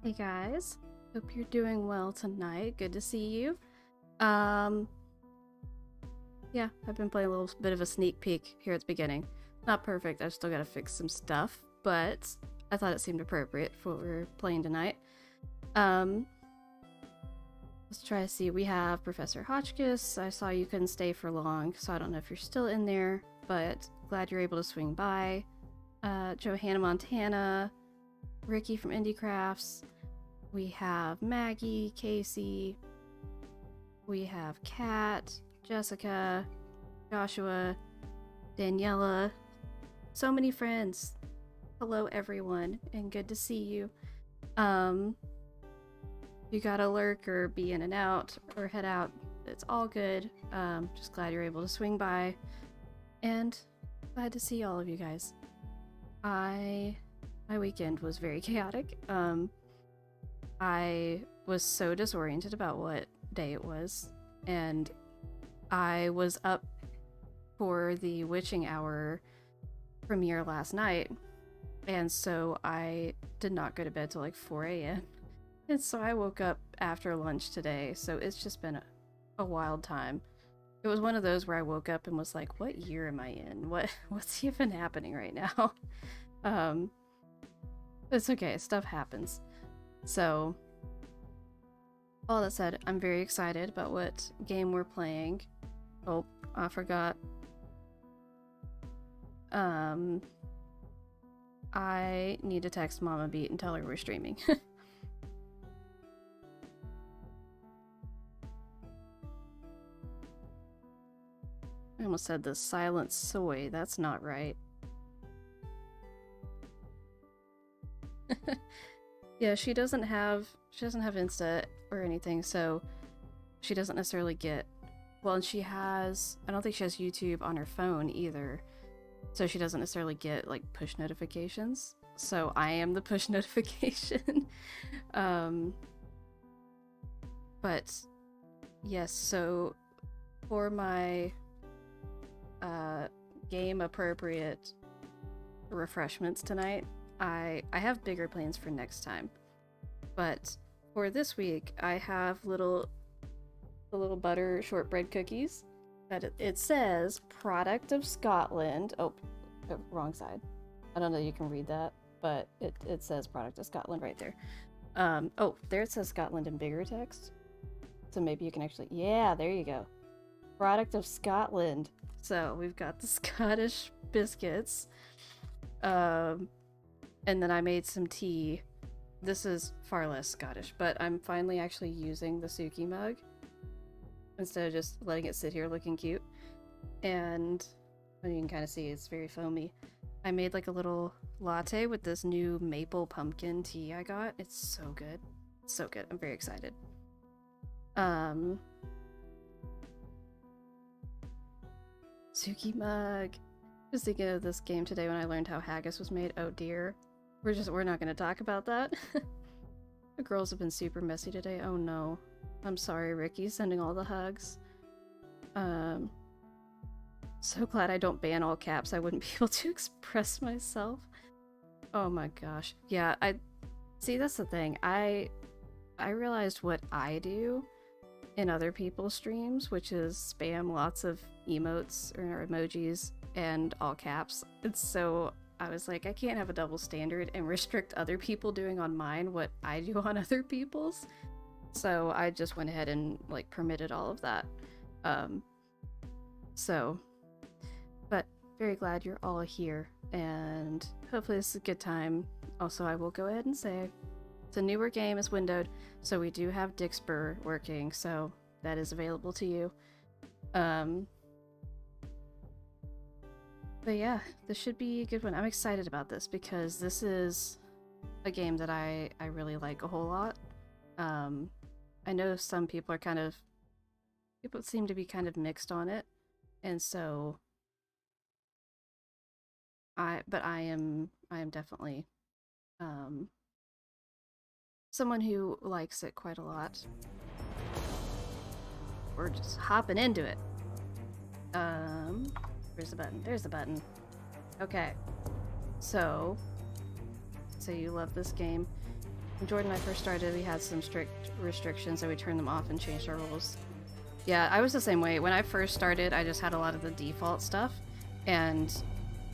Hey guys, hope you're doing well tonight. Good to see you. Yeah, I've been playing a little bit of a sneak peek here at the beginning. Not perfect, I've still got to fix some stuff, but I thought it seemed appropriate for what we're playing tonight. Let's try to see. We have Professor Hotchkiss. I saw you couldn't stay for long, so I don't know if you're still in there, but glad you're able to swing by. Johanna Montana, Ricky from Indie Crafts. We have Maggie, Casey. We have Kat, Jessica, Joshua, Daniela. So many friends. Hello everyone, and good to see you. You gotta lurk or be in and out or head out, it's all good. Just glad you're able to swing by, and glad to see all of you guys. My weekend was very chaotic. I was so disoriented about what day it was, and I was up for the Witching Hour premiere last night, and so I did not go to bed till like 4 a.m. And so I woke up after lunch today, so it's just been a wild time. It was one of those where I woke up and was like, what year am I in? What's even happening right now? It's okay, stuff happens. So, all that said, I'm very excited about what game we're playing. Oh, I forgot. I need to text Mama Beat and tell her we're streaming. I almost said the silent soy. That's not right. Yeah, she doesn't have Insta or anything, so she doesn't necessarily get, well, and I don't think she has YouTube on her phone either, so she doesn't necessarily get like push notifications. So I am the push notification. But yes, so for my game appropriate refreshments tonight, I have bigger plans for next time, but for this week I have the little butter shortbread cookies that it says product of Scotland. Oh, wrong side. I don't know if you can read that, but it says product of Scotland right there. Oh, there it says Scotland in bigger text, so maybe you can actually, yeah, there you go, product of Scotland. So we've got the Scottish biscuits, and then I made some tea. This is far less Scottish, but I'm finally actually using the Suki mug instead of just letting it sit here looking cute. And you can kind of see it's very foamy. I made like a little latte with this new maple pumpkin tea I got. It's so good. It's so good. I'm very excited. Suki mug. I was thinking of this game today when I learned how haggis was made. Oh dear. We're not going to talk about that. The girls have been super messy today. Oh no. I'm sorry, Ricky. Sending all the hugs. So glad I don't ban all caps. I wouldn't be able to express myself. Oh my gosh. Yeah, see, that's the thing. I realized what I do in other people's streams, which is spam lots of emotes or emojis and all caps. And so I was like, I can't have a double standard and restrict other people doing on mine what I do on other people's. So I just went ahead and like permitted all of that. But very glad you're all here, and hopefully this is a good time. Also, I will go ahead and say it's a newer game, it's windowed, so we do have Dixper working, so that is available to you. But yeah, this should be a good one. I'm excited about this because this is a game that I really like a whole lot. I know some people seem to be kind of mixed on it, and so I am definitely someone who likes it quite a lot. We're just hopping into it. Where's the button? There's the button. Okay. So you love this game. When Jordan and I first started, we had some strict restrictions, and we turned them off and changed our rules. Yeah, I was the same way. When I first started, I just had a lot of the default stuff, and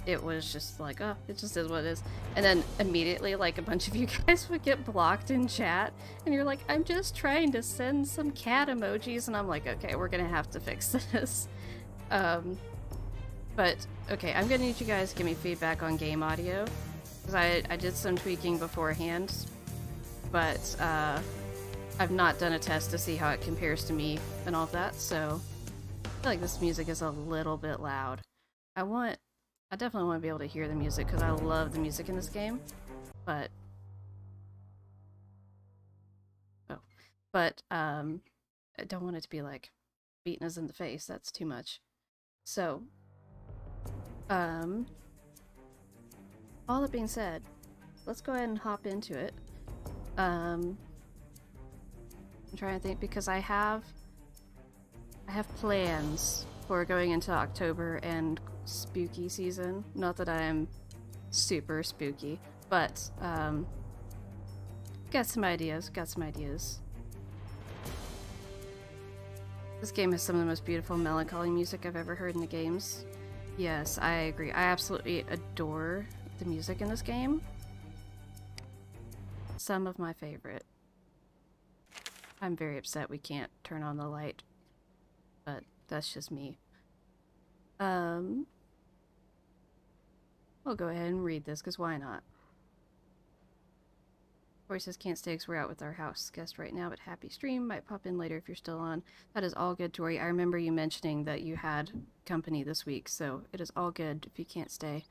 it was just like, oh, it just is what it is. And then immediately, like, a bunch of you guys would get blocked in chat, and you're like, I'm just trying to send some cat emojis, and I'm like, okay, we're gonna have to fix this. But, okay, I'm gonna need you guys to give me feedback on game audio, because I did some tweaking beforehand, but I've not done a test to see how it compares to me and all of that, so I feel like this music is a little bit loud. I definitely want to be able to hear the music because I love the music in this game, but I don't want it to be like beating us in the face. That's too much. So, all that being said, let's go ahead and hop into it. I'm trying to think because I have plans for going into October and spooky season. Not that I am super spooky, but got some ideas. This game has some of the most beautiful melancholy music I've ever heard in the games. Yes, I agree. I absolutely adore the music in this game. Some of my favorite. I'm very upset we can't turn on the light, but that's just me. I'll go ahead and read this, because why not? Tori says, can't stay because we're out with our house guest right now, but happy stream. Might pop in later if you're still on. That is all good, Tori. I remember you mentioning that you had company this week, so it is all good if you can't stay.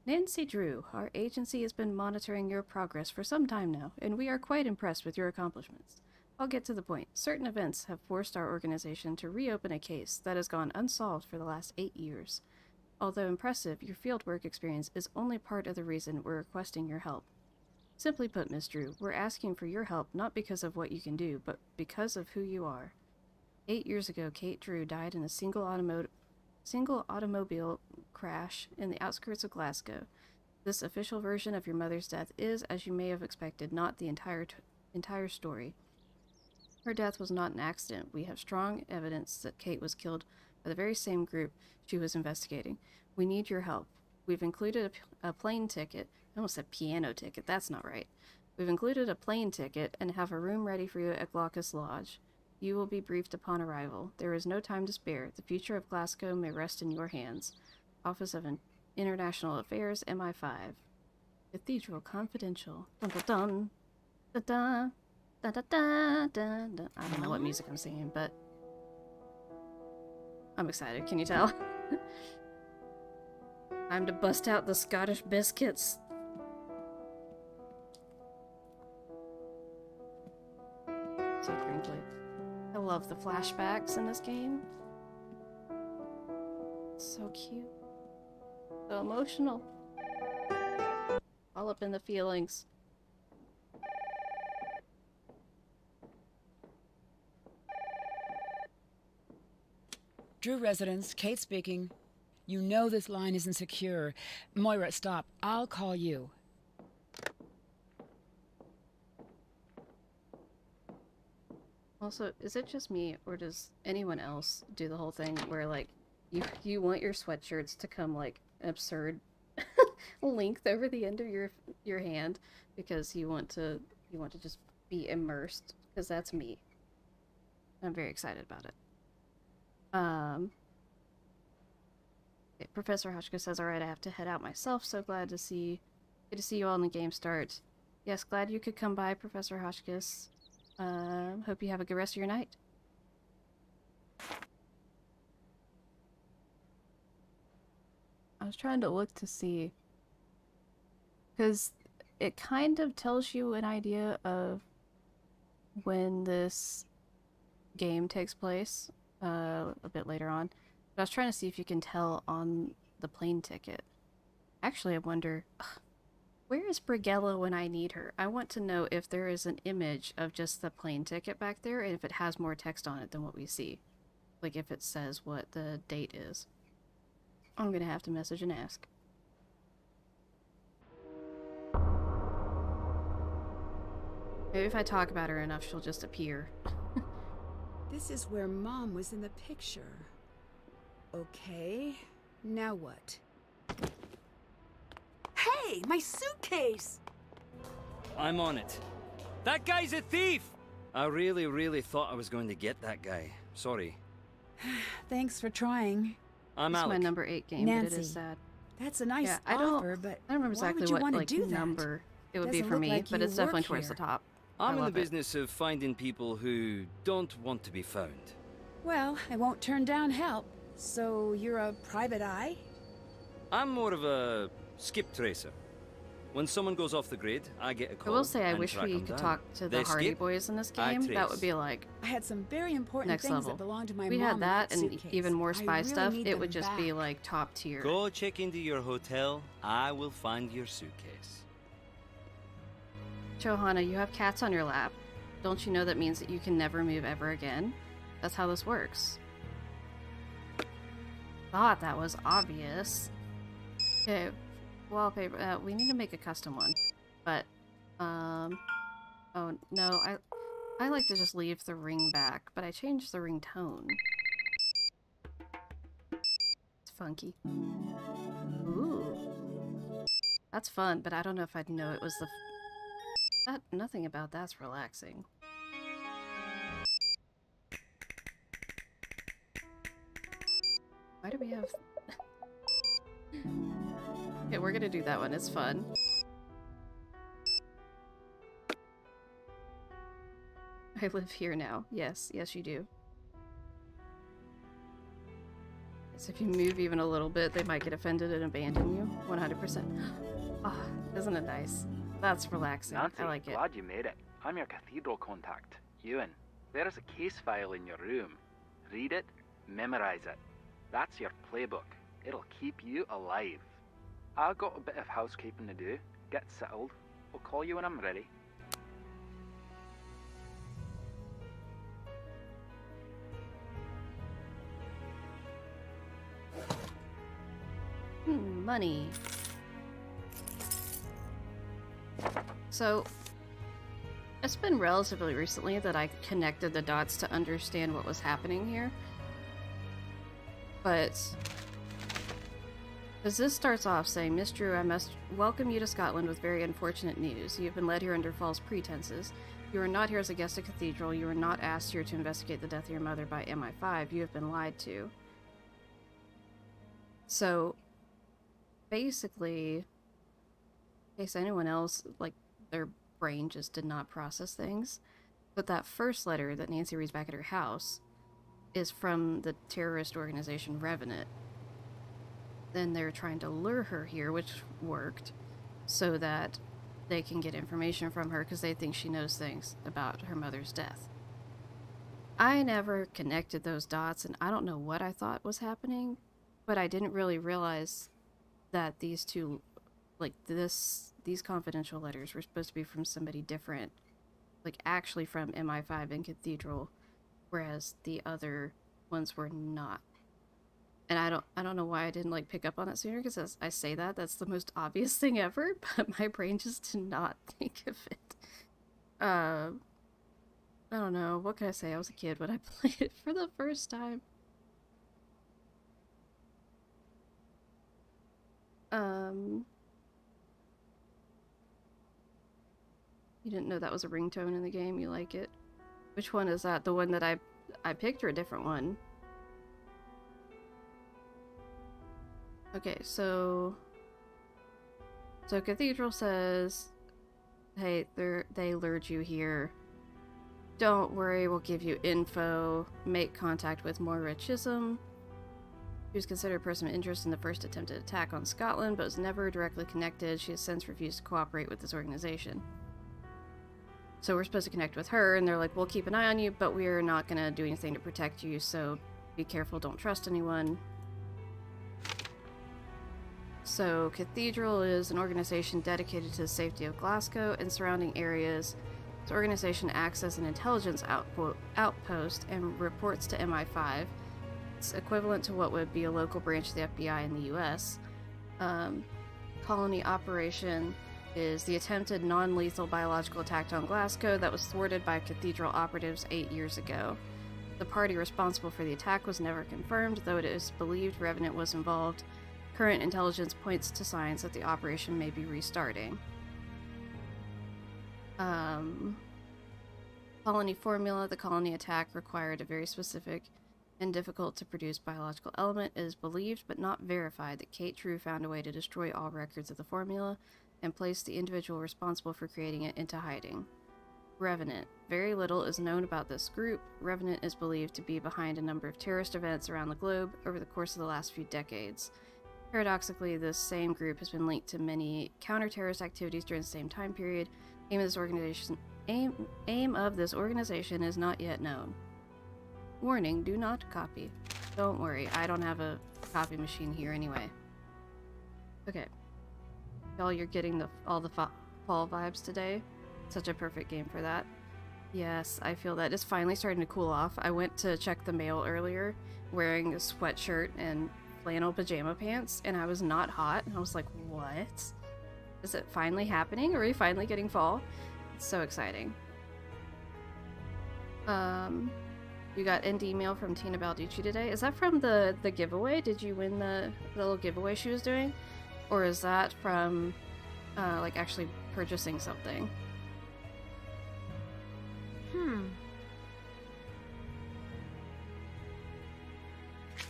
Nancy Drew, our agency has been monitoring your progress for some time now, and we are quite impressed with your accomplishments. I'll get to the point. Certain events have forced our organization to reopen a case that has gone unsolved for the last 8 years. Although impressive, your fieldwork experience is only part of the reason we're requesting your help. Simply put, Miss Drew, we're asking for your help not because of what you can do, but because of who you are. 8 years ago, Kate Drew died in a single automobile crash in the outskirts of Glasgow. This official version of your mother's death is, as you may have expected, not the entire story. Her death was not an accident. We have strong evidence that Kate was killed by the very same group she was investigating. We need your help. We've included a plane ticket. I almost said piano ticket. That's not right. We've included a plane ticket and have a room ready for you at Glaucus Lodge. You will be briefed upon arrival. There is no time to spare. The future of Glasgow may rest in your hands. Office of International Affairs, MI5. Cathedral Confidential. Dun dun dun. Dun dun. Da, da, da, da, da. I don't know what music I'm singing, but I'm excited. Can you tell? Time to bust out the Scottish biscuits. So crinkly. I love the flashbacks in this game. So cute. So emotional. All up in the feelings. Drew residence, Kate speaking. You know this line isn't secure. Moira, stop. I'll call you. Also, is it just me, or does anyone else do the whole thing where, like, you want your sweatshirts to come, like, absurd length over the end of your hand because you want to just be immersed? Because that's me. I'm very excited about it. Okay, Professor Hoshka says, alright, I have to head out myself, so good to see you all in the game start. Yes, glad you could come by, Professor Hoshkis. Hope you have a good rest of your night. I was trying to look to see, because it kind of tells you an idea of when this game takes place. A bit later on. But I was trying to see if you can tell on the plane ticket. Actually, I wonder, where is Brigella when I need her? I want to know if there is an image of just the plane ticket back there, and if it has more text on it than what we see. Like if it says what the date is. I'm gonna have to message and ask. Maybe if I talk about her enough, she'll just appear. This is where Mom was in the picture. Okay, now what? Hey, my suitcase! I'm on it. That guy's a thief! I really thought I was going to get that guy. Sorry. Thanks for trying. I'm It's Alec. my number 8 game, but it Nancy. is sad. That's a nice Yeah, offer, but I don't remember why exactly would you what want to like do that? number it would be Doesn't for look me, like but you it's definitely work towards the here. top. I'm in the love it. business of finding people who don't want to be found. Well, I won't turn down help. So you're a private eye? I'm more of a skip tracer. When someone goes off the grid, I get a I call. will say I and wish track we 'em could down. talk to the They Hardy skip, Boys in this I game. That would trace. be like I had some very important next things level. that belonged to my We mom had in that and suitcase. even more I spy really stuff. need It them would just be back. like top tier. Go check into your hotel. I will find your suitcase. Johanna, you have cats on your lap. Don't you know that means that you can never move ever again? That's how this works. Thought that was obvious. Okay, wallpaper. We need to make a custom one, but oh no, I like to just leave the ring back, but I changed the ringtone. It's funky. Ooh, that's fun, but I don't know if I'd know it was the. Nothing about that's relaxing. Why do we have... Okay, we're gonna do that one. It's fun. I live here now. Yes, yes you do. So if you move even a little bit, they might get offended and abandon you. 100%. Ah, isn't it nice? That's relaxing. Nancy, I like it. glad you made it. I'm your cathedral contact, Ewan. There's a case file in your room. Read it, memorize it. That's your playbook. It'll keep you alive. I've got a bit of housekeeping to do. Get settled. I'll call you when I'm ready. Money. So, it's been relatively recently that I connected the dots to understand what was happening here. But, as this starts off saying, Miss Drew, I must welcome you to Scotland with very unfortunate news. You have been led here under false pretenses. You are not here as a guest of Cathedral. You are not asked here to investigate the death of your mother by MI5. You have been lied to. So, basically, in case anyone else, like, their brain just did not process things, but that first letter that Nancy reads back at her house is from the terrorist organization Revenant. Then they're trying to lure her here, which worked, so that they can get information from her because they think she knows things about her mother's death. I never connected those dots, and I don't know what I thought was happening, but I didn't really realize that these two, like these confidential letters were supposed to be from somebody different, like actually from MI5 and Cathedral, whereas the other ones were not. And I don't know why I didn't like pick up on it sooner, because as I say that's the most obvious thing ever, but my brain just did not think of it. I don't know, what can I say? I was a kid when I played it for the first time. You didn't know that was a ringtone in the game, you like it? Which one is that? The one that I picked, or a different one? Okay, so Cathedral says, hey, they lured you here. Don't worry, we'll give you info. Make contact with Moira Chisholm. She was considered a person of interest in the first attempted attack on Scotland, but was never directly connected. She has since refused to cooperate with this organization. So we're supposed to connect with her, and they're like, we'll keep an eye on you, but we're not going to do anything to protect you, so be careful, don't trust anyone. So Cathedral is an organization dedicated to the safety of Glasgow and surrounding areas. This organization acts as an intelligence outpost and reports to MI5. It's equivalent to what would be a local branch of the FBI in the US. Colony operation. is the attempted non-lethal biological attack on Glasgow that was thwarted by cathedral operatives 8 years ago. The party responsible for the attack was never confirmed, though it is believed Revenant was involved. Current intelligence points to signs that the operation may be restarting. Colony formula. The colony attack required a very specific and difficult to produce biological element. It is believed, but not verified, that Kate True found a way to destroy all records of the formula and placed the individual responsible for creating it into hiding. Revenant. Very little is known about this group. Revenant is believed to be behind a number of terrorist events around the globe over the course of the last few decades. Paradoxically, this same group has been linked to many counter-terrorist activities during the same time period. Aim of this organization is not yet known. Warning, do not copy. Don't worry, I don't have a copy machine here anyway. Okay. Y'all, you're getting all the fall vibes today. Such a perfect game for that. Yes, I feel that. It's finally starting to cool off. I went to check the mail earlier wearing a sweatshirt and flannel pajama pants, and I was not hot. And I was like, what? Is it finally happening? Are we finally getting fall? It's so exciting. You got end email from Tina Balducci today. Is that from the giveaway? Did you win the little giveaway she was doing? Or is that from, like, actually purchasing something?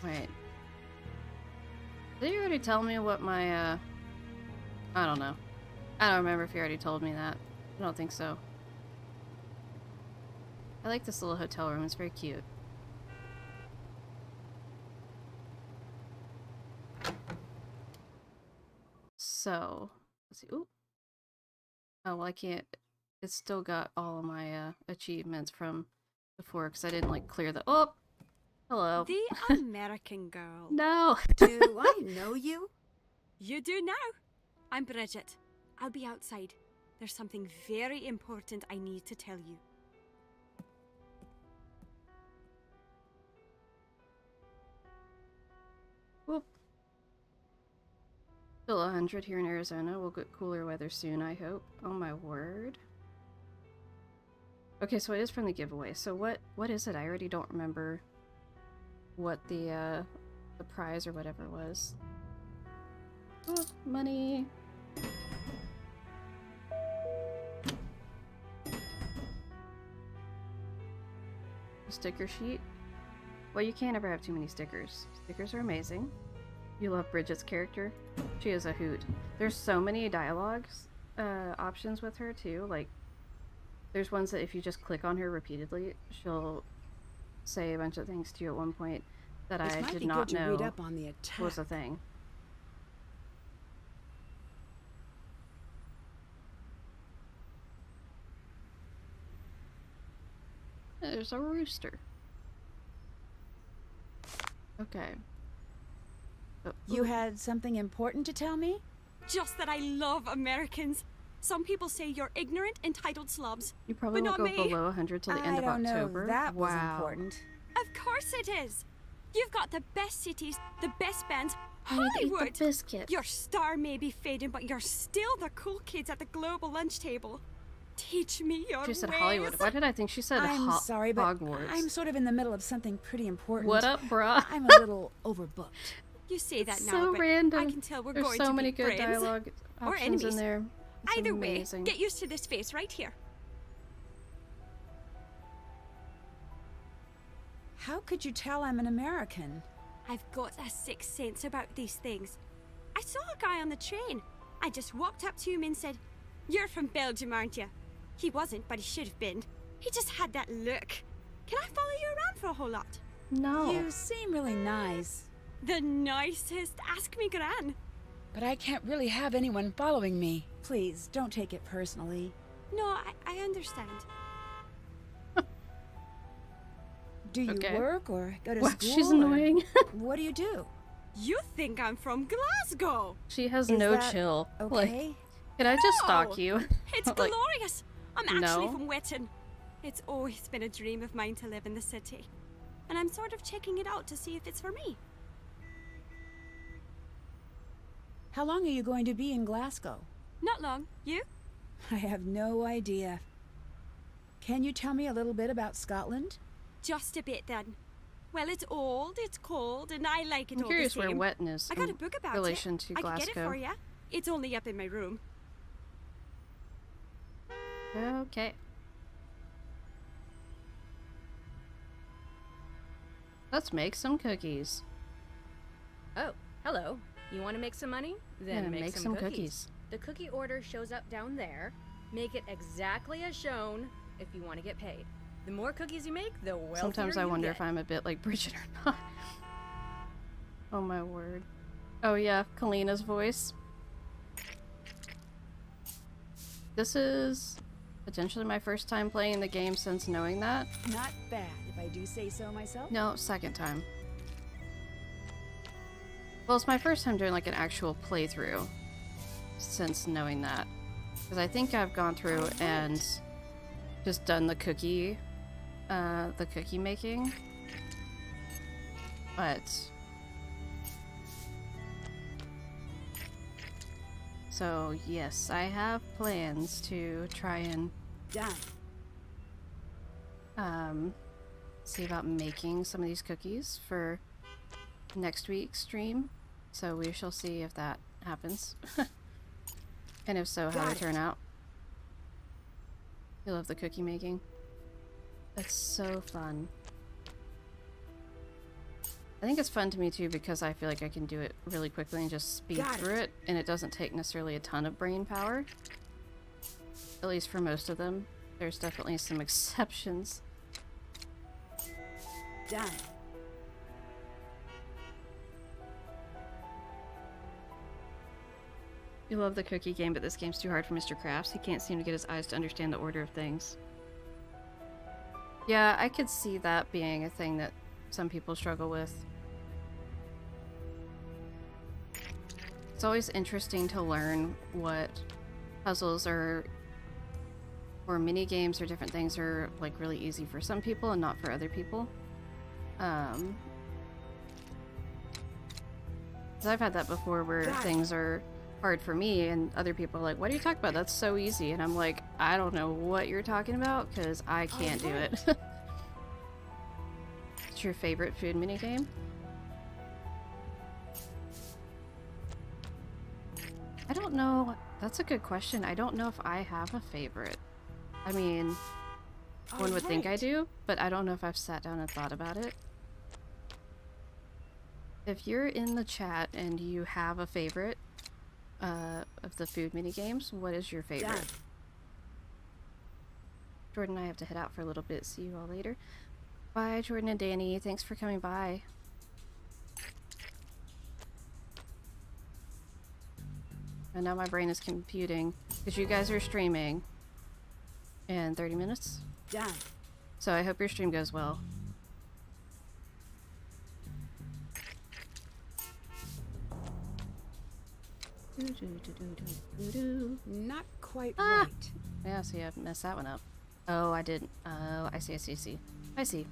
Wait. Did you already tell me what my, I don't know. I don't remember if you already told me that. I don't think so. I like this little hotel room. It's very cute. So, let's see. Ooh. Oh, well, I can't. It's still got all of my achievements from before because I didn't like clear the. Oh, hello. The American girl. No. Do I know you? You do now. I'm Bridget. I'll be outside. There's something very important I need to tell you. Whoop. Still 100 here in Arizona. We'll get cooler weather soon, I hope. Oh my word. Okay, so it is from the giveaway. So what is it? I already don't remember what the prize or whatever was. Oh, money. A sticker sheet. Well, you can't ever have too many stickers. Stickers are amazing. You love Bridget's character. She is a hoot. There's so many dialogues options with her too. Like, there's ones that if you just click on her repeatedly, she'll say a bunch of things to you at one point that I did not know was a thing. There's a rooster. Okay. You had something important to tell me? Just that I love Americans. Some people say you're ignorant, entitled slobs. You probably but won't not go me. below 100 till the end of October. Know. That was wow. important. Of course it is. You've got the best cities, the best bands. I need to eat Hollywood. the biscuit. Your star may be fading, but you're still the cool kids at the global lunch table. Teach me your She said ways. Hollywood. Why did I think she said I'm sorry, but Hogwarts? I'm sort of in the middle of something pretty important. What up, bruh? I'm a little overbooked. You say that It's now, so but random. I can tell we're There's going so to many be good friends. dialogue Or options enemies. in there. It's Either amazing. way, get used to this face right here. How could you tell I'm an American? I've got a sixth sense about these things. I saw a guy on the train. I just walked up to him and said, "You're from Belgium, aren't you?" He wasn't, but he should have been. He just had that look. Can I follow you around for a whole lot? No. You seem really nice. The nicest. Ask me, Gran. But I can't really have anyone following me. Please, don't take it personally. No, I understand. Do you Okay. work or go to What? school? She's or annoying. What do you do? You think I'm from Glasgow? She has Is no that chill. Okay. Like, can I just stalk No. you? It's Like, glorious. I'm actually no. from Wetton. It's always been a dream of mine to live in the city. And I'm sort of checking it out to see if it's for me. How long are you going to be in Glasgow? Not long. You? I have no idea. Can you tell me a little bit about Scotland? Just a bit then. Well, it's old, it's cold, and I like it I'm all curious the same. where wetting is I got a in book about relation it. to I can get it Glasgow. for you. It's only up in my room. Okay. Let's make some cookies. Oh, hello. You want to make some money? Then Gonna make some cookies. The cookie order shows up down there. Make it exactly as shown if you want to get paid. The more cookies you make, the wealthier Sometimes I you wonder get. if I'm a bit like Bridget or not. Oh my word. Oh yeah, Kalina's voice. This is potentially my first time playing the game since knowing that. Not bad, if I do say so myself. No, second time. Well, it's my first time doing like an actual playthrough since knowing that. Because I think I've gone through and just done the cookie making. But... So, yes, I have plans to try and Done. see about making some of these cookies for next week's stream. So we shall see if that happens. And if so, how they turn out. You love the cookie making. That's so fun. I think it's fun to me too because I feel like I can do it really quickly and just speed through it, and it doesn't take necessarily a ton of brain power. At least for most of them. There's definitely some exceptions. Done. You love the cookie game, but this game's too hard for Mr. Crafts. He can't seem to get his eyes to understand the order of things. Yeah, I could see that being a thing that some people struggle with. It's always interesting to learn what puzzles or mini games or different things are like really easy for some people and not for other people. 'Cause I've had that before where things are hard for me and other people are like, what are you talking about? That's so easy. And I'm like, I don't know what you're talking about because I can't do it. What's your favorite food mini game? I don't know. That's a good question. I don't know if I have a favorite. I mean, one would think I do, but I don't know if I've sat down and thought about it. If you're in the chat and you have a favorite of the food mini games, what is your favorite? Done. Jordan and I have to head out for a little bit. See you all later. Bye, Jordan and Danny. Thanks for coming by. And now my brain is computing because you guys are streaming in 30 minutes. Done. So I hope your stream goes well. Not quite right. Yeah, see, I messed that one up. Oh, I didn't. Oh, I see, I see, I see. I see.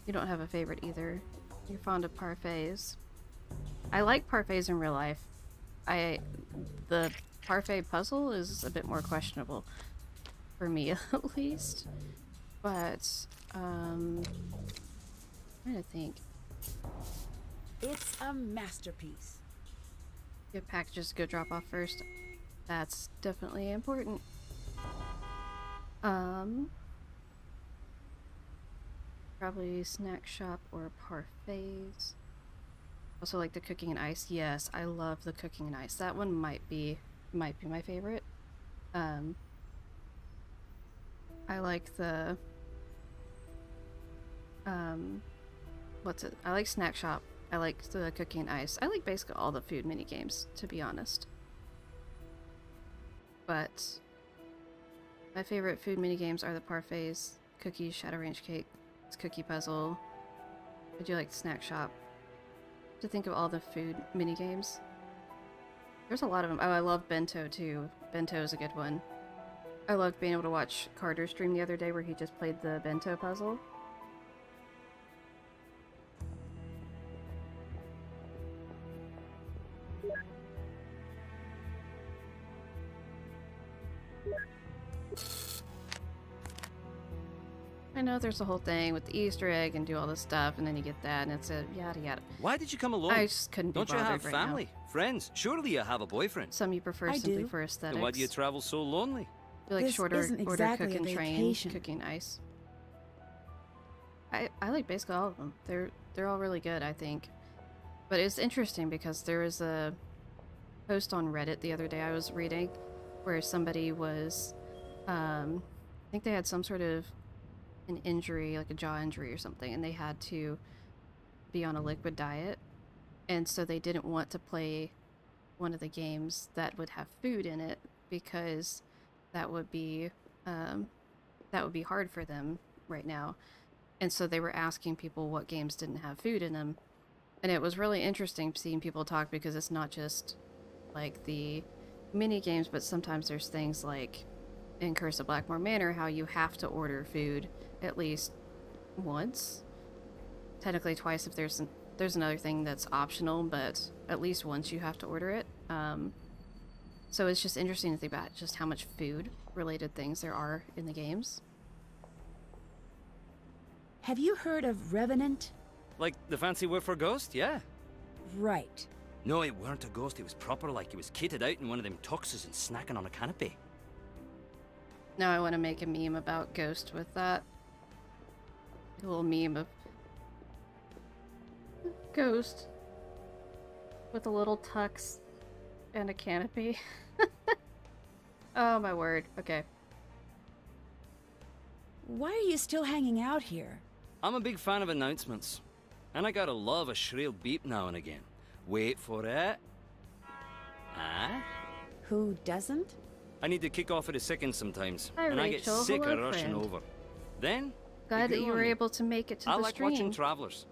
You don't have a favorite either. You're fond of parfaits. I like parfaits in real life. The parfait puzzle is a bit more questionable. For me, at least. But, I'm trying to think. It's a masterpiece. Get packages to go drop off first. That's definitely important. Probably snack shop or parfaits. Also like the cooking and ice. Yes, I love the cooking and ice. That one might be my favorite. I like the what's it? I like snack shop. I like the cooking and ice. I like basically all the food mini games, to be honest. But my favorite food mini games are the parfaits, cookies, shadow range cake, cookie puzzle. I do like the snack shop. To think of all the food mini games. There's a lot of them. Oh, I love bento too. Bento is a good one. I loved being able to watch Carter stream the other day where he just played the bento puzzle. I know there's a whole thing with the Easter egg and do all this stuff, and then you get that, and it's a yada yada. Why did you come alone? I just couldn't be Don't you bothered have right family, now. friends? Surely you have a boyfriend. Some you prefer I simply do. for aesthetics. Then why do you travel so lonely? You like This shorter isn't order exactly cook a and train, vacation. cooking ice. I like basically all of them. They're all really good, I think. But it's interesting because there was a post on Reddit the other day I was reading where somebody was, I think they had some sort of an injury, like a jaw injury or something, and they had to be on a liquid diet, and so they didn't want to play one of the games that would have food in it because that would be hard for them right now. And so they were asking people what games didn't have food in them. And it was really interesting seeing people talk because it's not just like the mini games, but sometimes there's things like in Curse of Blackmore Manor, how you have to order food at least once. Technically twice if there's another thing that's optional, but at least once you have to order it. So it's just interesting to think about just how much food related things there are in the games. Have you heard of Revenant? Like the fancy word for ghost, yeah. Right. No, it weren't a ghost, it was proper like he was kitted out in one of them tuxes and snacking on a canopy. Now I want to make a meme about Ghost with that. A little meme of Ghost with a little tux and a canopy. Oh my word. Okay. Why are you still hanging out here? I'm a big fan of announcements. And I gotta love a shrill beep now and again. Wait for it. Ah? Who doesn't? I need to kick off at a second sometimes. Hi, and I Rachel. get sick Hello, of rushing friend. over. Then, Glad they that grew you on were me. able to make it to I the like stream. watching travelers.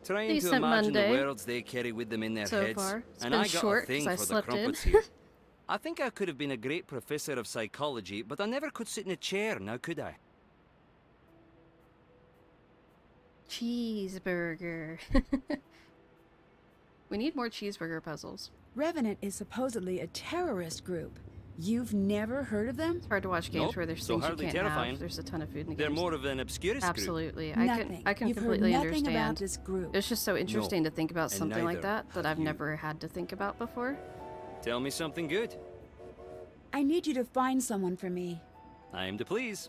Trying to Decent imagine Monday. the worlds they carry with them in their So heads. far. It's And been I got short a thing 'cause I for the slept in. crumpets here. I think I could have been a great professor of psychology, but I never could sit in a chair, now could I? Cheeseburger. We need more cheeseburger puzzles. Revenant is supposedly a terrorist group. You've never heard of them? It's hard to watch games Nope, where there's so things you hardly can't terrifying. have. There's a ton of food in the They're games. more of an obscurist group. Absolutely. Nothing. I can You've completely heard nothing understand. about this group. It's just so interesting to think about and something like neither that have I've you. never had to think about before. Tell me something good. I need you to find someone for me. I am to please.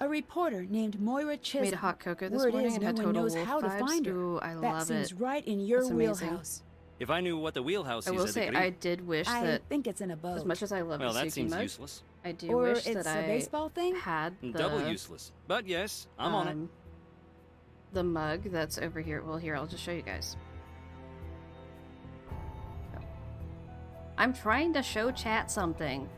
A reporter named Moira Chisholm. Made a hot cocoa this Word morning is and no had one Total knows Wolf how to vibes. find her. Ooh, I that love seems it. right in your That's amazing. wheelhouse. If I knew what the wheelhouse I will is, say I'd agree. I did wish I that, think it's in a boat. as much as I love Well, the that Suki seems mug, useless. I do or wish it's that a I baseball thing? had the Double useless. But yes, I'm on it. The mug that's over here. Well, here, I'll just show you guys. I'm trying to show chat something.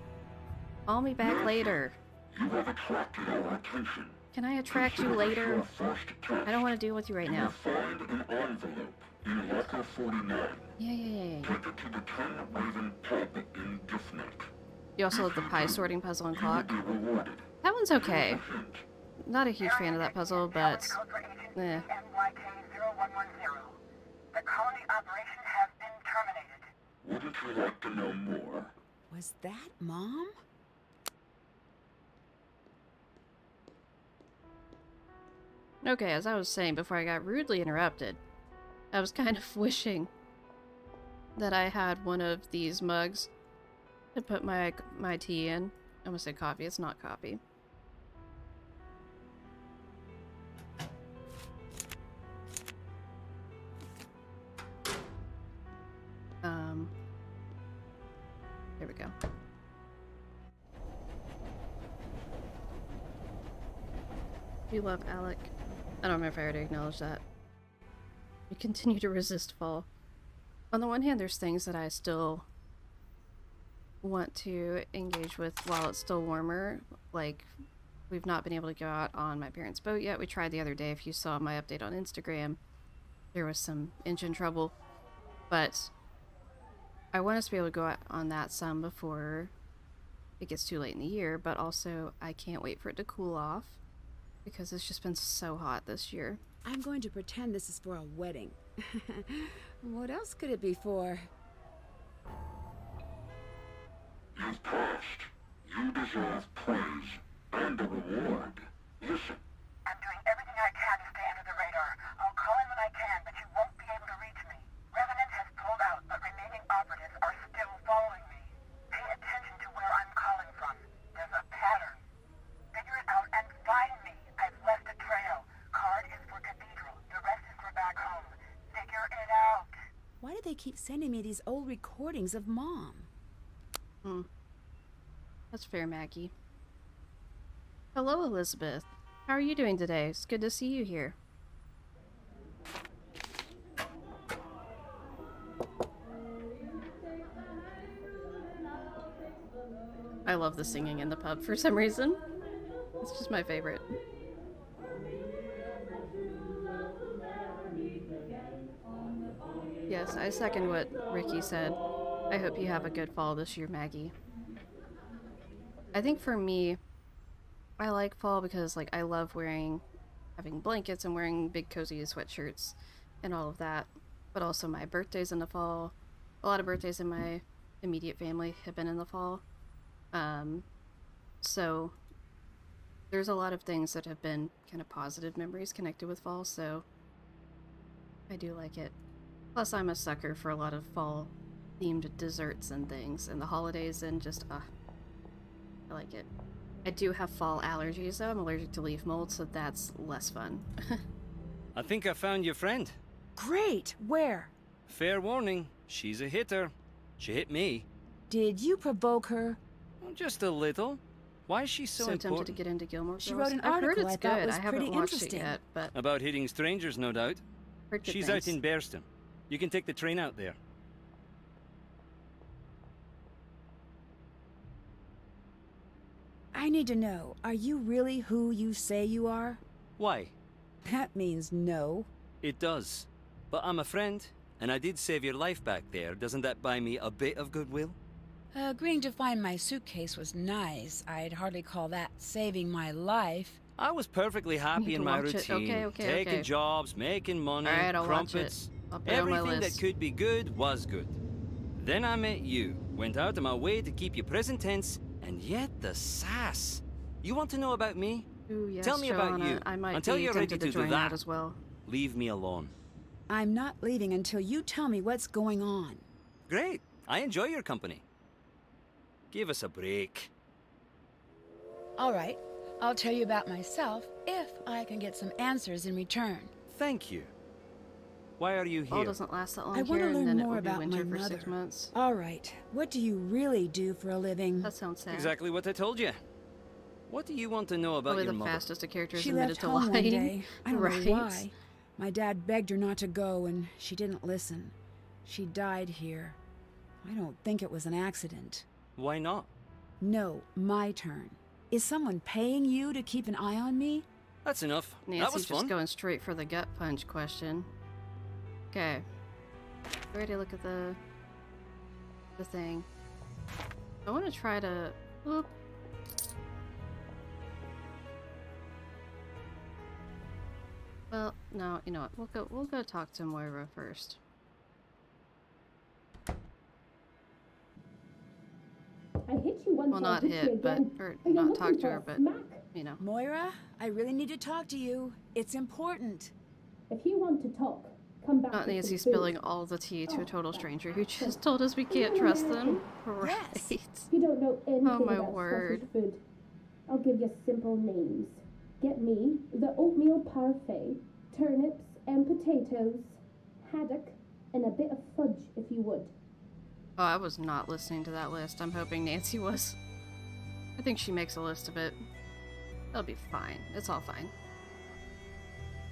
Call me back later. You have attracted our attention. Can I attract you later? I don't want to deal with you right now. Find an envelope in locker 49. Yeah. Take it to the 10 Raven pub in Giftnet. You also love the pie sorting puzzle and You clock. will be rewarded. That one's okay. Hint. Not a huge fan of that puzzle, but eh. NYK0110. The colony operation has been terminated. Wouldn't you like to know more? Was that Mom? Okay, as I was saying before I got rudely interrupted, I was kind of wishing that I had one of these mugs to put my tea in. I'm gonna say coffee, it's not coffee. There we go. You love Alec. I don't remember if I already acknowledged that. You continue to resist fall. On the one hand, there's things that I still want to engage with while it's still warmer. Like, we've not been able to go out on my parents' boat yet. We tried the other day. If you saw my update on Instagram, there was some engine trouble. But I want us to be able to go out on that some before it gets too late in the year. But also, I can't wait for it to cool off because it's just been so hot this year. I'm going to pretend this is for a wedding. What else could it be for? You've passed. You deserve praise and a reward. Listen. I'm doing keeps sending me these old recordings of Mom. That's fair, Maggie. Hello, Elizabeth. How are you doing today? It's good to see you here. I love the singing in the pub for some reason. It's just my favorite. Yes, I second what Ricky said. I hope you have a good fall this year, Maggie. I think for me, I like fall because like I love having blankets and wearing big cozy sweatshirts and all of that. But also my birthday's in the fall. A lot of birthdays in my immediate family have been in the fall. So there's a lot of things that have been kind of positive memories connected with fall, so I do like it. Plus I'm a sucker for a lot of fall themed desserts and things and the holidays and just I like it. I do have fall allergies though. I'm allergic to leaf mold, so that's less fun. I think I found your friend. Great! Where? Fair warning, she's a hitter. She hit me. Did you provoke her? Well, just a little. Why is she so tempted important? to get into Gilmore Girls. She wrote an I've heard article it's I thought good. was I haven't pretty watched it interesting. yet, but About hitting strangers, no doubt. heard good She's things. out in Bearston. You can take the train out there. I need to know, are you really who you say you are? Why? That means no. It does. But I'm a friend, and I did save your life back there. Doesn't that buy me a bit of goodwill? Agreeing to find my suitcase was nice. I'd hardly call that saving my life. I was perfectly happy need in to my watch it. routine. Okay, Taking jobs, making money, Alright, I'll watch crumpets. it. I'll put it on my Everything that list. could be good was good. Then I met you. Went out of my way to keep you present tense, and yet the sass. You want to know about me? Ooh, yes, Tell me about Joanna. you. I might Until be you're ready tempted to to do join that, as well. leave me alone. I'm not leaving until you tell me what's going on. Great. I enjoy your company. Give us a break. All right, I'll tell you about myself if I can get some answers in return. Thank you. Why are you Fall here? doesn't last that long I want here, to and learn then it more will be about winter my for mother. 6 months. All right, what do you really do for a living? That sounds sad. Exactly what I told you. What do you want to know about Probably your the mother? fastest a character is She admitted left to home one lying. day. I don't right? know why. My dad begged her not to go, and she didn't listen. She died here. I don't think it was an accident. Why not? No, my turn. Is someone paying you to keep an eye on me? That's enough. That Nancy's was just fun. going straight for the gut punch question. Okay. Ready to look at the thing. I want to try to... Oop. Well, no, you know what? We'll go talk to Moira first. I hit you once. Well, not hit, but or not talk to her, but you know. Moira, I really need to talk to you. It's important. If you want to talk, come back. Not with Nancy some food. spilling all the tea to a total stranger who just told us we can't trust them. Right. You don't know anything Oh my about word. Scottish food. I'll give you simple names. Get me the oatmeal parfait, turnips and potatoes, haddock, and a bit of fudge if you would. Oh, I was not listening to that list. I'm hoping Nancy was. I think she makes a list of it. That'll be fine. It's all fine.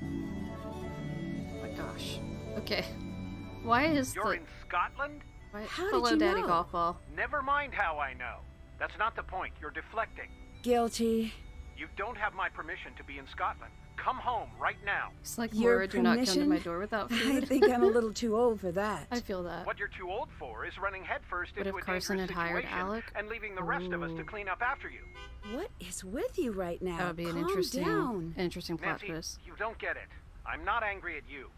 Oh my gosh. Okay. Why is You're in Scotland? Why... How Hello, did you Daddy know? Golf Ball. Never mind how I know. That's not the point. You're deflecting. Guilty. You don't have my permission to be in Scotland. Come home right now. It's like, Your Laura, do not come to permission? my door without I food. think I'm a little too old for that. I feel that. What you're too old for is running headfirst What into if a Carson dangerous had hired situation Alec? and leaving the rest of us to Ooh. clean up after you. What is with you right now? That would be an Calm interesting, down. interesting plot Nancy, twist. you don't get it. I'm not angry at you.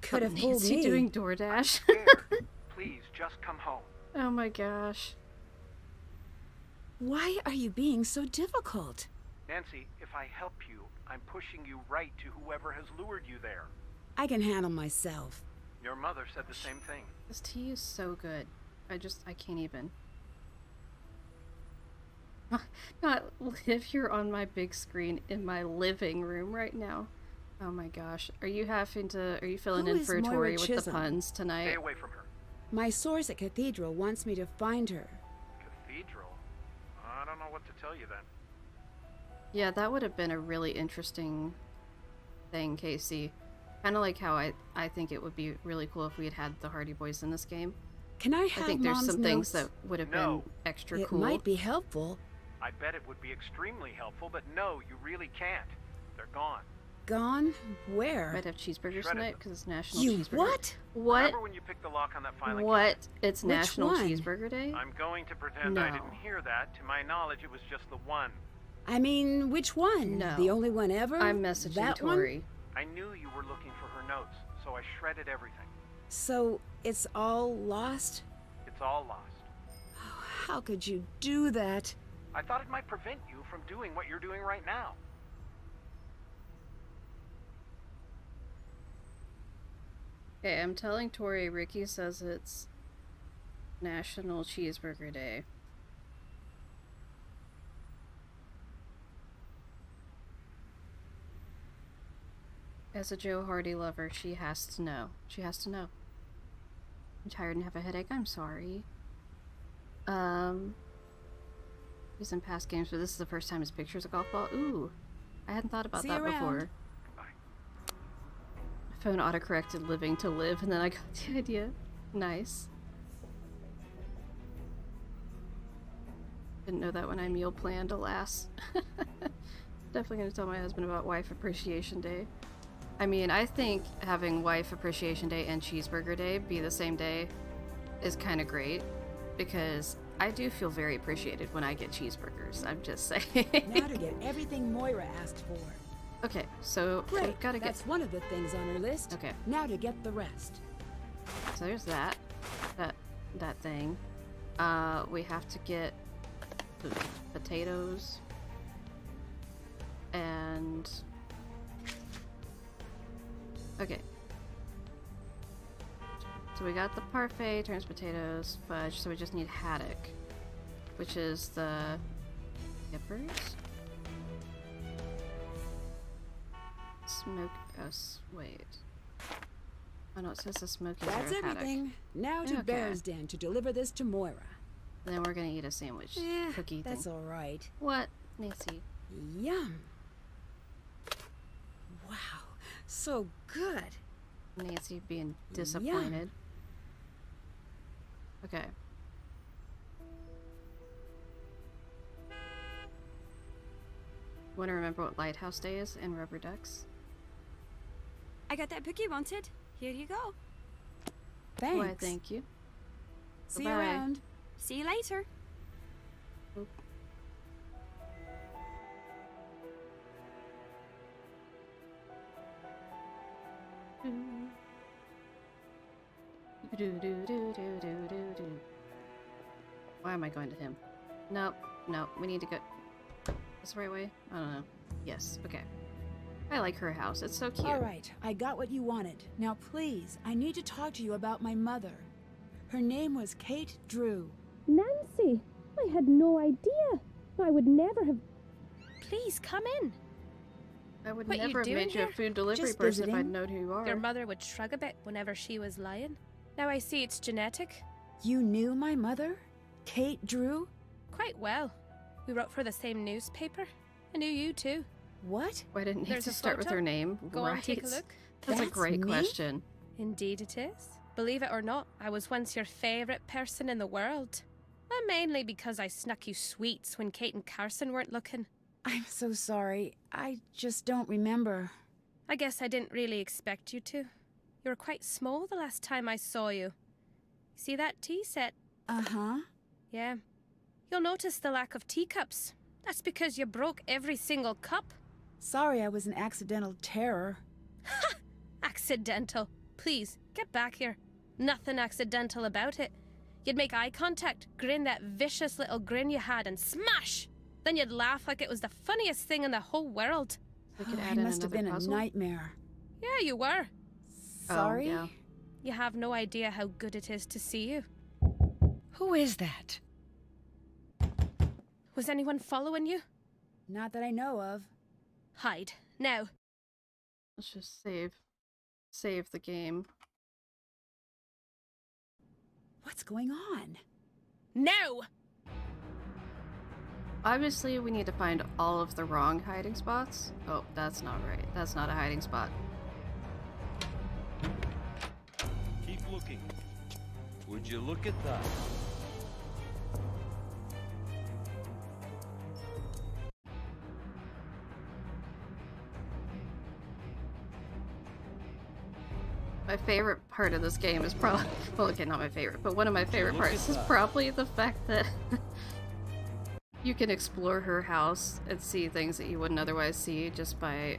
Could have fooled Nancy me. doing DoorDash. Scared. Please, just come home. Oh my gosh. Why are you being so difficult? Nancy, if I help you, I'm pushing you right to whoever has lured you there. I can handle myself. Your mother said the same thing. This tea is so good. I can't even. Not live here on my big screen in my living room right now. Oh my gosh. Are you feeling Who in is for a Moira Tori with the Chisholm? puns Stay tonight? away from her. My source at Cathedral wants me to find her. Cathedral? I don't know what to tell you then. Yeah, that would have been a really interesting thing, Casey. Kind of like how I think it would be really cool if we had had the Hardy Boys in this game. Can I have I think there's Mom's some things notes? that would have No. been extra It cool. might be helpful. I bet it would be extremely helpful, but no, you really can't. They're gone. Gone? Where? Might have cheeseburgers Shredded tonight them. because it's National You Cheeseburger. what? What? Remember when you picked the lock on that filing What? cabinet? It's Which National one? Cheeseburger Day? I'm going to pretend I No. didn't hear that. To my knowledge, it was just the one. I mean, which one? No. The only one ever? I'm messaging that Tori. I knew you were looking for her notes, so I shredded everything. So, it's all lost? It's all lost. Oh, how could you do that? I thought it might prevent you from doing what you're doing right now. Okay, I'm telling Tori Ricky says it's National Cheeseburger Day. As a Joe Hardy lover, she has to know. She has to know. I'm tired and have a headache. I'm sorry. He's in past games, but this is the first time his picture's a golf ball. Ooh, I hadn't thought about See that you around. before. Bye. My phone autocorrected living to live, and then I got the idea. Nice. Didn't know that when I meal planned, alas. Definitely gonna tell my husband about Wife Appreciation Day. I mean, I think having Wife Appreciation Day and Cheeseburger Day be the same day is kind of great, because I do feel very appreciated when I get cheeseburgers. I'm just saying. Now to get everything Moira asked for. Okay, so Great, we've got to get. that's one of the things on her list. Okay. Now to get the rest. So there's that thing. We have to get the potatoes and okay. So we got the parfait, turns potatoes, fudge. So we just need haddock, which is the peppers. Smoke us. Wait. Oh no, it says the smokies That's are haddock. everything. Now to Okay. Bear's Den to deliver this to Moira. And then we're gonna eat a sandwich cookie That's thing. all right. What, Nancy? Yum. Wow, so good. Nancy being disappointed. Okay. Want to remember what Lighthouse Day is and Rubber Ducks? I got that book you wanted. Here you go. Thanks. Why, thank you. See you Bye-bye. around. See you later. Oop. Why am I going to him? Nope, no, we need to go. Is the right way? I don't know. Yes, okay. I like her house. It's so cute. All right, I got what you wanted. Now please, I need to talk to you about my mother. Her name was Kate Drew. Nancy, I had no idea. I would never have. Please come in. I would What you never have doing made you a here? food delivery Just person if I'd visiting. known who you are. Your mother would shrug a bit whenever she was lying. Now I see it's genetic. You knew my mother? Kate Drew? Quite well. We wrote for the same newspaper. I knew you too. What? Why didn't There's Nancy a start with photo. her name? Go right. on, take a look. That's a That's great me? question. Indeed it is. Believe it or not, I was once your favourite person in the world. And mainly because I snuck you sweets when Kate and Carson weren't looking. I'm so sorry. I just don't remember. I guess I didn't really expect you to. You were quite small the last time I saw you. See that tea set? Uh-huh. Yeah. You'll notice the lack of teacups. That's because you broke every single cup. Sorry I was an accidental terror. Accidental. Please, get back here. Nothing accidental about it. You'd make eye contact, grin that vicious little grin you had, and smash! Then you'd laugh like it was the funniest thing in the whole world. We could Oh, add I in must have another been puzzle? a nightmare. Yeah, you were. Sorry? Oh, yeah. You have no idea how good it is to see you. Who is that? Was anyone following you? Not that I know of. Hide. Now. Let's just save the game. What's going on? No! Obviously, we need to find all of the wrong hiding spots. Oh, that's not right. That's not a hiding spot. Keep looking. Would you look at that? My favorite part of this game is probably, well, okay, not my favorite, but one of my favorite parts is probably the fact that you can explore her house and see things that you wouldn't otherwise see just by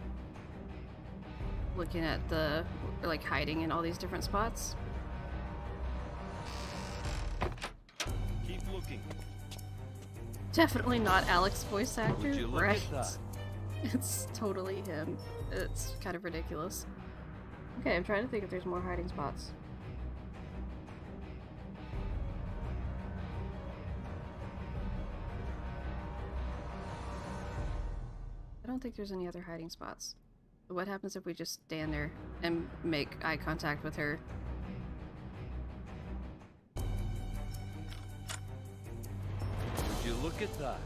looking at the, like, hiding in all these different spots. Keep looking. Definitely not Alex's voice actor, Would you look right? at that? It's totally him. It's kind of ridiculous. Okay, I'm trying to think if there's more hiding spots. I don't think there's any other hiding spots. But what happens if we just stand there and make eye contact with her? Would you look at that?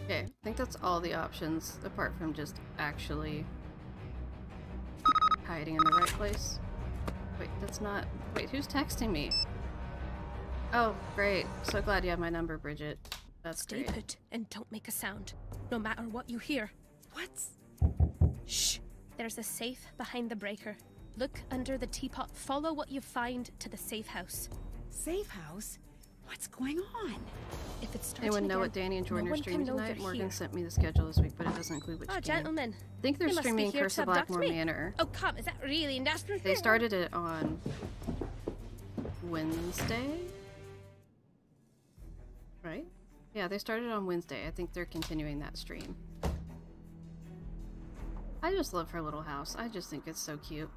Okay, I think that's all the options, apart from just actually hiding in the right place. Wait, that's not... Wait, who's texting me? Oh, great. So glad you have my number, Bridget. That's Stay great. put and don't make a sound, no matter what you hear. What's... Shh! There's a safe behind the breaker. Look under the teapot. Follow what you find to the safe house. Safe house? What's going on? If it's starting Anyone know again, what Danny and Jordan no are one can streaming know tonight? they're Morgan here. sent me the schedule this week, but it doesn't include which Oh, game. gentlemen. I think they're You must be streaming here Curse to of abduct Blackmore me. Manor. Oh, come, is that really necessary? They started it on Wednesday? Right? Yeah, they started on Wednesday. I think they're continuing that stream. I just love her little house. I just think it's so cute.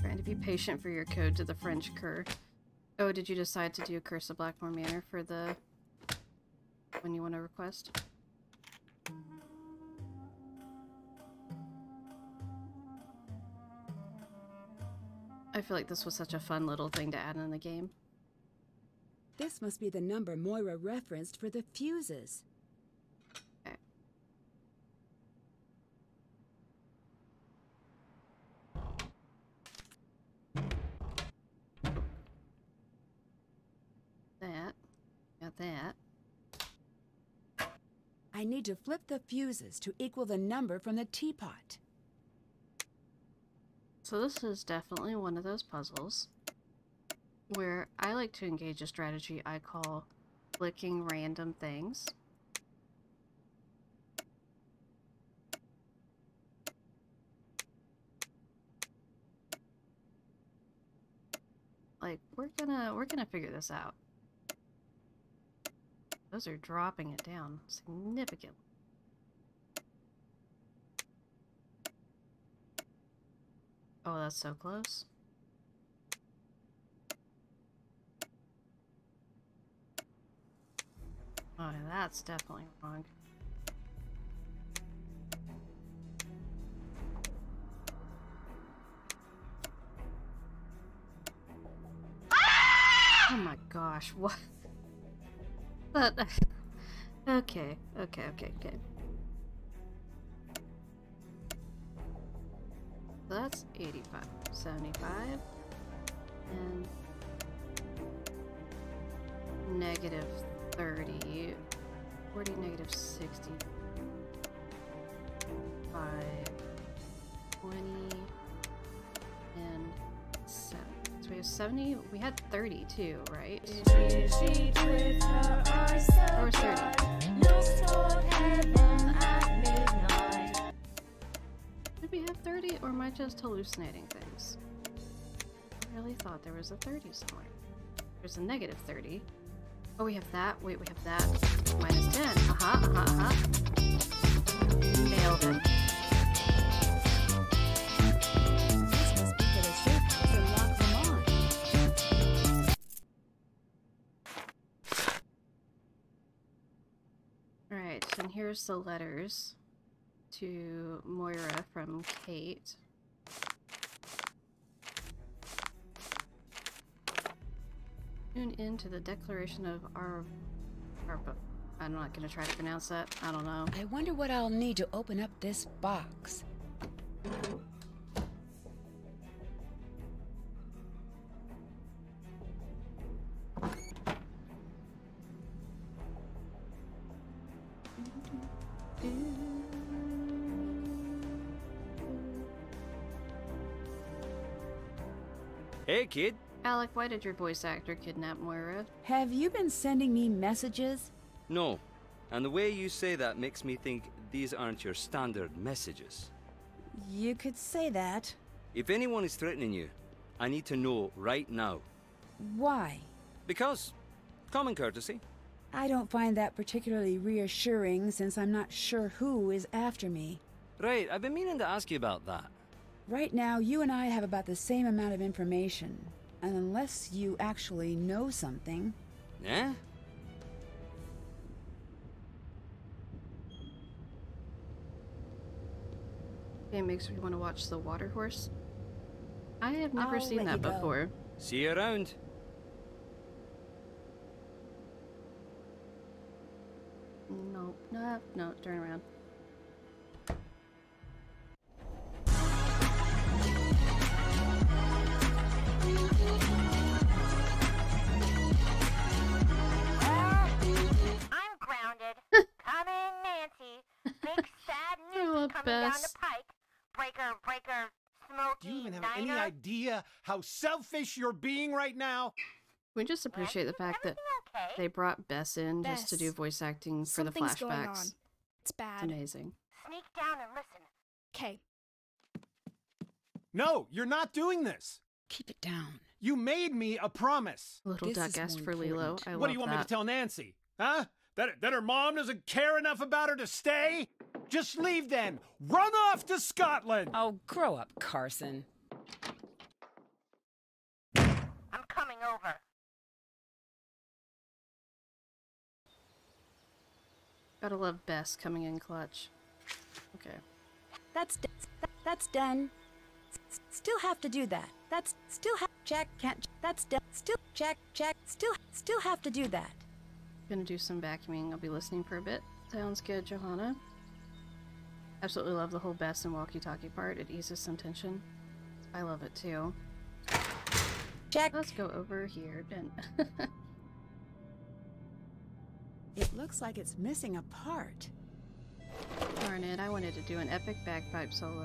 Trying to be patient for your code to the French cur. Oh, did you decide to do Curse of Blackmore Manor for the... when you want to request? I feel like this was such a fun little thing to add in the game. This must be the number Moira referenced for the fuses. Okay. That. Got that. I need to flip the fuses to equal the number from the teapot. So this is definitely one of those puzzles where I like to engage a strategy I call flicking random things. Like, we're gonna figure this out. Those are dropping it down significantly. Oh, that's so close. Oh, that's definitely wrong. Oh my gosh, what? But, okay. So that's 85, 75, and negative 30, 40, negative 60, 5, 20, and 7. So we have 70, we had 30 too, right? Or 30. Did we have 30, or am I just hallucinating things? I really thought there was a 30 somewhere. There's a negative 30. Oh, we have that. Wait, we have that. Minus 10. Nailed it. This must be for the safe house in Loch Lomond. Alright, and here's the letters to Moira from Kate. Tune into the Declaration of I'm not gonna try to pronounce that. I don't know. I wonder what I'll need to open up this box. Hey, kid. Alec, why did your voice actor kidnap Moira? Have you been sending me messages? No. And the way you say that makes me think these aren't your standard messages. You could say that. If anyone is threatening you, I need to know right now. Why? Because common courtesy. I don't find that particularly reassuring since I'm not sure who is after me. Right, I've been meaning to ask you about that. Right now, you and I have about the same amount of information. And unless you actually know something... Yeah? It makes me want to watch The Water Horse. I have never I'll seen let that you go. before. See you around. No, turn around. I'm grounded. Come in, Nancy. Big sad news coming down the pike. Breaker, Smokey, Do you even have Niner. any idea how selfish you're being right now? We just appreciate the fact that Okay. they brought Bess in just to do Bess, voice acting for the something's going on. flashbacks. It's bad. It's amazing. Sneak down and listen. Okay. No, you're not doing this. Keep it down. You made me a promise. Little This duck is asked more for Lilo. important. I What love do you want that. me to tell Nancy? Huh? That her mom doesn't care enough about her to stay? Just leave then. Run off to Scotland. Oh, grow up, Carson. I'm coming over. Gotta love Bess coming in clutch. Okay. That's done. Still have to do that. That's still check can't. That's done. Still check. Still have to do that. Gonna do some vacuuming. I'll be listening for a bit. Sounds good, Johanna. Absolutely love the whole Bess and walkie-talkie part. It eases some tension. I love it too. Check. Let's go over here. Ben. It looks like it's missing a part. Darn it, I wanted to do an epic bagpipe solo.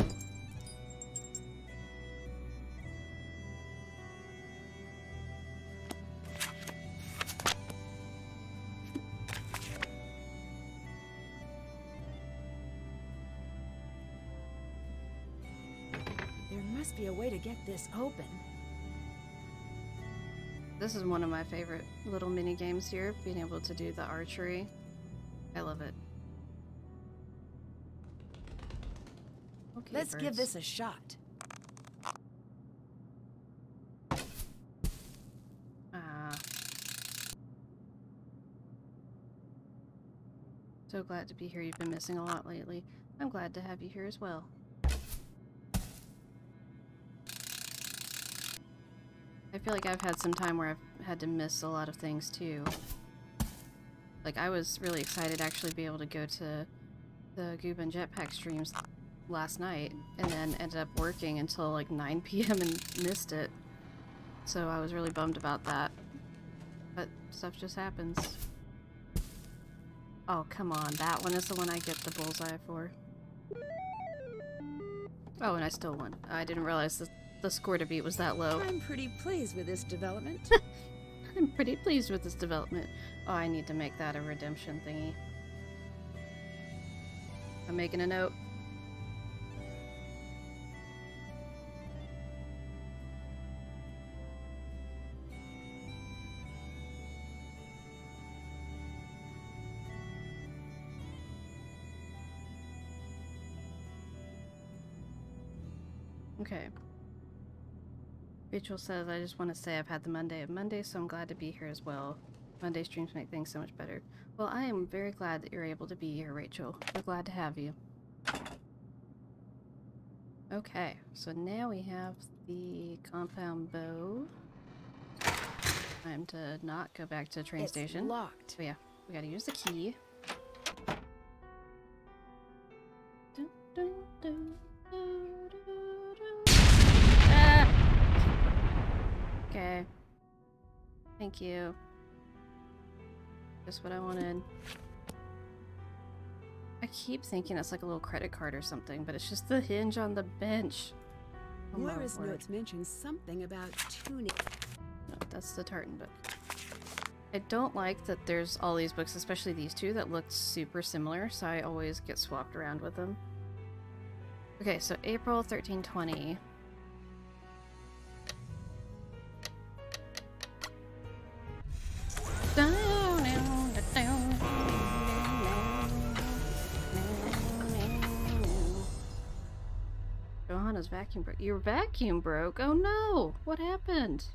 There must be a way to get this open. This is one of my favorite little mini games here, being able to do the archery. I love it. Okay, Let's give birds. this a shot. So glad to be here. You've been missing a lot lately. I'm glad to have you here as well. I feel like I've had some time where I've had to miss a lot of things too. Like, I was really excited to actually be able to go to the Goob and Jetpack streams last night, and then ended up working until like 9 p.m. and missed it. So I was really bummed about that. But stuff just happens. Oh, come on. That one is the one I get the bullseye for. Oh, and I still won. I didn't realize the score to beat was that low. I'm pretty pleased with this development. I'm pretty pleased with this development. Oh, I need to make that a redemption thingy. I'm making a note. Okay. Rachel says, I just want to say I've had the Monday of Mondays, so I'm glad to be here as well. Monday streams make things so much better. Well, I am very glad that you're able to be here, Rachel. We're glad to have you. Okay, so now we have the compound bow. Time to not go back to the train station. It's locked. So yeah, we gotta use the key. Ah! Okay. Thank you. Just what I wanted. I keep thinking it's like a little credit card or something, but it's just the hinge on the bench. Oh, Moira's notes mention something about tuning. No, that's the tartan book. I don't like that there's all these books, especially these two, that look super similar, so I always get swapped around with them. Okay, so April 1320. Johanna's vacuum broke. Your vacuum broke? Oh no! What happened?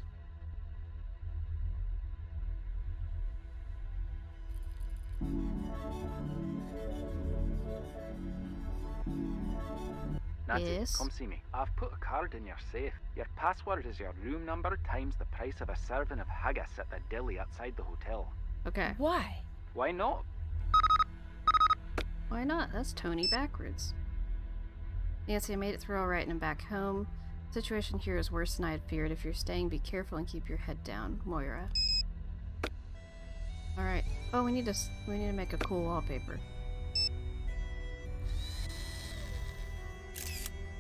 Natty, Yes? come see me. I've put a card in your safe. Your password is your room number times the price of a serving of haggis at the deli outside the hotel. Okay. Why? Why not? Why not? That's Tony backwards. Nancy, I made it through alright and I'm back home. The situation here is worse than I had feared. If you're staying, be careful and keep your head down. Moira. Alright. Oh, we need to make a cool wallpaper.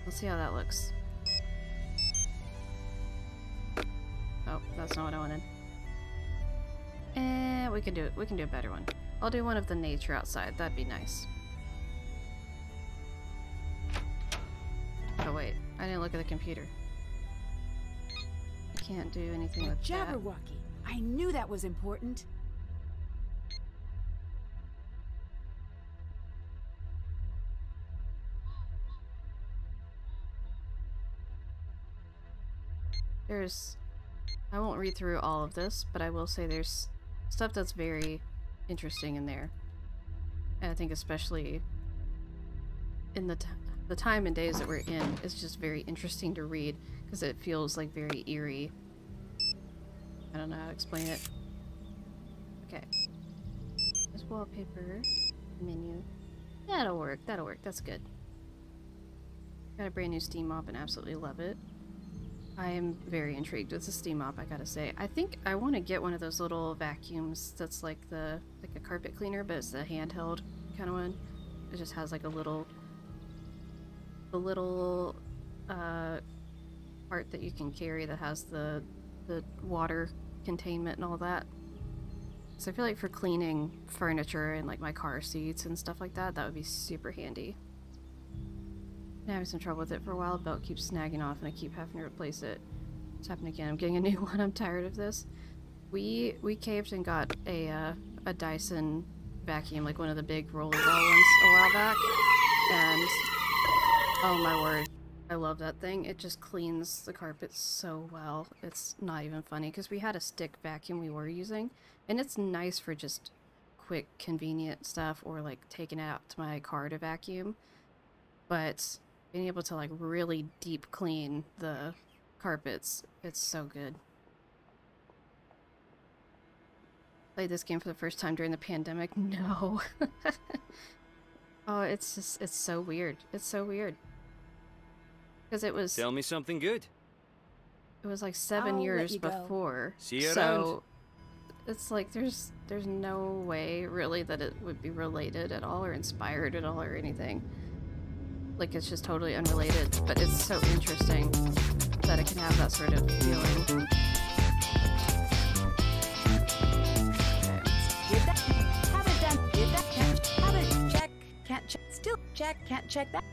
Let's see how that looks. Oh, that's not what I wanted. We can do it. We can do a better one. I'll do one of the nature outside. That'd be nice. Oh wait, I didn't look at the computer. I can't do anything with that. Jabberwocky. I knew that was important. I won't read through all of this, but I will say there's stuff that's very interesting in there. And I think especially in the time and days that we're in, it's just very interesting to read because it feels like very eerie. I don't know how to explain it. Okay. There's wallpaper, menu. That'll work, that's good. Got a brand new steam mop and absolutely love it. I am very intrigued with the steam mop, I gotta say. I think I want to get one of those little vacuums that's like a carpet cleaner, but it's the handheld kind of one. It just has like a little part that you can carry that has the water containment and all that. So I feel like for cleaning furniture and like my car seats and stuff like that, that would be super handy. I'm having some trouble with it for a while. Belt keeps snagging off and I keep having to replace it. It's happened again. I'm getting a new one. I'm tired of this. We caved and got a Dyson vacuum, like one of the big roller ball ones a while back. And oh my word, I love that thing. It just cleans the carpet so well. It's not even funny because we had a stick vacuum we were using, and it's nice for just quick, convenient stuff or like taking it out to my car to vacuum. But being able to like really deep clean the carpets, it's so good. Played this game for the first time during the pandemic? No. Oh, it's so weird. It's so weird. Because it was... Tell me something good. It was like 7 years before. See you so around. It's like there's no way really that it would be related at all or inspired at all or anything. Like it's just totally unrelated, but it's so interesting that it can have that sort of feeling.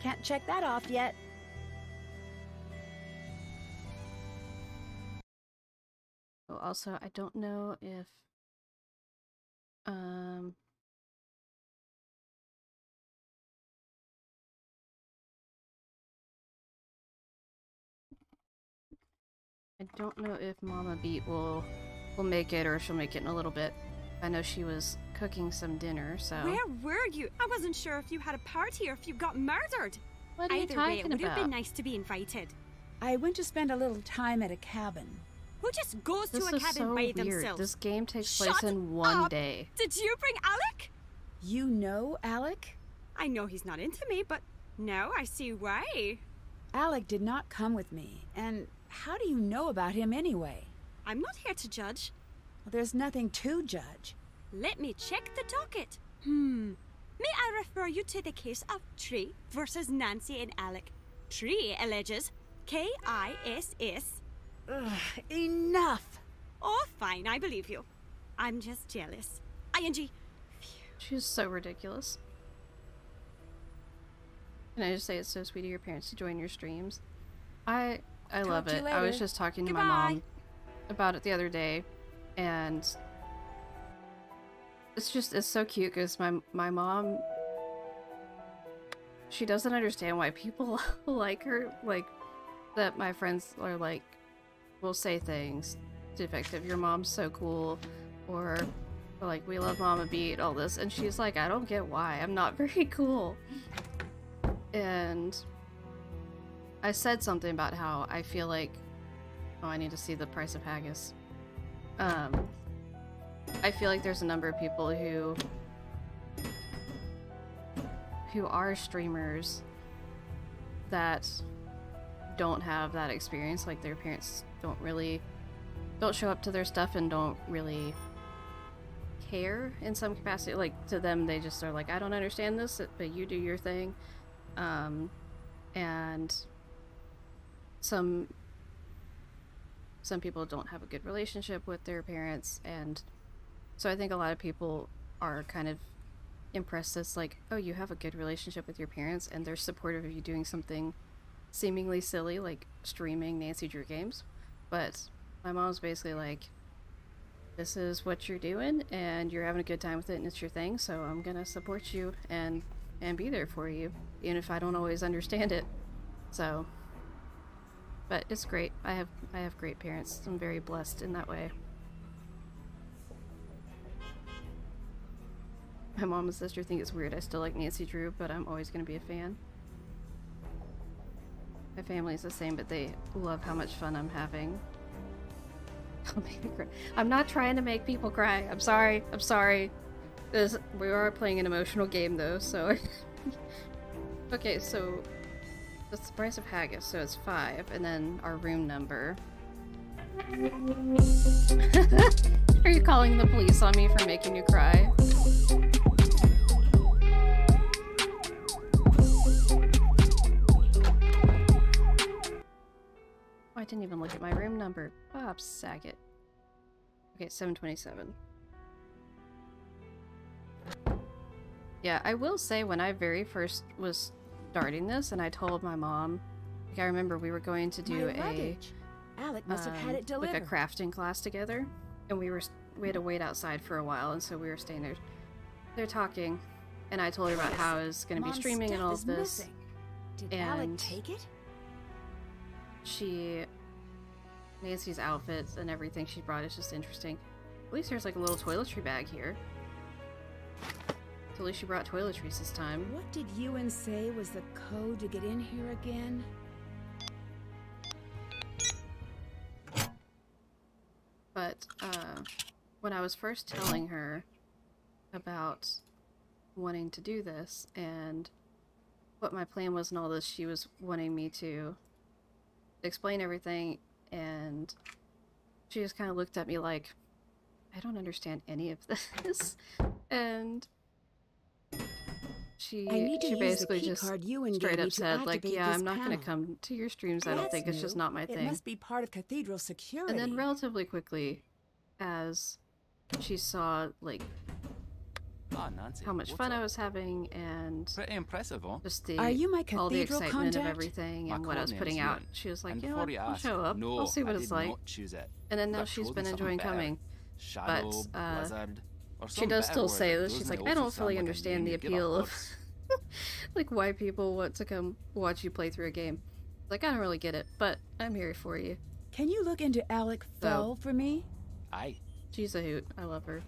Can't check that off yet. Oh, also, I don't know if I don't know if Mama Beat will make it, or she'll make it in a little bit. I know she was cooking some dinner, so... Where were you? I wasn't sure if you had a party or if you got murdered. What are you Either talking way, it would about? have been nice to be invited. I went to spend a little time at a cabin. Who just goes This to a is cabin so by weird. themselves? This game takes Shut place in one up. day. Did you bring Alec? You know Alec? I know he's not into me, but now I see why. Alec did not come with me, and how do you know about him anyway? I'm not here to judge. Well, there's nothing to judge. Let me check the docket. May I refer you to the case of Tree versus Nancy and Alec? Tree alleges K-I-S-S. Ugh, enough! Oh, fine, I believe you. I'm just jealous. ING. She's so ridiculous. Can I just say it's so sweet of your parents to join your streams? I love to you it. I was later. just talking to Goodbye. my mom about it the other day, and it's so cute because my mom, she doesn't understand why people like her, like that my friends are like will say things to the effect of your mom's so cool, or like we love Mama Beat, all this, and she's like, I don't get why, I'm not very cool. And I said something about how I feel like, oh, I need to see the price of haggis. I feel like there's a number of people who are streamers that don't have that experience, like their parents don't show up to their stuff and don't really care in some capacity. Like, to them, they just are like, I don't understand this, but you do your thing. And some people don't have a good relationship with their parents, and so I think a lot of people are kind of impressed as like, oh, you have a good relationship with your parents and they're supportive of you doing something seemingly silly like streaming Nancy Drew games. But my mom's basically like, this is what you're doing and you're having a good time with it and it's your thing, so I'm gonna support you and be there for you, even if I don't always understand it. So, but it's great. I have great parents. I'm very blessed in that way. My mom and sister think it's weird I still like Nancy Drew, but I'm always going to be a fan. My family's the same, but they love how much fun I'm having. Don't make me cry. I'm not trying to make people cry. I'm sorry. I'm sorry. We are playing an emotional game, though, so... Okay, so... That's the price of haggis, so it's 5, and then our room number. Are you calling the police on me for making you cry? Oh, I didn't even look at my room number. Bob Saget. Okay, 727. Yeah, I will say when I very first was starting this and I told my mom, like I remember we were going to do Alec must have had it delivered. like a crafting class together, and we had to wait outside for a while, and so we were staying there. They're talking, and I told her about how I was going to be streaming and all of this. Missing. Did and Alec take it? Nancy's outfits and everything she brought is just interesting. At least there's like a little toiletry bag here. So at least she brought toiletries this time. What did Ewan say was the code to get in here again? But when I was first telling her about wanting to do this and what my plan was and all this, she was wanting me to explain everything, and she just kind of looked at me like, I don't understand any of this. And she basically just straight up said, like, yeah, I'm not going to come to your streams. I don't think it's just not my thing. It must be part of cathedral security. And then relatively quickly, as she saw, like, Nancy, how much fun I was having and pretty impressive, huh? just Are you my all the cathedral excitement contact? of everything and My what I was codename's putting out. Ewan. She was like, And you know what, before you I'll ask, show up. no, I'll see what I it's did like. not choose it. And then Could now have she's chosen been something enjoying better. coming. Shadow, But blizzard, or she some does better still word say that this. She's doesn't like, I also don't fully sound like a understand name the you give appeal up of like why people want to come watch you play through a game. Like, I don't really get it, but I'm here for you. Can you look into Alec Fell for me? Aye. She's a hoot. I love her.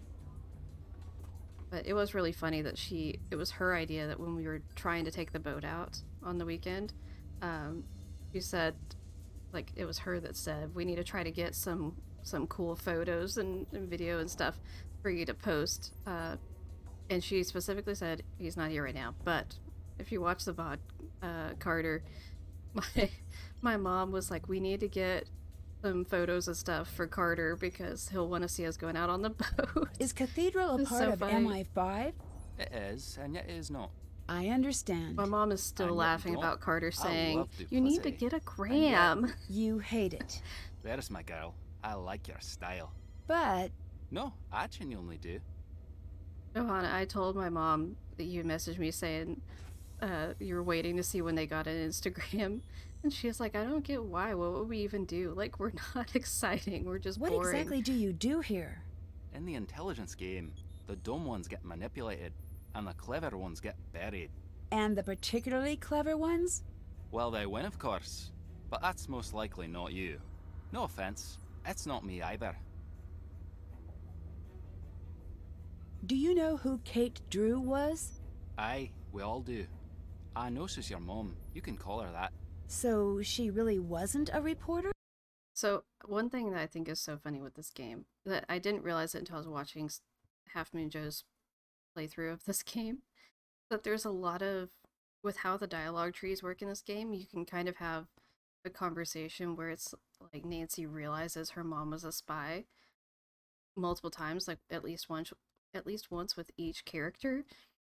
But it was really funny that it was her idea that when we were trying to take the boat out on the weekend, she said, like, it was her that said, we need to try to get some cool photos and video and stuff for you to post. And she specifically said, he's not here right now, but if you watch the VOD, Carter, my mom was like, we need to get some photos and stuff for Carter because he'll want to see us going out on the boat. Is Cathedral a part of MI5? It is, and yet it is not. I understand. My mom is still laughing about Carter saying, love you need to get a gram. You hate it. There's my girl. I like your style. But... No, I genuinely do. Johanna, I told my mom that you messaged me saying you were waiting to see when they got an Instagram. And she's like, I don't get why. What would we even do? Like, we're not exciting. We're just boring. What exactly do you do here? In the intelligence game, the dumb ones get manipulated, and the clever ones get buried. And the particularly clever ones? Well, they win, of course. But that's most likely not you. No offense, it's not me either. Do you know who Kate Drew was? Aye, we all do. I know she's your mom. You can call her that. So she really wasn't a reporter? So one thing that I think is so funny with this game, that I didn't realize it until I was watching Half Moon Joe's playthrough of this game, that there's a lot of, with how the dialogue trees work in this game, you can kind of have a conversation where it's like Nancy realizes her mom was a spy multiple times, like at least once with each character.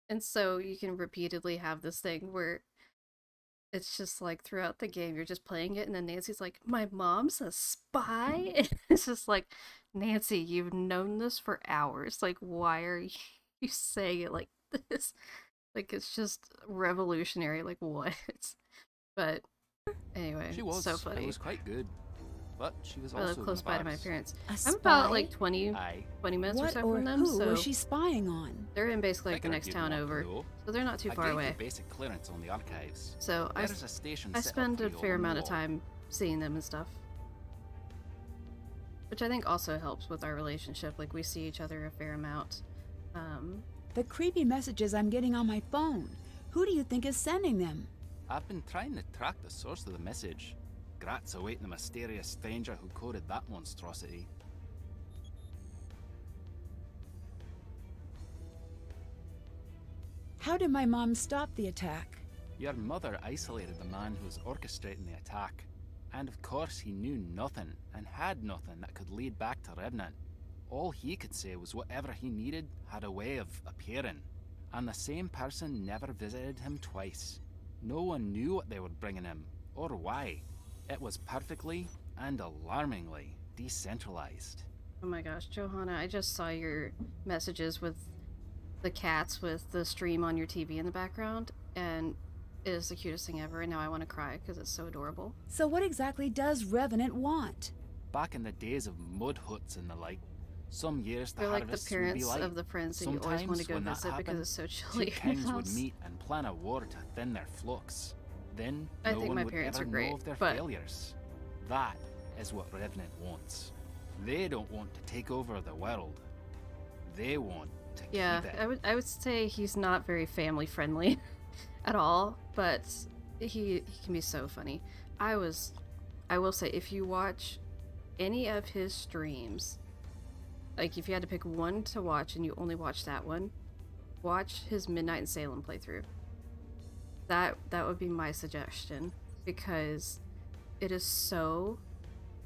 And so you can repeatedly have this thing where it's just like throughout the game you're just playing it and then Nancy's like, my mom's a spy? And it's just like, Nancy, you've known this for hours. Like, why are you saying it like this? Like, it's just revolutionary. Like, what? But anyway, she was so funny. It was quite good. But she was I also live close by to my embarrassed. parents. A I'm about spy? like 20 minutes What or so or from them. who So was she spying on? they're in basically like the Figured next you'd town want to over, know. so they're not too I far gave away. you basic clearance on the archives. So There is a station I set up spend for a you fair on amount of wall. time seeing them and stuff, which I think also helps with our relationship. Like, we see each other a fair amount. The creepy messages I'm getting on my phone. Who do you think is sending them? I've been trying to track the source of the message. Grat's awaiting the mysterious stranger who coded that monstrosity. How did my mom stop the attack? Your mother isolated the man who was orchestrating the attack. And of course he knew nothing, and had nothing that could lead back to Revenant. All he could say was whatever he needed had a way of appearing. And the same person never visited him twice. No one knew what they were bringing him, or why. It was perfectly and alarmingly decentralized. Oh my gosh, Johanna, I just saw your messages with the cats with the stream on your TV in the background, and it is the cutest thing ever, and now I want to cry because it's so adorable. So what exactly does Revenant want? Back in the days of mud huts and the like, some years the They're like the harvests would be parents light. of the friends that you always Sometimes want to go when that visit because happened, it's so chilly two in your kings would house. meet and plan a war to thin their flux. Then I no think one my would parents ever are great, know of their but- failures. That is what Revenant wants. They don't want to take over the world. They want to Yeah, keep it. I would say he's not very family friendly at all, but he can be so funny. I will say, if you watch any of his streams, like if you had to pick one to watch and you only watch that one, watch his Midnight in Salem playthrough. That would be my suggestion, because it is so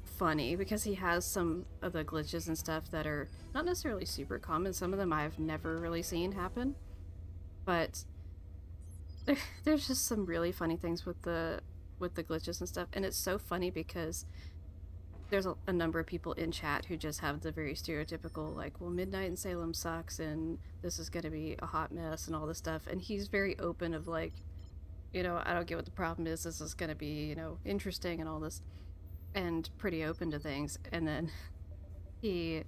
funny, because he has some of the glitches and stuff that are not necessarily super common. Some of them I've never really seen happen, but there's just some really funny things with the glitches and stuff, and it's so funny because there's a number of people in chat who just have the very stereotypical, like, well, Midnight in Salem sucks and this is gonna be a hot mess and all this stuff, and he's very open of like, you know, I don't get what the problem is, this is gonna be, you know, interesting and all this, and pretty open to things. And then he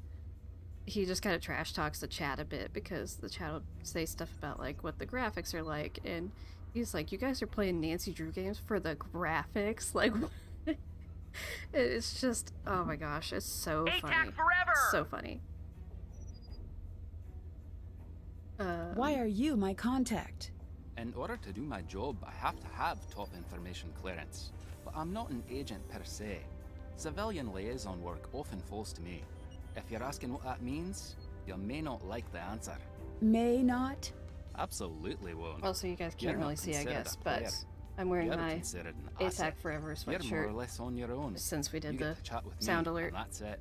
just kind of trash talks the chat a bit, because the chat will say stuff about like what the graphics are like, and he's like, you guys are playing Nancy Drew games for the graphics? Like, It's just, oh my gosh, it's so funny. So funny. Why are you my contact? In order to do my job, I have to have top information clearance. But I'm not an agent per se. Civilian liaison work often falls to me. If you're asking what that means, you may not like the answer. May not? Absolutely won't. Also, you guys can't You're really not see, I considered guess, a but player. I'm wearing You're my considered an ATAC asset. Forever You're more or sweatshirt less on your own. since we did You the get to chat with me, sound alert. and that's it.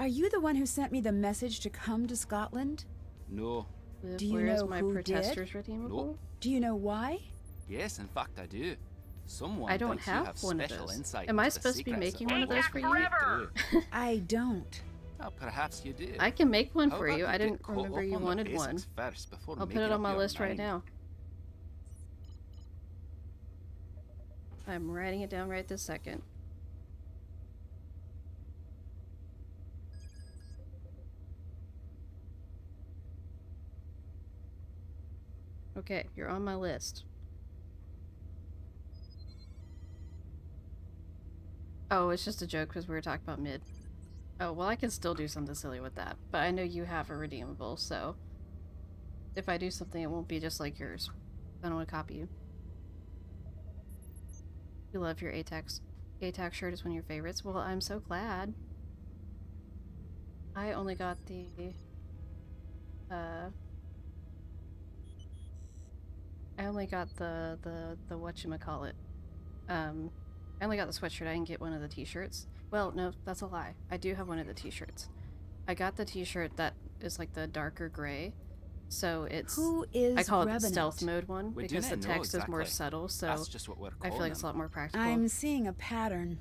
Are you the one who sent me the message to come to Scotland? No. Do you Where is know my who protesters did? redeemable? Nope. Do you know why? Yes, in fact, I do. Someone I don't thinks you have have one of special those. insight Am I into the supposed to be secrets making of one of all those that for we you? do. I don't. Well, perhaps you do. I can make one How for about you. I get didn't caught remember up you on the wanted one. basics first before I'll put making it on up my your list right mind. now. I'm writing it down right this second. Okay, you're on my list. Oh, it's just a joke because we were talking about mid. Oh, well, I can still do something silly with that. But I know you have a redeemable, so... if I do something, it won't be just like yours. I don't want to copy you. You love your ATAC shirt is one of your favorites. Well, I'm so glad. I only got the... I only got the whatchamacallit. I only got the sweatshirt. I didn't get one of the t-shirts. Well, no, that's a lie. I do have one of the t-shirts. I got the t-shirt that is like the darker gray. So it's... Who is I call it the Revenant? stealth mode one We because the do know text is more exactly. subtle, so That's just what we're I feel calling like it's a lot more practical. I'm seeing a pattern.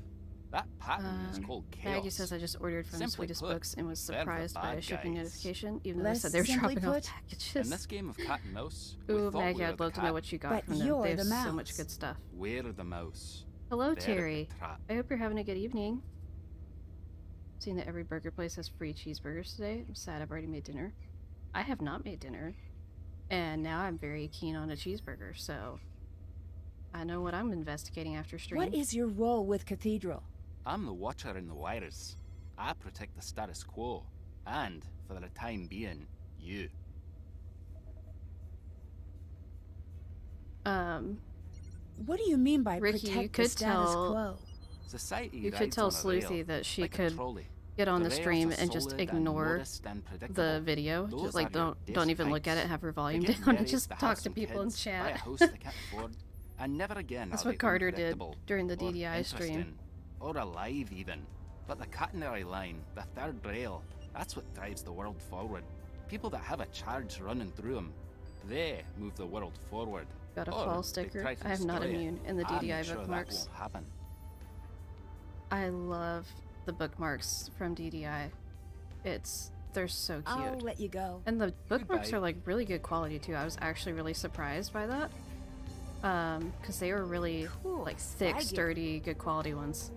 That pattern is called chaos. Maggie says I just ordered from Simply Sweetest put, Books and was they're the surprised by a bad shipping guys. notification, even though they Less said they were simply dropping off put, packages. In this game of cat and mouse, we Ooh, thought Maggie, we were I'd the love to cat. know what you got But from them. you're They have the so much mouse. good stuff. We're the mouse. Hello, They're the Terry. trap. I hope you're having a good evening. Seeing that every burger place has free cheeseburgers today, I'm sad I've already made dinner. I have not made dinner, and now I'm very keen on a cheeseburger, so I know what I'm investigating after stream. What is your role with Cathedral? I'm the watcher in the wires. I protect the status quo, and, for the time being, you. What do you mean by Ricky, protect you the could status tell quo? Society you could rides tell on a rail, Sleuthy that she like a could trolley. get on the rails stream are and just solid and ignore modest and the predictable. video. Those Just like are your don't even look at it, dispikes. have her They volume get down and married just to have talk to some people in kids, buy a chat. house they can't afford, and never again That's are what they Carter did unpredictable during the or DDI stream. interesting or alive even. But the catenary line, the third rail, that's what drives the world forward. People that have a charge running through them, they move the world forward. Got a Or fall they sticker. try to I am not destroy it. immune in the I'm DDI sure bookmarks. That won't happen. I love the bookmarks from DDI. They're so cute. I'll let you go. And the bookmarks Goodbye. are like really good quality too. I was actually really surprised by that. Because they were really Cool, like thick, saggy. sturdy, good quality ones.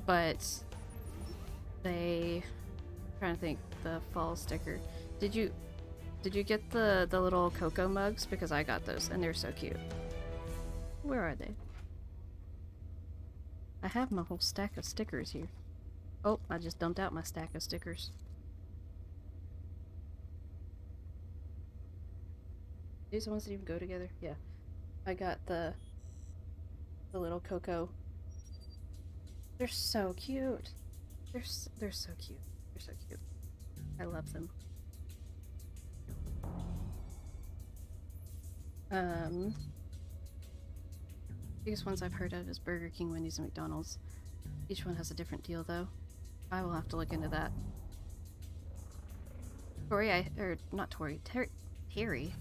But I'm trying to think, the fall sticker. Did you get the little cocoa mugs? Because I got those and they're so cute. Where are they? I have my whole stack of stickers here. Oh, I just dumped out my stack of stickers. These ones didn't even go together? Yeah. I got the little cocoa. They're so cute. They're so cute. They're so cute. I love them. Biggest ones I've heard of is Burger King, Wendy's, and McDonald's. Each one has a different deal, though. I will have to look into that. Tori, Terry,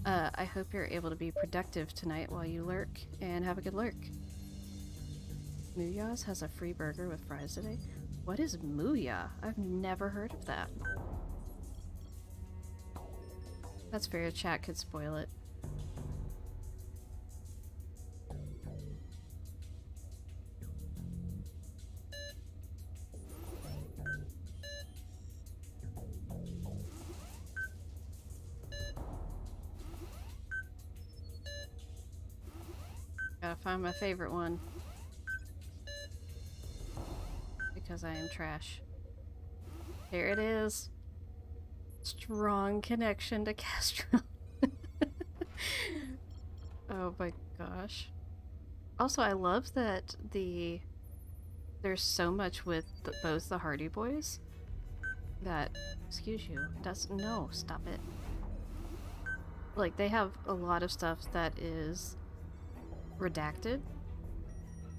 I hope you're able to be productive tonight while you lurk, and have a good lurk. Mooyah's has a free burger with fries today. What is Mooyah? I've never heard of that. That's fair, chat could spoil it. find my favorite one. Because I am trash. Here it is. Strong connection to Castro. Oh my gosh. Also, I love that there's so much with both the Hardy Boys that, excuse you, no, stop it. Like, they have a lot of stuff that is redacted.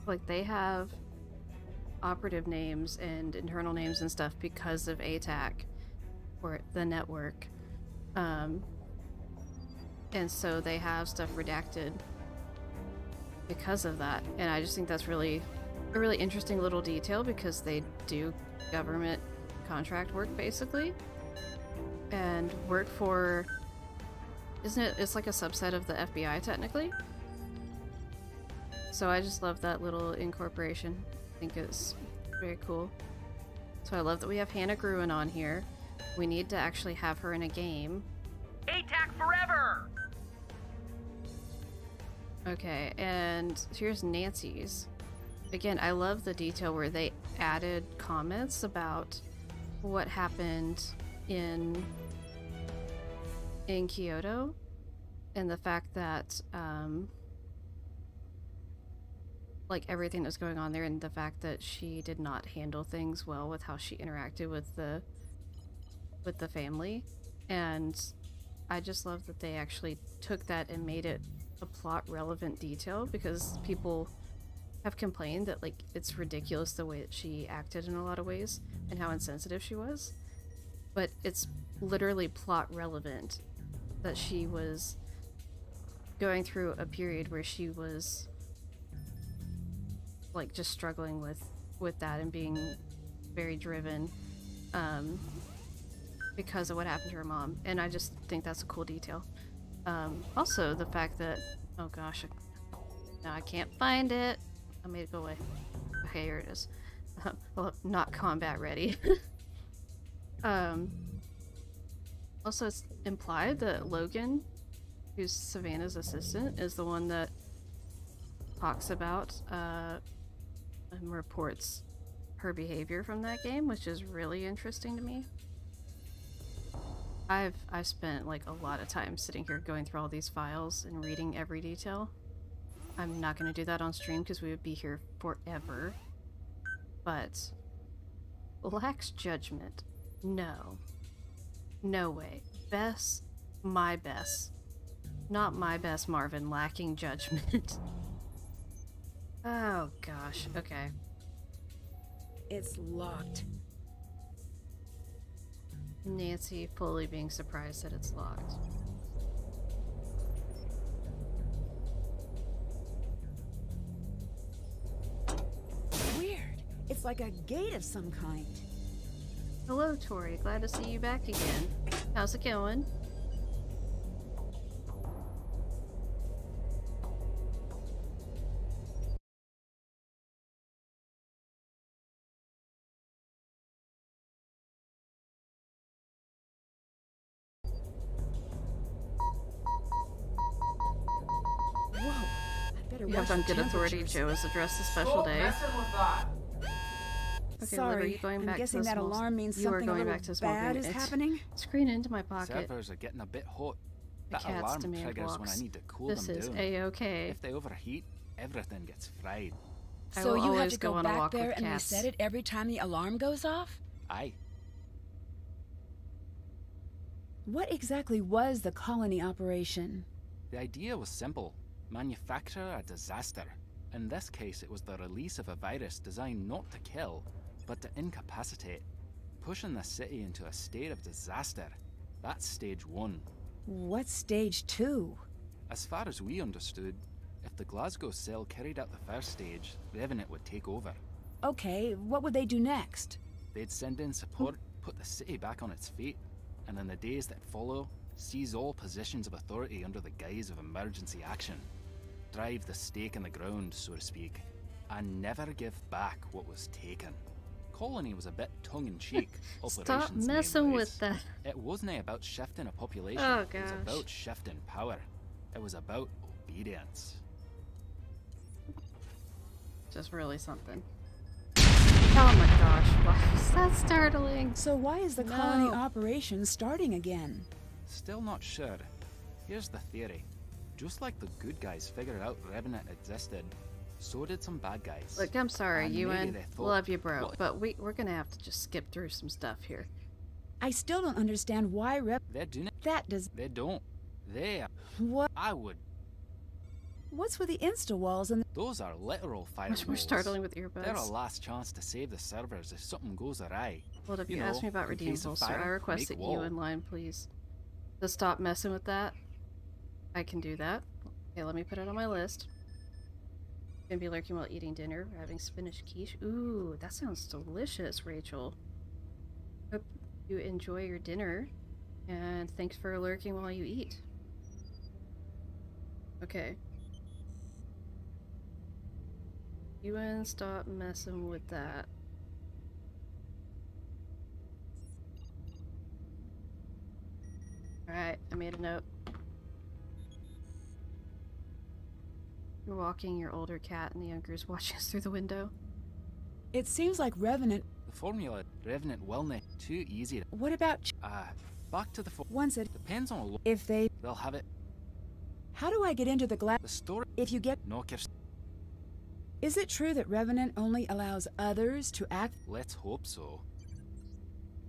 Like, they have operative names and internal names and stuff because of ATAC, or the network. And so they have stuff redacted because of that. And I just think that's a really interesting little detail, because they do government contract work, basically. And work for... Isn't it? It's like a subset of the FBI, technically. So I just love that little incorporation. I think it's very cool. So I love that we have Hannah Gruen on here. We need to actually have her in a game. ATAC forever! Okay, and here's Nancy's. Again, I love the detail where they added comments about what happened in Kyoto, and the fact that like everything that's going on there, and the fact that she did not handle things well with how she interacted with the family. And I just love that they actually took that and made it a plot relevant detail, because people have complained that, like, it's ridiculous the way that she acted in a lot of ways and how insensitive she was, but it's literally plot relevant that she was going through a period where she was like just struggling with that and being very driven because of what happened to her mom. And I just think that's a cool detail. Also, the fact that, oh gosh, now I can't find it. I made it go away. Okay, here it is. Well, not combat ready. Also, it's implied that Logan, who's Savannah's assistant, is the one that talks about and reports her behavior from that game, which is really interesting to me. I've spent like a lot of time sitting here going through all these files and reading every detail. I'm not going to do that on stream because we would be here forever. But lacks judgment. No. No way. Bess, my Bess. Not my Bess Marvin, lacking judgment. Oh gosh, okay. It's locked. Nancy fully being surprised that it's locked. Weird. It's like a gate of some kind. Hello, Tori. Glad to see you back again. How's it going? You have on good authority. Joe has addressed a special day. Okay, Sorry, Liv, are you going I'm back guessing to the that small... alarm means you are something a going little back to the small bad room. is It's happening. screen into my pocket. Servers are getting a bit hot. The That cat's alarm demand triggers when I blocks. need to cool This them is down. A-okay. If they overheat, everything gets fried. I So will you have always to go on a back walk there with and cats. reset it every time the alarm goes off? Aye. What exactly was the colony operation? The idea was simple. Manufacture a disaster. In this case, it was the release of a virus designed not to kill, but to incapacitate, pushing the city into a state of disaster. That's stage 1. What's stage 2? As far as we understood, if the Glasgow cell carried out the first stage, Revenant would take over. Okay, what would they do next? They'd send in support, put the city back on its feet, and in the days that follow, seize all positions of authority under the guise of emergency action. Drive the stake in the ground, so to speak, and never give back what was taken. Colony was a bit tongue-in-cheek. Stop messing with that. It wasn't about shifting a population. Oh, It was gosh. about shifting power. It was about obedience. just really something. Oh my gosh, why is that startling? So why is the colony operation starting again? Still not sure. Here's the theory. Just like the good guys figured out Revenant existed, so did some bad guys. Look, I'm sorry, And maybe Ewan. they thought, Love you, bro. "What?" But we're gonna have to just skip through some stuff here. I still don't understand why They're doing it. That does... They don't. They... What? I would. What's with the insta-walls and... Those are literal firewalls. Much more startling with earbuds. They're a last chance to save the servers if something goes awry. Well, if you ask me about in case of redeemables, sir, fire, I request make that wall. you in line, please. To stop messing with that. I can do that. Okay, let me put it on my list. Gonna be lurking while eating dinner, having spinach quiche. Ooh, that sounds delicious, Rachel. Hope you enjoy your dinner, and thanks for lurking while you eat. Okay. Ewan, stop messing with that. Alright, I made a note. You're walking your older cat and the younger is watching us through the window. It seems like Revenant... The formula, Revenant wellness, too easy. What about... Back to the Once it... Depends on a lot. If they... They'll have it. How do I get into the glass... The story... If you get... Knock your... Is it true that Revenant only allows others to act... Let's hope so.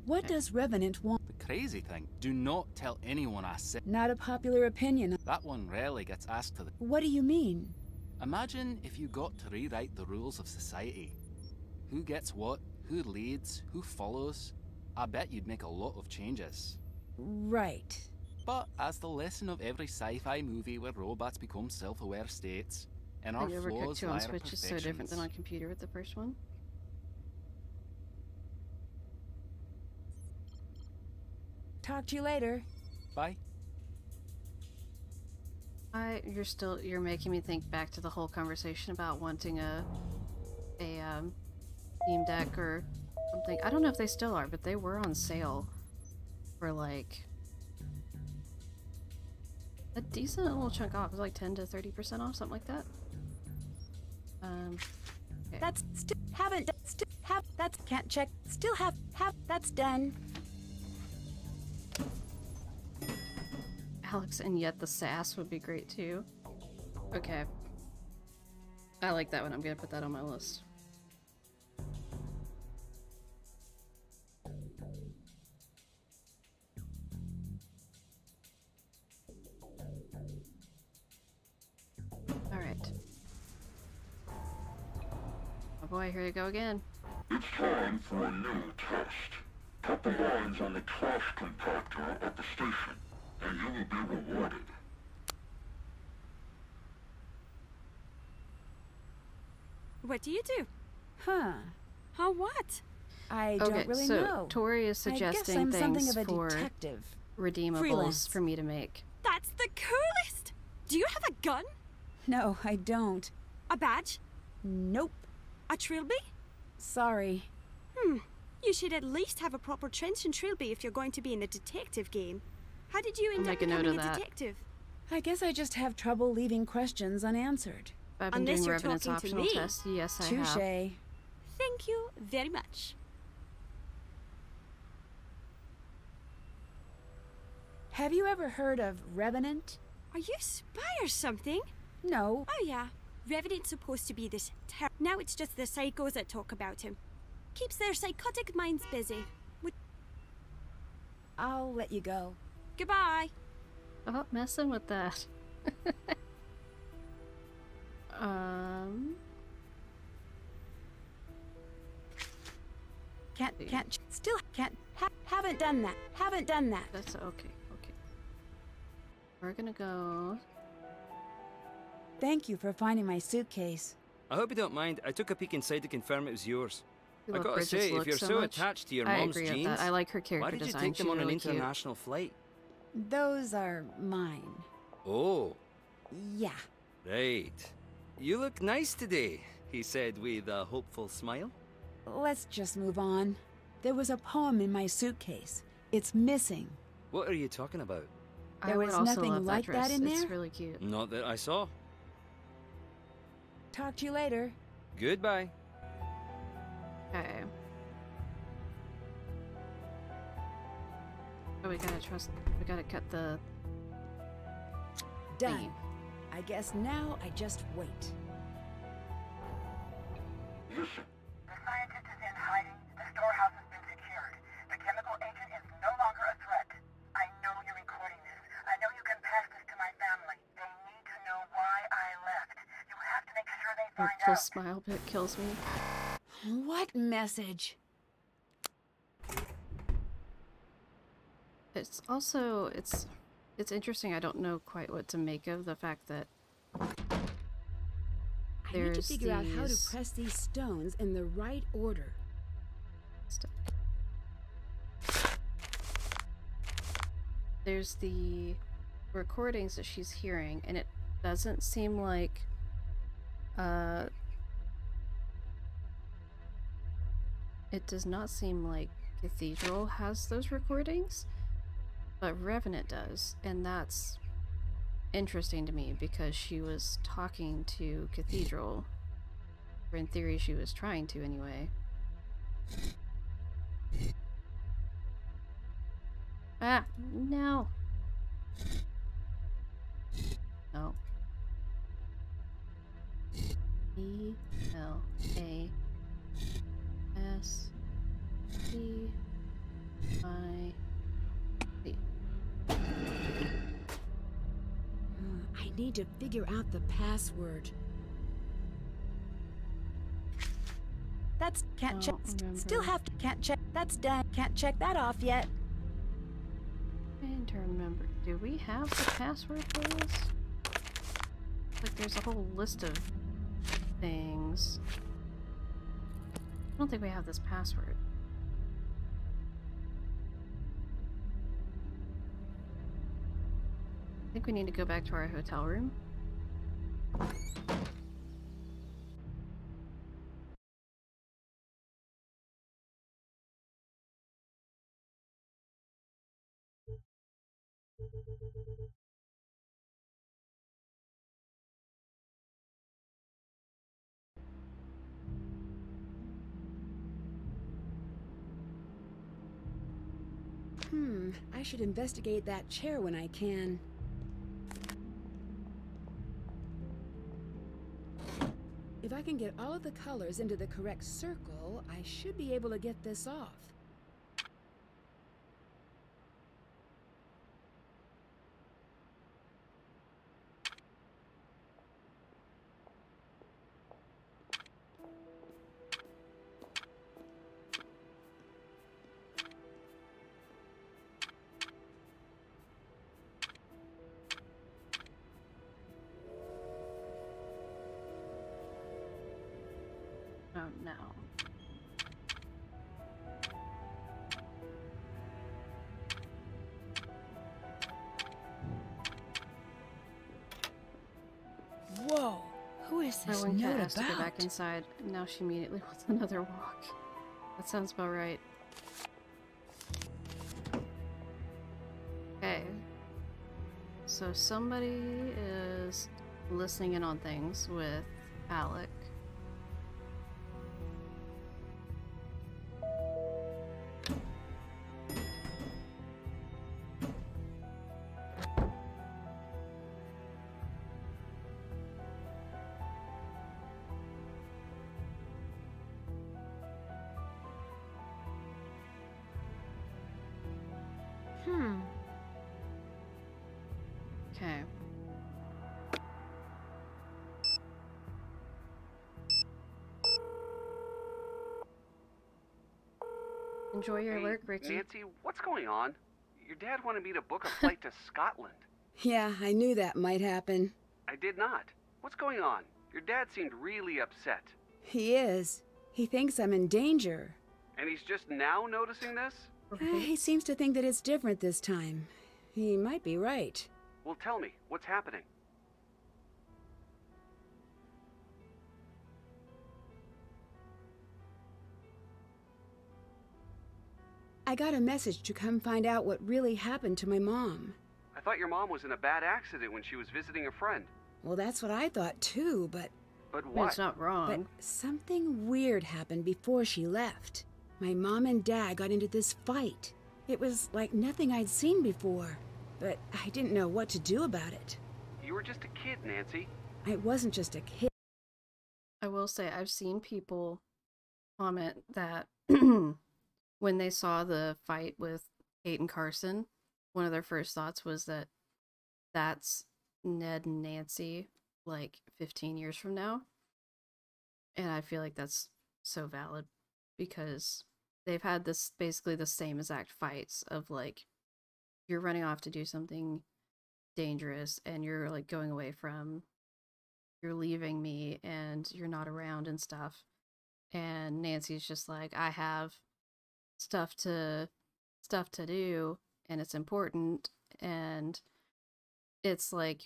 What does Revenant want? The crazy thing, do not tell anyone I said. Not a popular opinion. That one rarely gets asked to the... What do you mean? Imagine if you got to rewrite the rules of society. Who gets what, who leads, who follows. I bet you'd make a lot of changes. Right. But as the lesson of every sci-fi movie where robots become self-aware states, and our The overcooked flaws 2 lie on our Switch is so different than on computer with the first one. Talk to you later. Bye. You're making me think back to the whole conversation about wanting a Steam Deck or something. I don't know if they still are, but they were on sale for like a decent little chunk off. It was like 10 to 30% off, something like that. Okay. That's still haven't still have that's can't check still have that's done. Alex, and yet the sass would be great too. Okay. I like that one. I'm gonna put that on my list. Alright. Oh boy, here we go again. It's time for a new test. Put the lines on the trash compactor at the station, and you will be rewarded. What do you do? Huh. How what? I Okay, don't really so know. Tori is I guess suggesting I'm something things of a for detective. redeemables Freelance. for me to make. That's the coolest! Do you have a gun? No, I don't. A badge? Nope. A trilby? Sorry. You should at least have a proper trench and trilby if you're going to be in the detective game. How did you end up Make a note becoming of a that. detective? I guess I just have trouble leaving questions unanswered. I've been Unless doing you're Revenant's talking to optional me. test. Yes, I have. Touché. Thank you very much. Have you ever heard of Revenant? Are you a spy or something? No. Oh yeah. Revenant's supposed to be this now it's just the psychos that talk about him. Keeps their psychotic minds busy. I'll let you go. Goodbye. Stop messing with that. Haven't done that. Haven't done that. That's okay. Okay. We're gonna go. Thank you for finding my suitcase. I hope you don't mind. I took a peek inside to confirm it was yours. You I love gotta Bridget's say, if look you're so so much. attached to your I mom's agree with jeans, that. I like her character why did you design. take them She's on an really cute. international flight? Those are mine. Oh, Yeah. right. You look nice today, he said with a hopeful smile. Let's just move on. There was a poem in my suitcase. It's missing. What are you talking about? I There would was also nothing love like dress. that in It's there? really cute. Not that I saw. Talk to you later. Goodbye. Okay. Oh, we gotta cut the... Done. thingy. I guess now I just wait. Listen, The scientist is in hiding. The storehouse has been secured. The chemical agent is no longer a threat. I know you're recording this. I know you can pass this to my family. They need to know why I left. You have to make sure they Her find full out. smile bit kills me. What message? It's also, it's interesting. I don't know quite what to make of the fact that I need to figure out how to press these stones in the right order. There's the recordings that she's hearing, and it doesn't seem like it does not seem like Cathedral has those recordings, but Revenant does, and that's interesting to me because she was talking to Cathedral, or in theory she was trying to anyway. Ah, no. No. E-L-A-S-T-I-C. I need to figure out the password. That's can't check. Remember. Still have to can't check. That's done. Can't check that off yet. Trying to remember. Do we have the password for this? Like there's a whole list of things. I don't think we have this password. I think we need to go back to our hotel room. I should investigate that chair when I can. If I can get all of the colors into the correct circle, I should be able to get this off. Oh no. Whoa! Who is this One cat note has to go back about? inside, and now she immediately wants another walk. That sounds about right. Okay. So somebody is listening in on things with Alec. Okay. Enjoy your work, Ricky. Nancy, what's going on? Your dad wanted me to book a flight to Scotland. Yeah, I knew that might happen. I did not. What's going on? Your dad seemed really upset. He is. He thinks I'm in danger. And he's just now noticing this? He seems to think that it's different this time. He might be right. Well, tell me, what's happening? I got a message to come find out what really happened to my mom. I thought your mom was in a bad accident when she was visiting a friend. Well, that's what I thought too, but But I mean, what? it's not wrong. But something weird happened before she left. My mom and dad got into this fight. It was like nothing I'd seen before, but I didn't know what to do about it. You were just a kid, Nancy. I wasn't just a kid. I will say I've seen people comment that when they saw the fight with Kate and Carson, one of their first thoughts was that that's Ned and Nancy like 15 years from now. And I feel like that's so valid because they've had this basically the same exact fights of like you're running off to do something dangerous and you're like going away from, you're leaving me and you're not around and stuff. And Nancy's just like, I have stuff to do and it's important. And it's like,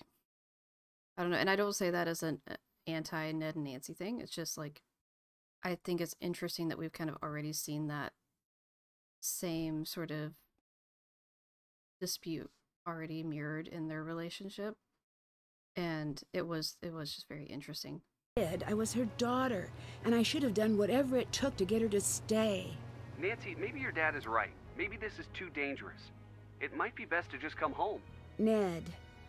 I don't know. And I don't say that as an anti Ned and Nancy thing. It's just like, I think it's interesting that we've kind of already seen that same sort of dispute already mirrored in their relationship. And it was just very interesting. I was her daughter, and I should have done whatever it took to get her to stay. Nancy, maybe your dad is right. Maybe this is too dangerous. It might be best to just come home. Ned,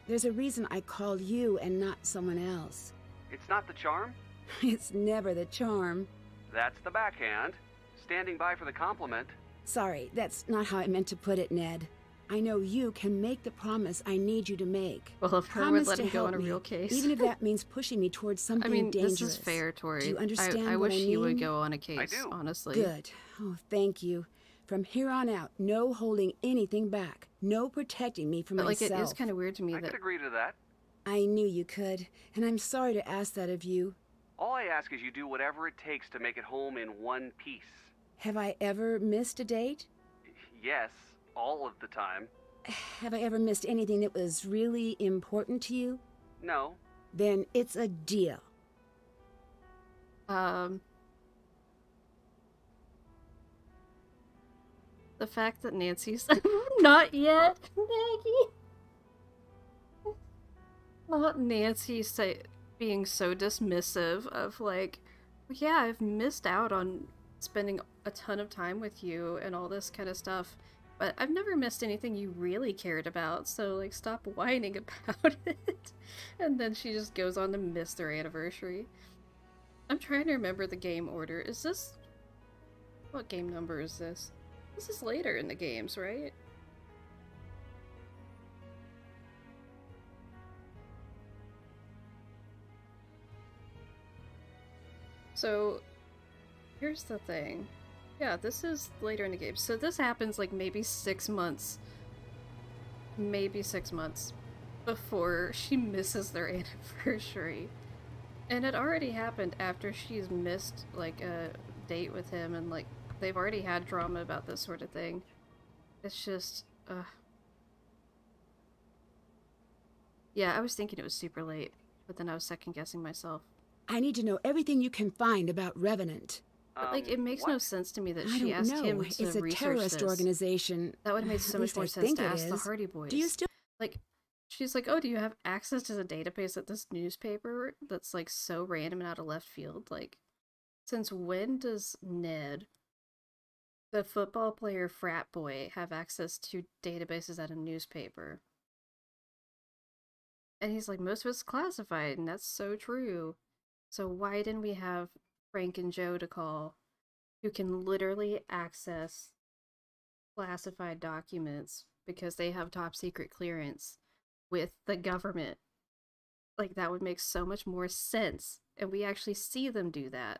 there's a reason I called you and not someone else. It's not the charm? It's never the charm. That's the backhand. Standing by for the compliment. Sorry, that's not how I meant to put it, Ned. I know you can make the promise I need you to make. Well, if her would let him go on a real case. Even if that means pushing me towards something dangerous. This is fair, Tori. Do you understand I what wish I mean? he would go on a case, I do. honestly. Good. Oh, thank you. From here on out, no holding anything back. No protecting me from But myself. like, it is kind of weird to me I that... could agree to that. I knew you could, and I'm sorry to ask that of you. All I ask is you do whatever it takes to make it home in one piece. Have I ever missed a date? Yes, all of the time. Have I ever missed anything that was really important to you? No. Then it's a deal. The fact that Nancy's not yet, Maggie. Not Nancy being so dismissive of like, yeah, I've missed out on spending a ton of time with you and all this kind of stuff. But I've never missed anything you really cared about, so, like, stop whining about it. And then she just goes on to miss their anniversary. I'm trying to remember the game order. Is this... What game number is this? This is later in the games, right? So, here's the thing. Yeah, this is later in the game. So this happens like maybe 6 months. Maybe 6 months before she misses their anniversary. And it already happened after she's missed like a date with him and like they've already had drama about this sort of thing. It's just, yeah, I was thinking it was super late, but then I was second guessing myself. I need to know everything you can find about Revenant. But, like, it makes no sense to me that I she don't asked know. him to It's a research terrorist this. organization. That would have made so At much least more I sense think to it ask the is. Hardy Boys. Do you still? Like, she's like, oh, do you have access to the database at this newspaper that's, like, so random and out of left field? Like, since when does Ned, the football player frat boy, have access to databases at a newspaper? And he's like, most of it's classified, and that's so true. So why didn't we have Frank and Joe to call, who can literally access classified documents because they have top secret clearance with the government? Like, that would make so much more sense. And we actually see them do that.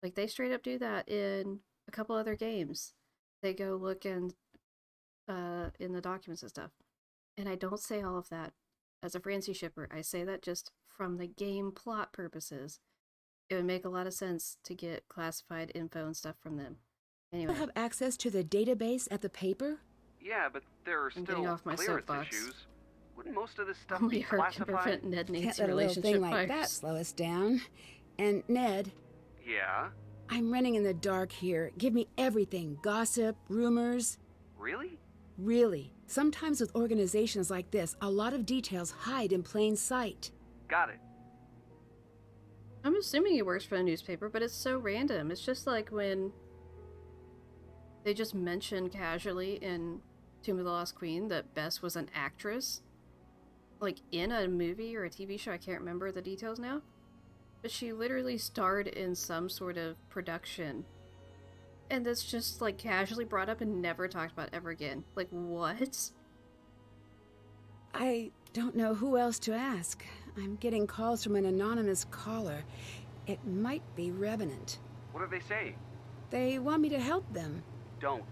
Like, they straight up do that in a couple other games. They go look in the documents and stuff. And I don't say all of that as a Francie shipper. I say that just from the game plot purposes. It would make a lot of sense to get classified info and stuff from them. Anyway. You have access to the database at the paper? Yeah, but there are I'm still getting off my clearance soapbox. issues. Wouldn't most of this stuff Only be her can classified? prevent Ned and Can't Nancy let a little relationship thing like that fires. slow us down. And Ned, Yeah? I'm running in the dark here. Give me everything. Gossip, rumors. Really? Really. Sometimes with organizations like this, a lot of details hide in plain sight. Got it. I'm assuming he works for a newspaper, but it's so random. It's just like when they just mention casually in Tomb of the Lost Queen that Bess was an actress. Like in a movie or a TV show, I can't remember the details now. But she literally starred in some sort of production. And that's just like casually brought up and never talked about ever again. Like, what? I don't know who else to ask. I'm getting calls from an anonymous caller. It might be Revenant. What are they saying? They want me to help them. Don't.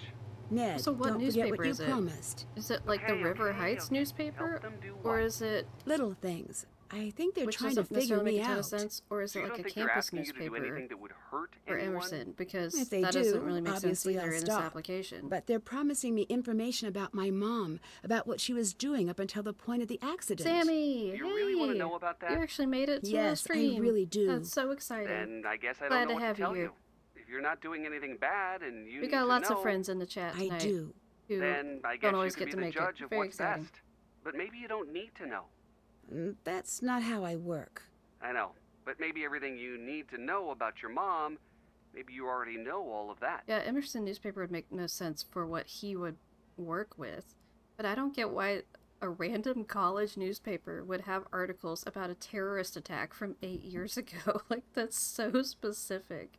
Ned, So what don't newspaper forget what you is it? promised. Is it like the River Heights newspaper? Or is it... Little things. I think they're which trying to doesn't figure necessarily me make a ton of out. sense? Or is So it you like don't a think they're campus asking you to do newspaper anything that would hurt for anyone? Emerson? Because If they that do, doesn't really make sense obviously either I'll in this stop. application. But they're promising me information about my mom, about what she was doing up until the point of the accident. Sammy! Do you really want to know about that? You actually made it to the Yes, stream. I really do. That's so exciting. Then I guess I Glad don't know to what have to tell you. you. If you're not doing anything bad and you We need got to lots know, of friends in the chat tonight. I do. Who then I guess don't always you get can to be the make judge it. of Very what's exciting. best. But maybe you don't need to know. That's not how I work. I know. But maybe everything you need to know about your mom, maybe you already know all of that. Yeah, Emerson newspaper would make no sense for what he would work with. But I don't get why a random college newspaper would have articles about a terrorist attack from 8 years ago. Like, that's so specific.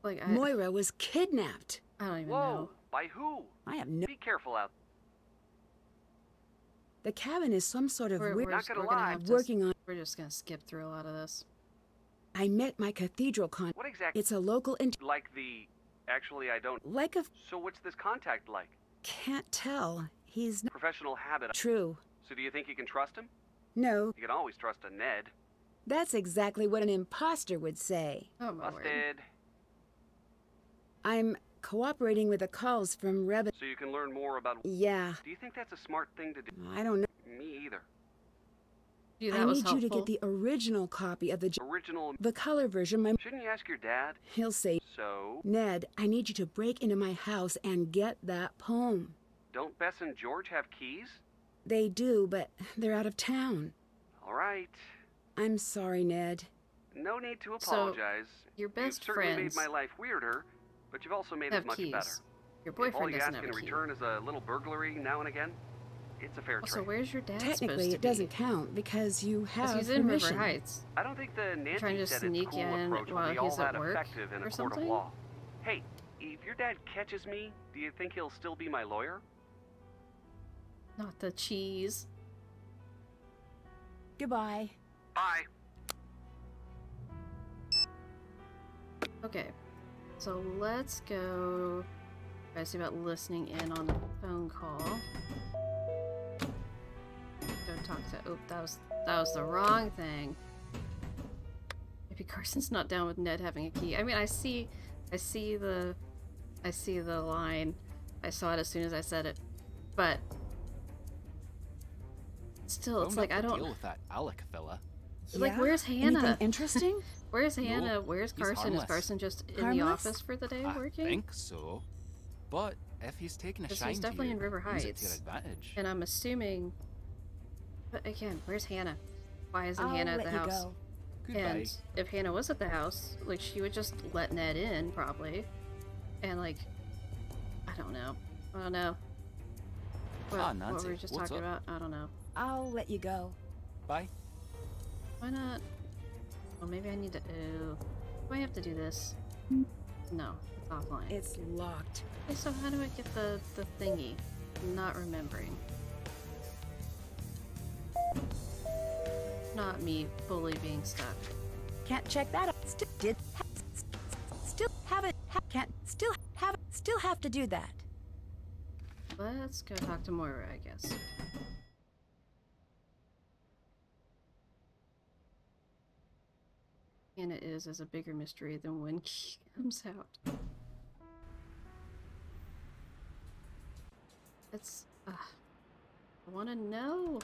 Like, Moira was kidnapped. I don't even Whoa, know. by who? I have no... Be careful out. The cabin is some sort of weird... Not gonna we're gonna lie. have to, working on... We're just gonna skip through a lot of this. I met my cathedral What exactly? It's a local... Like the... Actually, I don't... Like a... So what's this contact like? Can't tell. He's... Professional habit. True. So do you think you can trust him? No. You can always trust a Ned. That's exactly what an imposter would say. Oh my word. Busted. I'm cooperating with the calls from Revenant. So you can learn more about... Yeah. Do you think that's a smart thing to do? I don't know. Me either. Yeah, I need you to get the original copy of the... Original... The color version. Shouldn't you ask your dad? He'll say... So? Ned, I need you to break into my house and get that poem. Don't Bess and George have keys? They do, but they're out of town. All right. I'm sorry, Ned. No need to apologize. Your best You've certainly friends made my life weirder, but you've also made have it much keys. better. Your If all boyfriend you doesn't ask have in a key. return is a little burglary now and again, it's a fair Also, trade. where's your dad supposed to Technically, be? it doesn't count because you have He's in permission. River Heights. I don't think the Nancy trying to said sneak it's cool in approach while will be all he's at that work effective in or a court of something? law. Hey, if your dad catches me, do you think he'll still be my lawyer? Not the cheese. Goodbye. Bye. Okay, so let's go. I see about listening in on the phone call. Go talk to. Oh, that was the wrong thing. Maybe Carson's not down with Ned having a key. I mean, I see the line. I saw it as soon as I said it, but still, it's like I don't deal with that Alec fella. like. Where's Hannah? Anything interesting? Where's Hannah? Where's he's Carson? Is harmless. Carson just in the Harmless? office for the day I working? think so. But if he's taking a 'Cause shine he's to definitely you, in River use it to your Heights. advantage. And I'm assuming. But again, where's Hannah? Why isn't I'll Hannah at let the you house? go. Goodbye. And if Hannah was at the house, like she would just let Ned in probably, and like, I don't know. What Nancy, were we just what's talking up? about? I don't know. I'll let you go. Bye. Why not? Well, maybe I need to. Oh, do I have to do this? No, it's offline. It's locked. Okay, so how do I get the thingy? I'm not remembering. Not me fully being stuck. Can't check that out. Still have it. Can't still have to do that. Let's go talk to Moira, I guess. Hannah is a bigger mystery than when Key comes out. It's I want to know.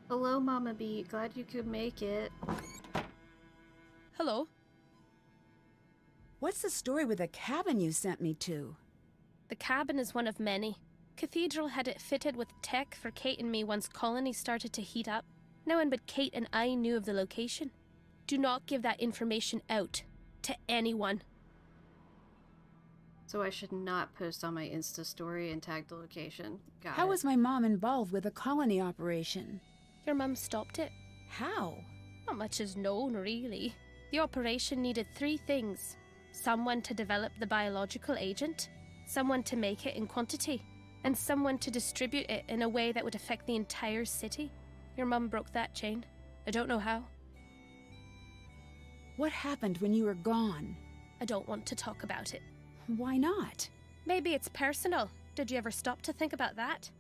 Hello, Mama Bee. Glad you could make it. Hello. What's the story with the cabin you sent me to? The cabin is one of many. Cathedral had it fitted with tech for Kate and me once colony started to heat up. No one but Kate and I knew of the location. Do not give that information out to anyone. So I should not post on my Insta story and tag the location. Got How it. was my mom involved with the colony operation? Your mum stopped it. How? Not much is known, really. The operation needed 3 things. Someone to develop the biological agent, someone to make it in quantity, and someone to distribute it in a way that would affect the entire city. Your mum broke that chain. I don't know how. What happened when you were gone? I don't want to talk about it. Why not? Maybe it's personal. Did you ever stop to think about that?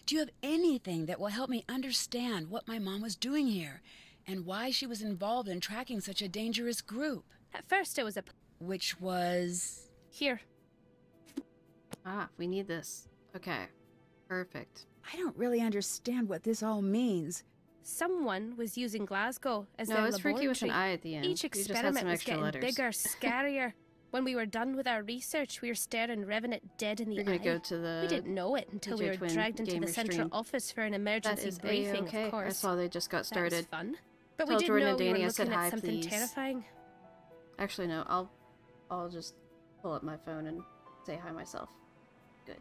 Do you have anything that will help me understand what my mom was doing here and why she was involved in tracking such a dangerous group? At first it was a... Which was... Here. Ah, we need this. Okay. Perfect. I don't really understand what this all means. Someone was using Glasgow as No, their it's laboratory. freaky with an I at the end. Each You just had experiment some was extra getting letters. bigger, scarier. When we were done with our research, we were staring Revenant dead in the You're eye. gonna go to the We didn't know it until we DJ were Twin dragged into the gamer central stream. office for an That emergency is briefing, A-okay. of course. I saw they just got started. That was fun. But Tell we did Jordan know and we were Danny I said looking hi, at something please. terrifying. Actually, no. I'll just pull up my phone and say hi myself. Good.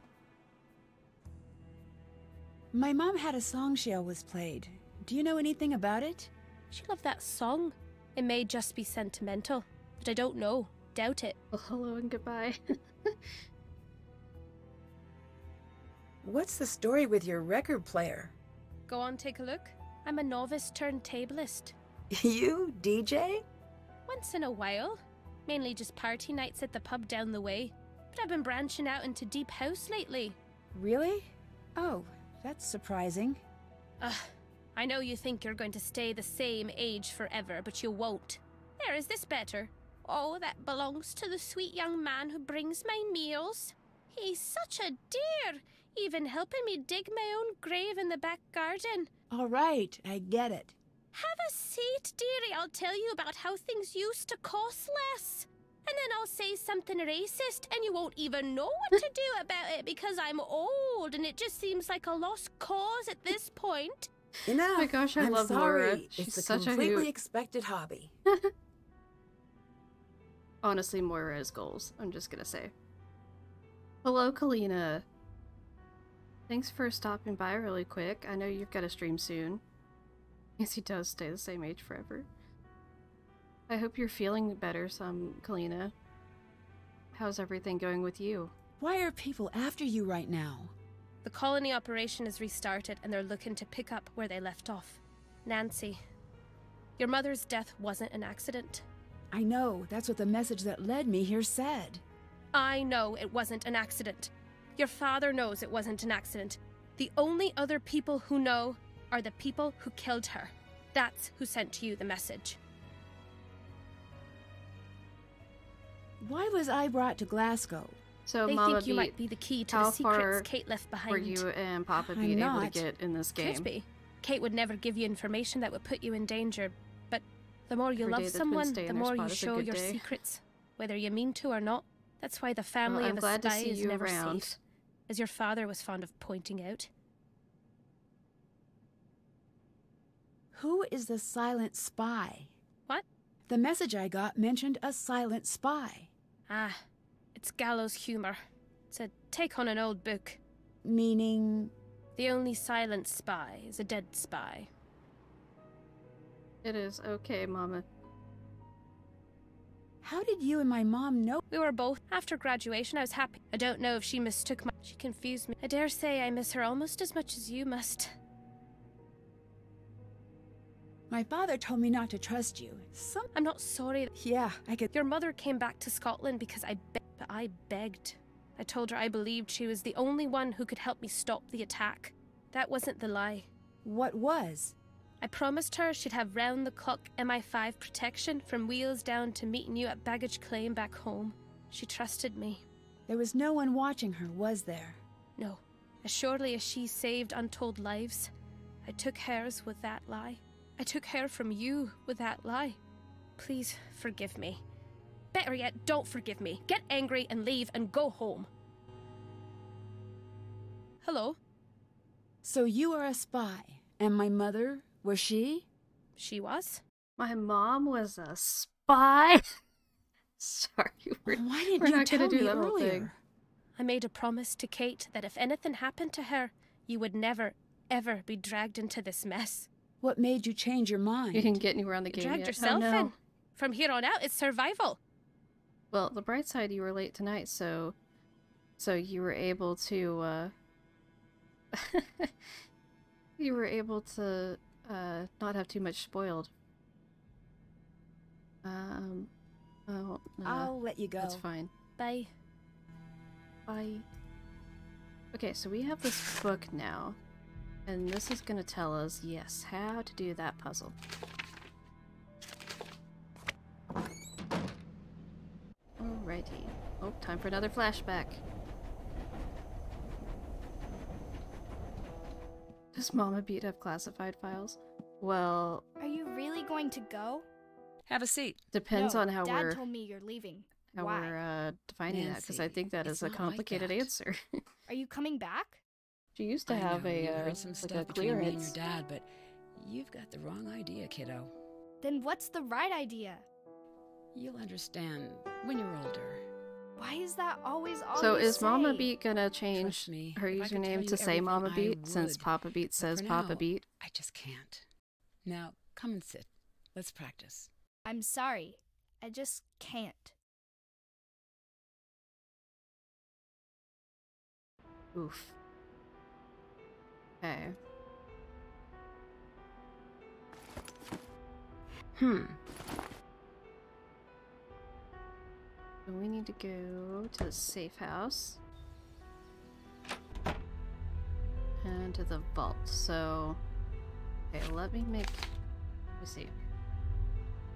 My mom had a song she always played. Do you know anything about it? She loved that song. It may just be sentimental, but I don't know. Doubt it. Well, hello and goodbye. What's the story with your record player? Go on, take a look. I'm a novice turntablist. You, DJ? Once in a while. Mainly just party nights at the pub down the way. But I've been branching out into deep house lately. Really? Oh, that's surprising. I know you think you're going to stay the same age forever, but you won't. There, is this better? Oh, that belongs to the sweet young man who brings my meals. He's such a dear, even helping me dig my own grave in the back garden. All right, I get it. Have a seat, dearie. I'll tell you about how things used to cost less. And then I'll say something racist, and you won't even know what to do about it because I'm old, and it just seems like a lost cause at this point. Enough. Oh my gosh, I I'm love sorry. Laura. She's It's a such a completely hoot. expected hobby. Honestly, Moira has goals. I'm just gonna say. Hello, Kalina. Thanks for stopping by really quick. I know you've got a stream soon. Yes, he does stay the same age forever. I hope you're feeling better some, Kalina. How's everything going with you? Why are people after you right now? The colony operation is restarted, and they're looking to pick up where they left off. Nancy, your mother's death wasn't an accident. I know, that's what the message that led me here said. I know it wasn't an accident. Your father knows it wasn't an accident. The only other people who know are the people who killed her. That's who sent you the message. Why was I brought to Glasgow? So, They Mama think you Beat, might be the key to how the secrets far Kate left behind. were you and Papa I'm Beat able to not. get in this game? Could be. Kate would never give you information that would put you in danger, but the more you Every day love that's been someone, staying the in their more spot you is a show good your day. secrets, whether you mean to or not. That's why the family I'm of a glad to spy see is you never around. safe, as your father was fond of pointing out. Who is the silent spy? What? The message I got mentioned a silent spy. Ah, it's gallows humor. It's a take on an old book. Meaning? The only silent spy is a dead spy. It is okay, Mama. How did you and my mom know? We were both. After graduation, I was happy. I don't know if she mistook my... She confused me. I dare say I miss her almost as much as you must. My father told me not to trust you. I'm not sorry. Yeah, I could... Your mother came back to Scotland because I begged. I told her I believed she was the only one who could help me stop the attack. That wasn't the lie. What was? I promised her she'd have round-the-clock MI5 protection from wheels down to meeting you at baggage claim back home. She trusted me. There was no one watching her, was there? No. As surely as she saved untold lives, I took hers with that lie. I took her from you with that lie. Please forgive me. Better yet, don't forgive me. Get angry and leave and go home. Hello. So you are a spy, and my mother, was she? She was. My mom was a spy. Sorry, we're Why didn't we're you not tell gonna do me that whole earlier? thing. I made a promise to Kate that if anything happened to her, you would never, ever be dragged into this mess. What made you change your mind? You didn't get anywhere on the You game dragged yet. yourself oh, no. in. From here on out, it's survival. Well, the bright side, you were late tonight, so you were able to you were able to not have too much spoiled. Oh, I'll let you go. That's fine. Bye. Bye. Okay, so we have this book now, and this is gonna tell us, yes, how to do that puzzle. Alrighty. Oh, time for another flashback. Does Mama Beat have classified files? Well, Are you really going to go? Have a seat. depends No, on how Dad we're told me you're leaving. how Why? we're defining that, because I Nancy, think that it's is a not like complicated that. answer. Are you coming back? She used to I have know, a you heard some like stuff a between me and clearance. your dad, but you've got the wrong idea, kiddo. Then what's the right idea? You'll understand when you're older. Why is that always all So you is Mama say? Beat gonna change Trust me, her if I could tell username you to say everything, Mama I Beat since would. Papa Beat But says for Papa now, Beat? I just can't. Now, come and sit. Let's practice. I'm sorry. I just can't. Oof. Okay. So we need to go to the safe house. And to the vault. So, okay, let me see.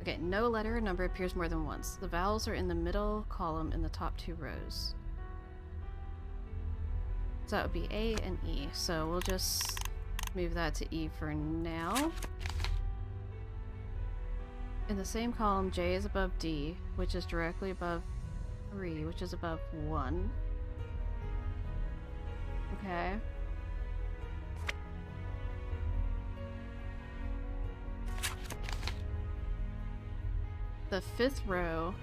Okay, no letter or number appears more than once. The vowels are in the middle column in the top 2 rows. So that would be A and E. So we'll just move that to E for now. In the same column, J is above D, which is directly above 3, which is above 1. Okay. The 5th row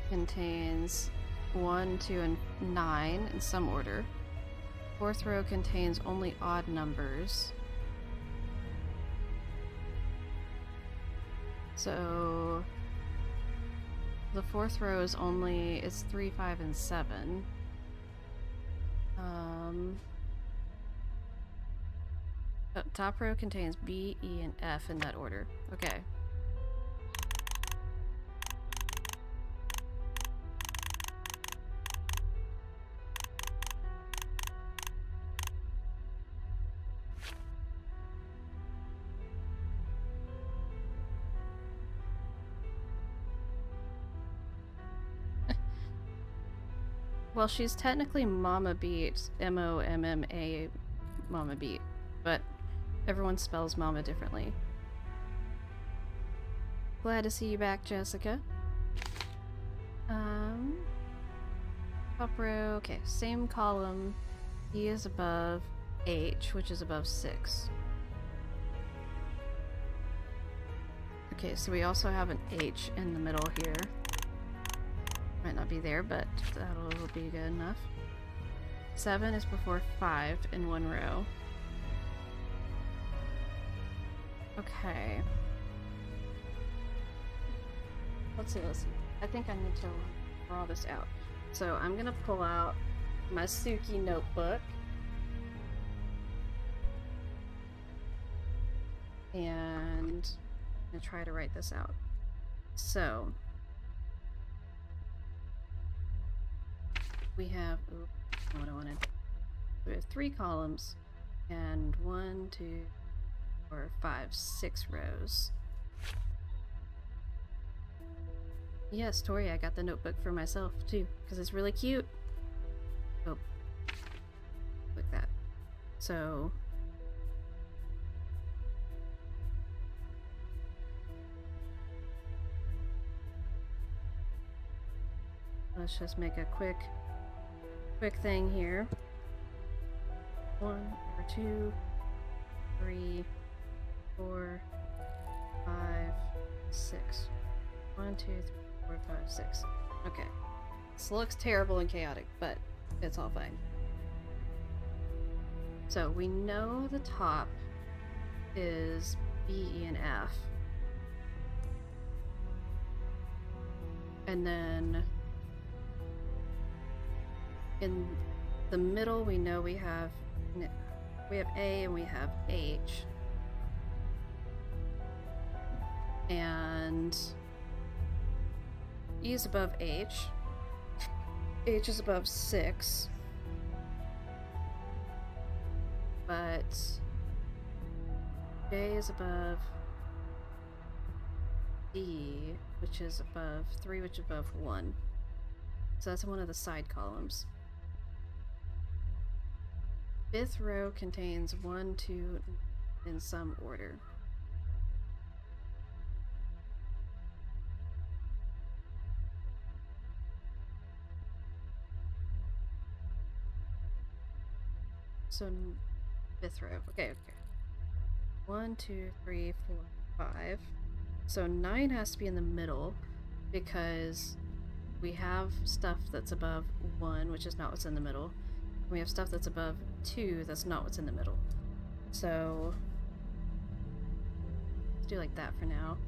contains 1, 2, and 9 in some order. 4th row contains only odd numbers. So the 4th row is only, it's 3, 5, and 7. The top row contains B, E, and F in that order. Okay. Well, she's technically Mama Beat, M-O-M-M-A, Mama Beat, but everyone spells Mama differently. Glad to see you back, Jessica. Top row, okay, same column. E is above H, which is above 6. Okay, so we also have an H in the middle here. Might not be there, but that'll be good enough. 7 is before 5 in one row. Okay. Let's see. I think I need to draw this out. So I'm gonna pull out my Suki notebook. And I'm gonna try to write this out. So we have, oops, not what I wanted. We have 3 columns and 1, 2, 4, 5, 6 rows. Yes, Tori, I got the notebook for myself too, because it's really cute. Oh, like that. So let's just make a quick thing here. 1 or 2, 3, 4, 5, 6. 1, 2, 3, 4, 5, 6. Okay. This looks terrible and chaotic, but it's all fine. So we know the top is B, E, and F. And then in the middle we know we have A and we have H. And E is above H. H is above 6. But J is above D, which is above 3, which is above 1. So that's one of the side columns. Fifth row contains 1, 2 in some order. So fifth row. Okay. 1, 2, 3, 4, 5. So 9 has to be in the middle because we have stuff that's above 1, which is not what's in the middle. We have stuff that's above 2, that's not what's in the middle. So let's do like that for now.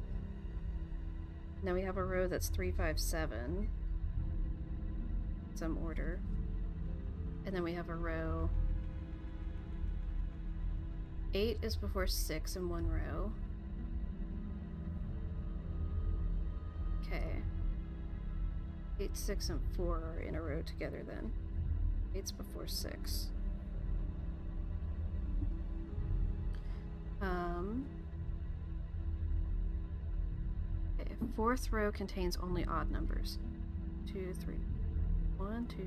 Now we have a row that's 3, 5, 7. Some order. And then we have a row 8 is before 6 in one row. Okay. 8, 6, and 4 are in a row together then. 8's before 6. Okay, fourth row contains only odd numbers. 2, 3. 1, 2, 4.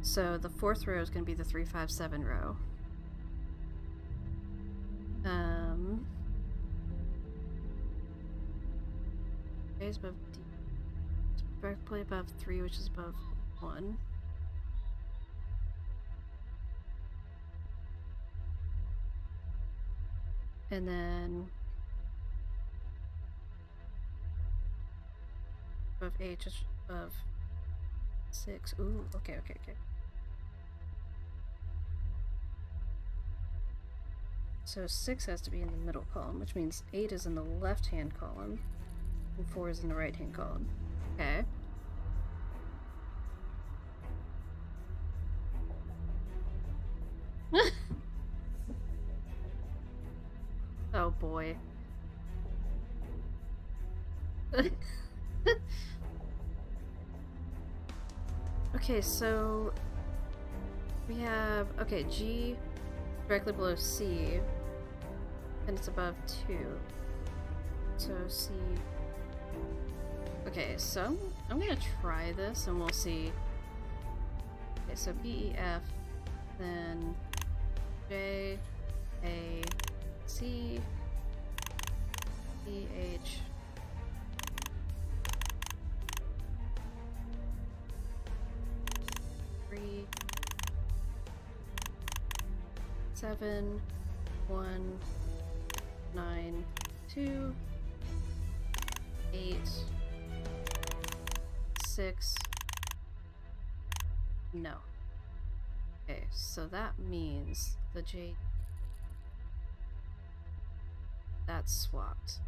So the fourth row is going to be the 3, 5, 7 row. A is above D. It's directly above 3, which is above 1. And then above H is above 6. Ooh, okay. So 6 has to be in the middle column, which means 8 is in the left-hand column, and 4 is in the right-hand column. Okay. Oh boy. Okay, so we have, okay, G directly below C, and it's above 2. So C. Okay, so I'm gonna try this and we'll see. Okay, so B, E, F, then J, A, C, E, H, three, 7, 1, 9, 2, 8, 6. No. Okay, so that means the J. That's swapped.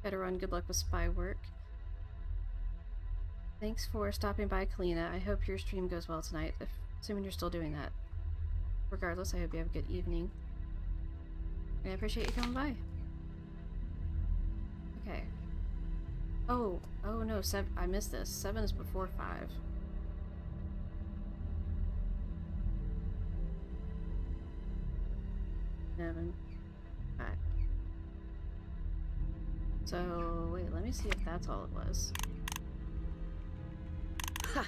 Gotta run. Good luck with spy work. Thanks for stopping by, Kalina. I hope your stream goes well tonight, assuming you're still doing that. Regardless, I hope you have a good evening. And I appreciate you coming by. Okay. Oh no, 7. I missed this. 7 is before 5. 7, 5. So, wait, let me see if that's all it was. Ha!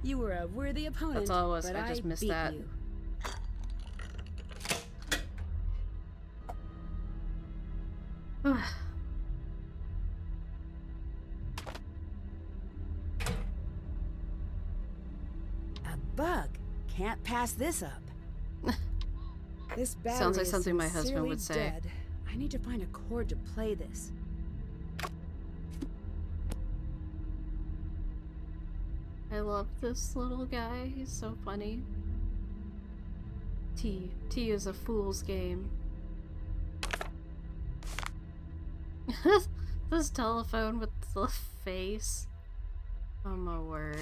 You were a worthy opponent. That's all it was. But I just missed beat that. You. pass this up. This battery Sounds like is something my husband would say. dead. I need to find a cord to play this. I love this little guy. He's so funny. T is a fool's game. This telephone with the face. Oh my word.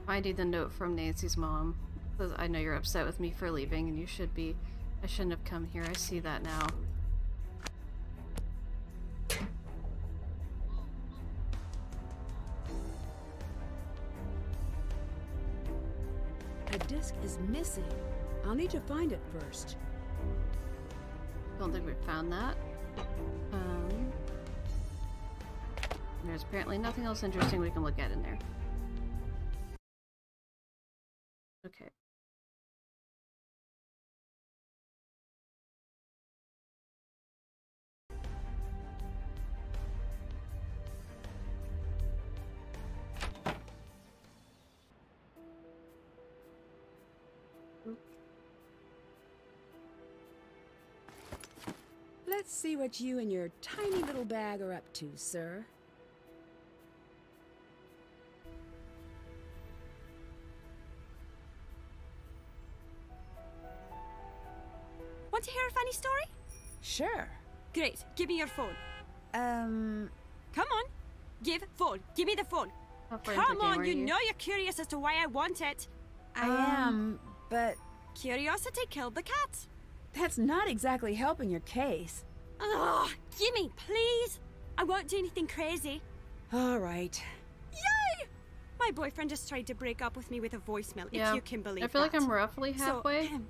Finding the note from Nancy's mom. Says, I know you're upset with me for leaving, and you should be. I shouldn't have come here. I see that now. A disc is missing. I'll need to find it first. Don't think we found that. There's apparently nothing else interesting we can look at in there. Okay. Let's see what you and your tiny little bag are up to, sir. Want to hear a funny story? Sure. Great. Give me your phone. Come on. Give phone. Give me the phone. Come on, you know you're curious as to why I want it. I am, but... Curiosity killed the cat. That's not exactly helping your case. Ugh, gimme, please. I won't do anything crazy. All right. Yay! My boyfriend just tried to break up with me with a voicemail, if you can believe I feel like that. I'm roughly halfway. So,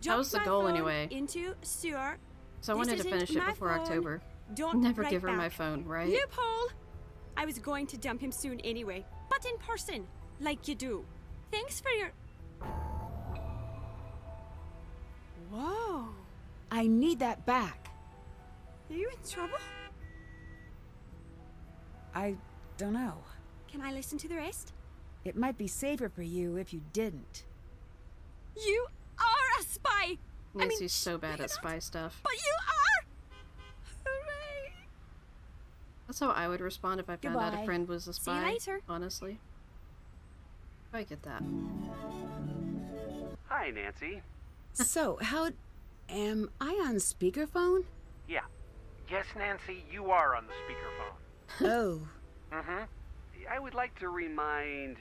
that was the goal phone anyway. Into sewer. So I wanted to finish it before October. Don't Never write give her back. my phone, right? Loophole! I was going to dump him soon anyway, but in person, like you do. Thanks for your... Whoa. I need that back. Are you in trouble? I don't know. Can I listen to the rest? It might be safer for you if you didn't. You are a spy! Nancy's so bad at spy stuff. But you are! Hooray! That's how I would respond if I found out a friend was a spy. See you later. Honestly. I get that. Hi, Nancy. So, how... am I on speakerphone? Yeah. Yes, Nancy, you are on the speakerphone. Oh. Mm-hmm. I would like to remind...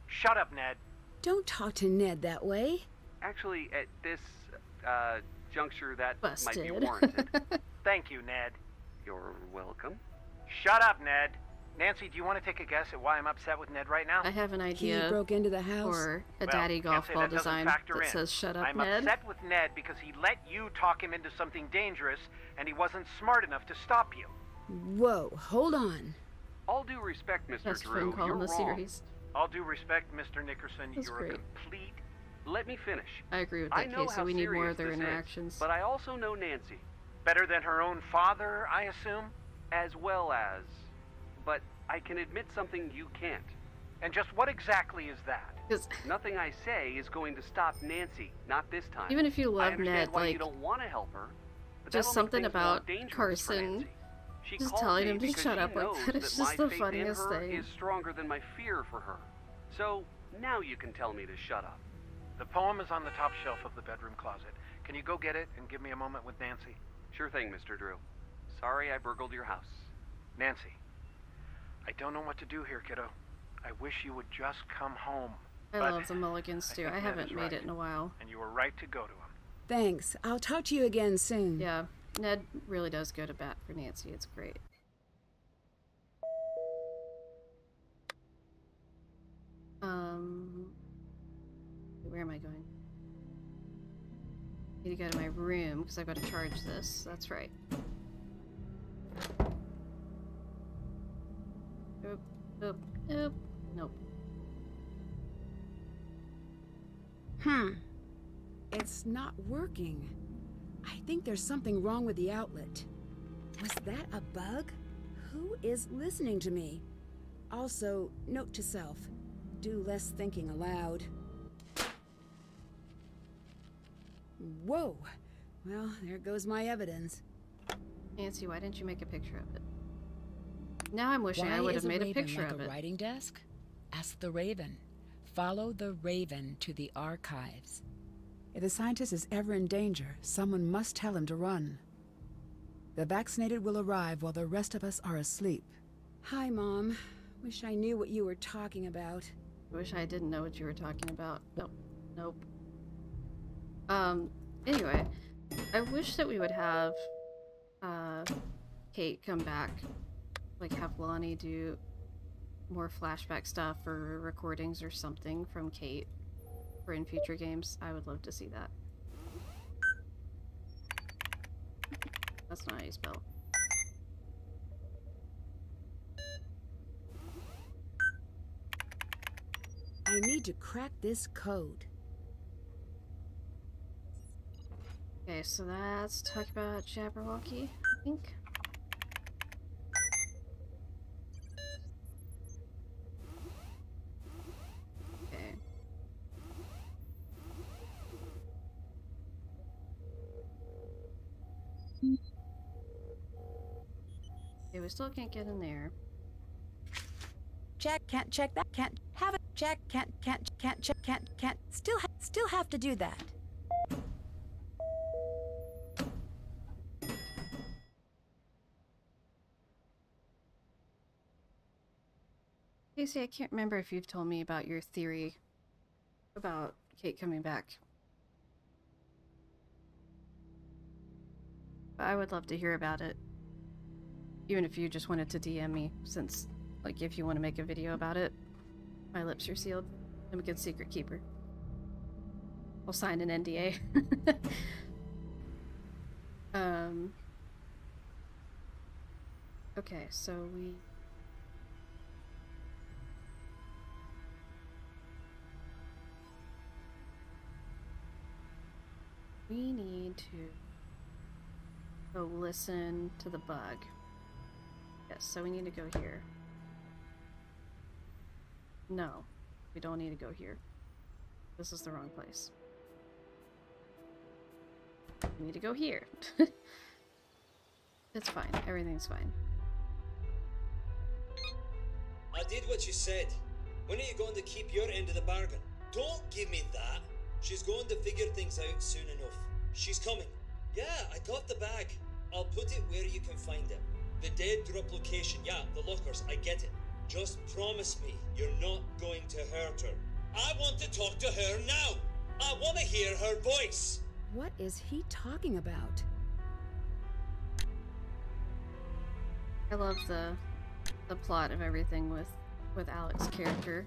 Shut up, Ned. Don't talk to Ned that way. Actually, at this, juncture, that might be Busted. warranted. Thank you, Ned. You're welcome. Shut up, Ned. Nancy, do you want to take a guess at why I'm upset with Ned right now? I have an idea. He broke into the house. For a Well, daddy can't golf say ball that doesn't design factor that in. says "Shut up, I'm Ned." upset with Ned because he let you talk him into something dangerous, and he wasn't smart enough to stop you. Whoa, hold on. All due respect, Mr. Best Drew, phone call you're in the wrong. series. All due respect, Mr. Nickerson, That's you're great. a complete... Let me finish. I agree with I that, know Casey. how We need more of serious their this interactions. is, but I also know Nancy. Better than her own father, I assume? As well as... But I can admit something you can't. And just what exactly is that? Nothing I say is going to stop Nancy. Not this time. Even if you I love understand Ned, why like, you don't want to help her. But just that'll make something things more about dangerous for Carson Nancy. She just called telling me him to because shut she up like knows that. It's that just my the faith funniest in her thing. is stronger than my fear for her. So now you can tell me to shut up. The poem is on the top shelf of the bedroom closet. Can you go get it and give me a moment with Nancy? Sure thing, Mr. Drew. Sorry I burgled your house. Nancy, I don't know what to do here, kiddo. I wish you would just come home. I But love the Mulligans too. think I Ned haven't is made right. it in a while. And you were right to go to him. Thanks. I'll talk to you again soon. Yeah, Ned really does go to bat for Nancy. It's great. Where am I going? I need to go to my room because I've got to charge this. That's right. Oop, oop. Nope. It's not working. I think there's something wrong with the outlet. Was that a bug? Who is listening to me? Also, note to self, do less thinking aloud. Whoa! Well, there goes my evidence. Nancy, why didn't you make a picture of it? Now I'm wishing I would have made a picture of it. Why is a raven like a writing desk? Ask the raven. Follow the raven to the archives. If the scientist is ever in danger, someone must tell him to run. The vaccinated will arrive while the rest of us are asleep. Hi, Mom. Wish I knew what you were talking about. Wish I didn't know what you were talking about. Nope. Nope. Anyway, I wish that we would have, Kate come back. Like, have Lonnie do more flashback stuff or recordings or something from Kate for in future games. I would love to see that. That's not how you spell. I need to crack this code. Okay, so let's talk about Jabberwocky, I think. Okay. Okay, we still can't get in there. Check, can't check that, can't have it. Check, can't check, can't. Still have to do that. Casey, I can't remember if you've told me about your theory about Kate coming back. But I would love to hear about it. Even if you just wanted to DM me, since, like, if you want to make a video about it, my lips are sealed. I'm a good secret keeper. I'll sign an NDA. Okay, so we need to go listen to the bug. Yes, so we need to go here. No, we don't need to go here. This is the wrong place. We need to go here. It's fine. Everything's fine. I did what you said. When are you going to keep your end of the bargain? Don't give me that. She's going to figure things out soon enough. She's coming. Yeah, I got the bag. I'll put it where you can find it. The dead drop location, yeah, the lockers, I get it. Just promise me you're not going to hurt her. I want to talk to her now. I want to hear her voice. What is he talking about? I love the plot of everything with Alex's character.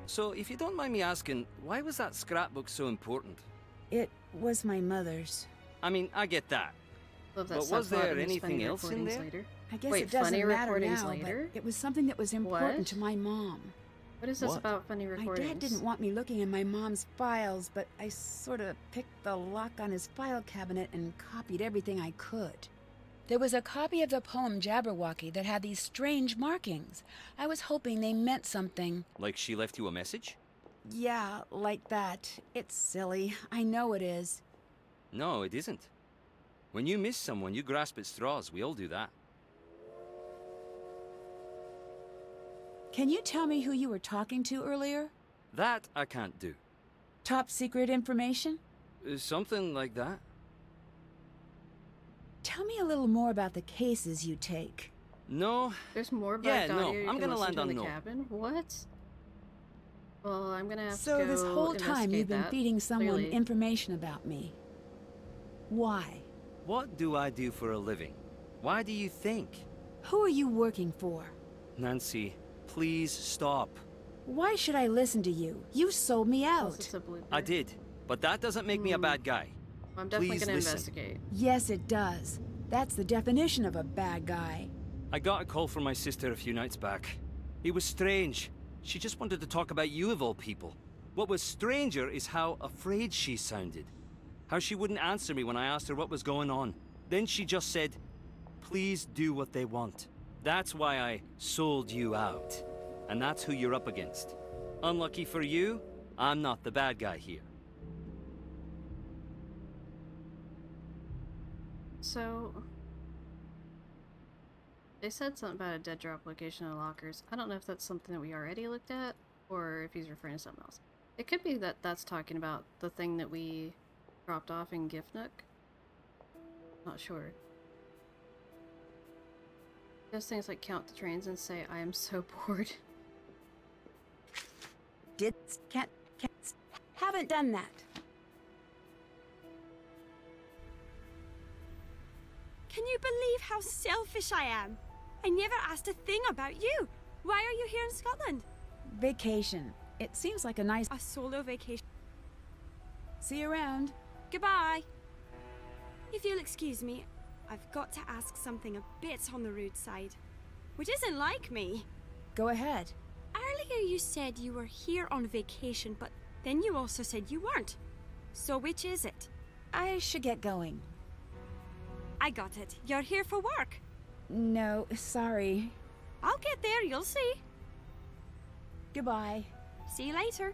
So, if you don't mind me asking, why was that scrapbook so important? It was my mother's. I mean, I get that. Love that. But was there anything else in there? Later. I guess Wait, it doesn't funny matter recordings now, later? but it was something that was important What? to my mom. What is this about funny recordings? My dad didn't want me looking in my mom's files, but I sort of picked the lock on his file cabinet and copied everything I could. There was a copy of the poem Jabberwocky that had these strange markings. I was hoping they meant something. Like she left you a message? Yeah, like that. It's silly. I know it is. No, it isn't. When you miss someone, you grasp at straws. We all do that. Can you tell me who you were talking to earlier? That I can't do. Top secret information? Something like that. Tell me a little more about the cases you take. No. There's more bugged Yeah, no, audio you I'm can gonna listen land to in on the no. cabin? What? Well, I'm gonna have to So go this whole time you've been investigate that, feeding someone clearly. information about me. Why? What do I do for a living? Why do you think? Who are you working for? Nancy, please stop. Why should I listen to you? You sold me out. I did, but that doesn't make me a bad guy. I'm definitely Please gonna listen. investigate. Yes, it does. That's the definition of a bad guy. I got a call from my sister a few nights back. It was strange. She just wanted to talk about you of all people. What was stranger is how afraid she sounded. How she wouldn't answer me when I asked her what was going on. Then she just said, please do what they want. That's why I sold you out. And that's who you're up against. Unlucky for you, I'm not the bad guy here. So, they said something about a dead drop location in lockers. I don't know if that's something that we already looked at, or if he's referring to something else. It could be that that's talking about the thing that we dropped off in Gift Nook. Not sure. Those things like count the trains and say, I am so bored. Haven't done that. Can you believe how selfish I am? I never asked a thing about you. Why are you here in Scotland? Vacation. It seems like a nice... A solo vacation. See you around. Goodbye. If you'll excuse me, I've got to ask something a bit on the rude side. Which isn't like me. Go ahead. Earlier you said you were here on vacation, but then you also said you weren't. So which is it? I should get going. I got it. You're here for work. No, sorry. I'll get there, you'll see. Goodbye. See you later.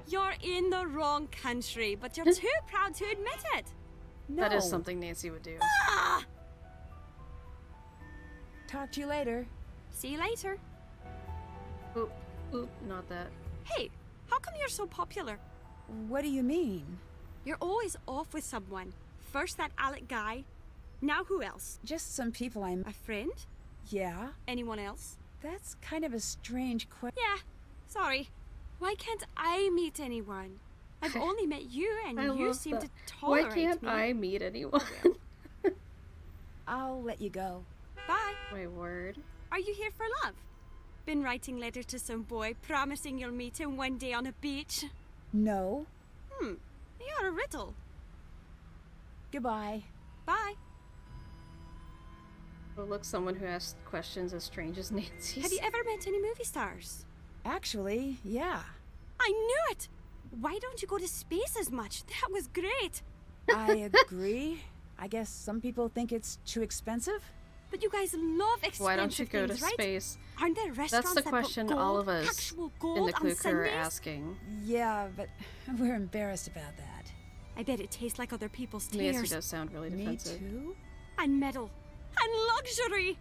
You're in the wrong country, but you're too proud to admit it. No. That is something Nancy would do. Ah! Talk to you later. See you later. Oop, oop, not that. Hey, how come you're so popular? What do you mean? You're always off with someone. First that Alec guy. Now who else? Just some people I'm... A friend? Yeah? Anyone else? That's kind of a strange question. Yeah, sorry. Why can't I meet anyone? I've only met you and you seem to tolerate me. Why can't I meet anyone? I'll let you go. Bye. My word. Are you here for love? Been writing letters to some boy, promising you'll meet him one day on a beach? No. You're a riddle. Goodbye. Bye. Well, look, someone who asks questions as strange as Nancy's. Have you ever met any movie stars? Actually, yeah. I knew it! Why don't you go to space as much? That was great. I agree. I guess some people think it's too expensive. But you guys love expensive Why don't you go things, to right? space? Aren't there restaurants That's the that question put gold, all of us actual gold in the on crew are Sundays? asking. Yeah, but we're embarrassed about that. I bet it tastes like other people's Nancy tears. does sound really defensive. Me too? And metal. And luxury.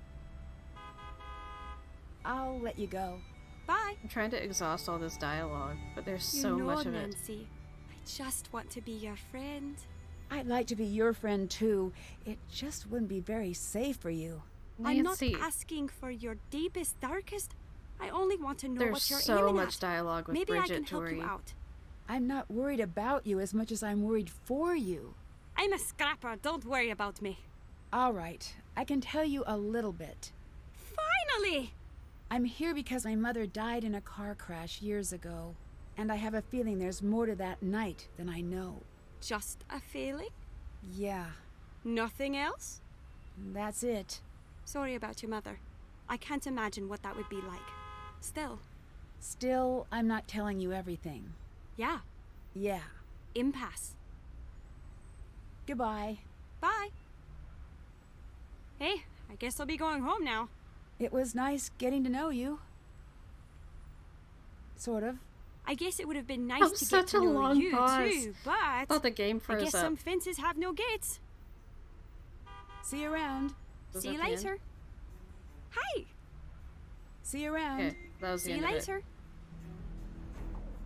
I'll let you go. Bye. I'm trying to exhaust all this dialogue, but there's You so know, much of it. Nancy, I just want to be your friend. I'd like to be your friend too. It just wouldn't be very safe for you. Nancy. I'm not asking for your deepest, darkest. I only want to know There's what you're so aiming much at. dialogue with Maybe Bridget, I can help Tori. you out. I'm not worried about you as much as I'm worried for you. I'm a scrapper. Don't worry about me. All right, I can tell you a little bit. Finally! I'm here because my mother died in a car crash years ago, and I have a feeling there's more to that night than I know. Just a feeling? Yeah. Nothing else? That's it. Sorry about your mother. I can't imagine what that would be like. Still, I'm not telling you everything. Yeah. Yeah. Impasse. Goodbye. Bye. Hey, I guess I'll be going home now. It was nice getting to know you. Sort of. I guess it would have been That nice was to get such to a know long you pause. too, but I thought the game I froze guess up. some fences have no gates. See you around. Was See that you the end? later. Hi. See you around. Okay, that was the See you end of it. later.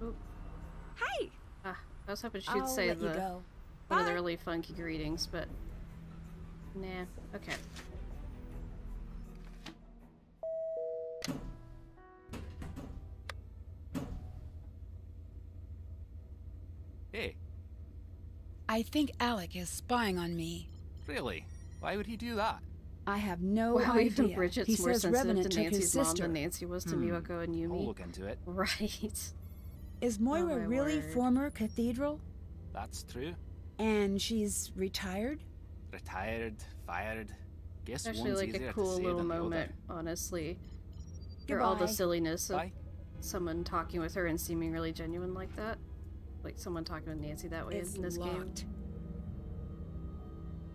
Oop. Hi. I was hoping she'd I'll say let you the go. one of the Bye. really funky greetings, but nah. Okay. Hey, I think Alec is spying on me. really? Why would he do that? I have no Wow, idea. even Bridget's He more says sensitive Revenant to took his Nancy's mom sister. than Nancy was to Miyako and Yumi. I'll look into it. Right. Is Moira my really word. former Cathedral? That's true. And she's retired? Retired, fired. Guess Actually, one's like easier a to cool say little than the moment, other. honestly. For all the Goodbye. silliness of Bye. someone talking with her and seeming really genuine like that. Like someone talking with Nancy that way It's in this locked. game.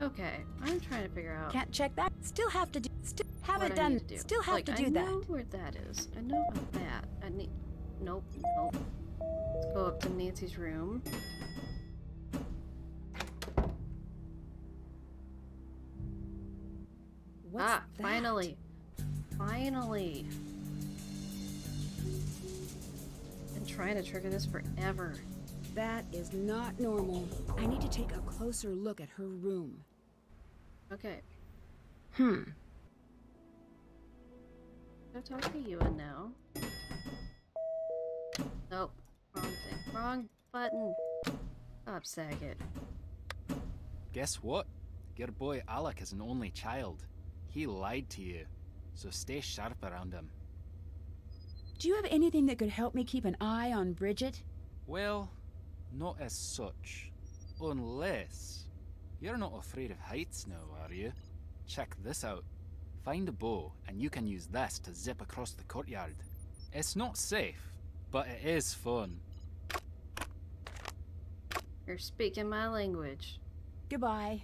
Okay, I'm trying to figure out Can't check that. Still have to do. Still what haven't I done. need to do. Still have Like, to do I that. know where that is. I know about that. I need... Nope, nope. Let's go up to Nancy's room. What's that? finally. Finally! Been trying to trigger this forever. That is not normal. I need to take a closer look at her room. Okay. Hmm. Go talk to Ewan now. Nope. Wrong thing. Wrong button. Stop, Saget. Guess what? Your boy Alec is an only child. He lied to you, so stay sharp around him. Do you have anything that could help me keep an eye on Bridget? Well, not as such. Unless... You're not afraid of heights now, are you? Check this out. Find a bow, and you can use this to zip across the courtyard. It's not safe, but it is fun. You're speaking my language. Goodbye.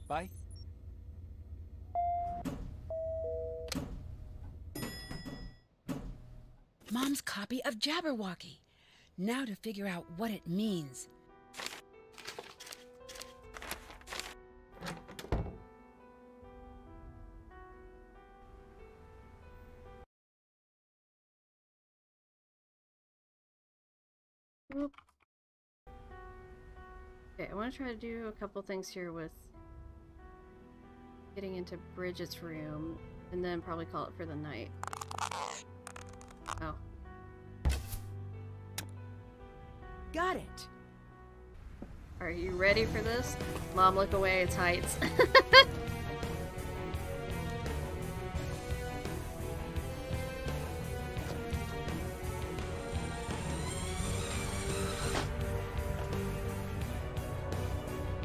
Bye. Mom's copy of Jabberwocky. Now to figure out what it means. Whoop. Okay, I want to try to do a couple things here with getting into Bridget's room, and then probably call it for the night. Oh. Got it. Are you ready for this? Mom, look away, it's heights.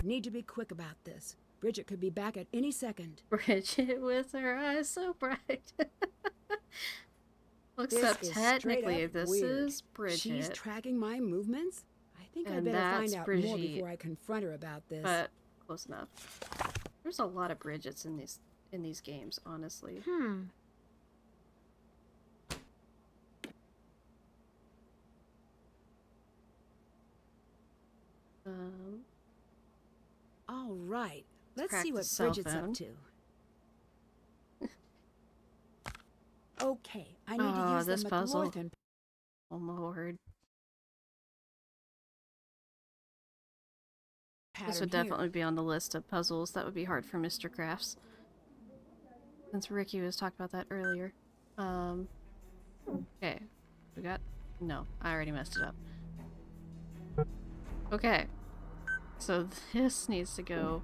Need to be quick about this. Bridget could be back at any second. Bridget with her eyes so bright. Well, This except is technically, straight up this weird. is Bridget. She's tracking my movements? I think I And better find that's out more Brigitte. before I confront her about this. But close enough. There's a lot of Bridgets in these games, honestly. All right. Let's crack see the what cell Bridget's phone. up to. Okay, I need to Oh, use this the puzzle. McLaughlin Oh my lord. pattern This would here. definitely be on the list of puzzles that would be hard for Mr. Crafts. Since Ricky was talking about that earlier. Okay. We got... No, I already messed it up. Okay. So this needs to go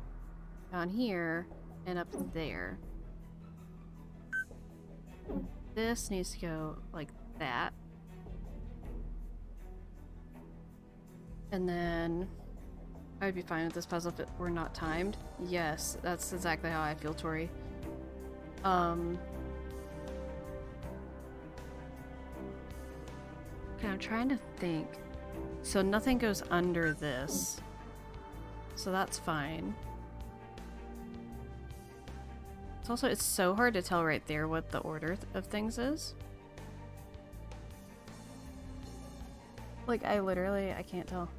down here and up there. This needs to go like that. And then I'd be fine with this puzzle if it were not timed. Yes, that's exactly how I feel, Tori. Okay, I'm trying to think. So nothing goes under this. So that's fine. It's also, it's so hard to tell right there what the order of things is. Like, I can't tell.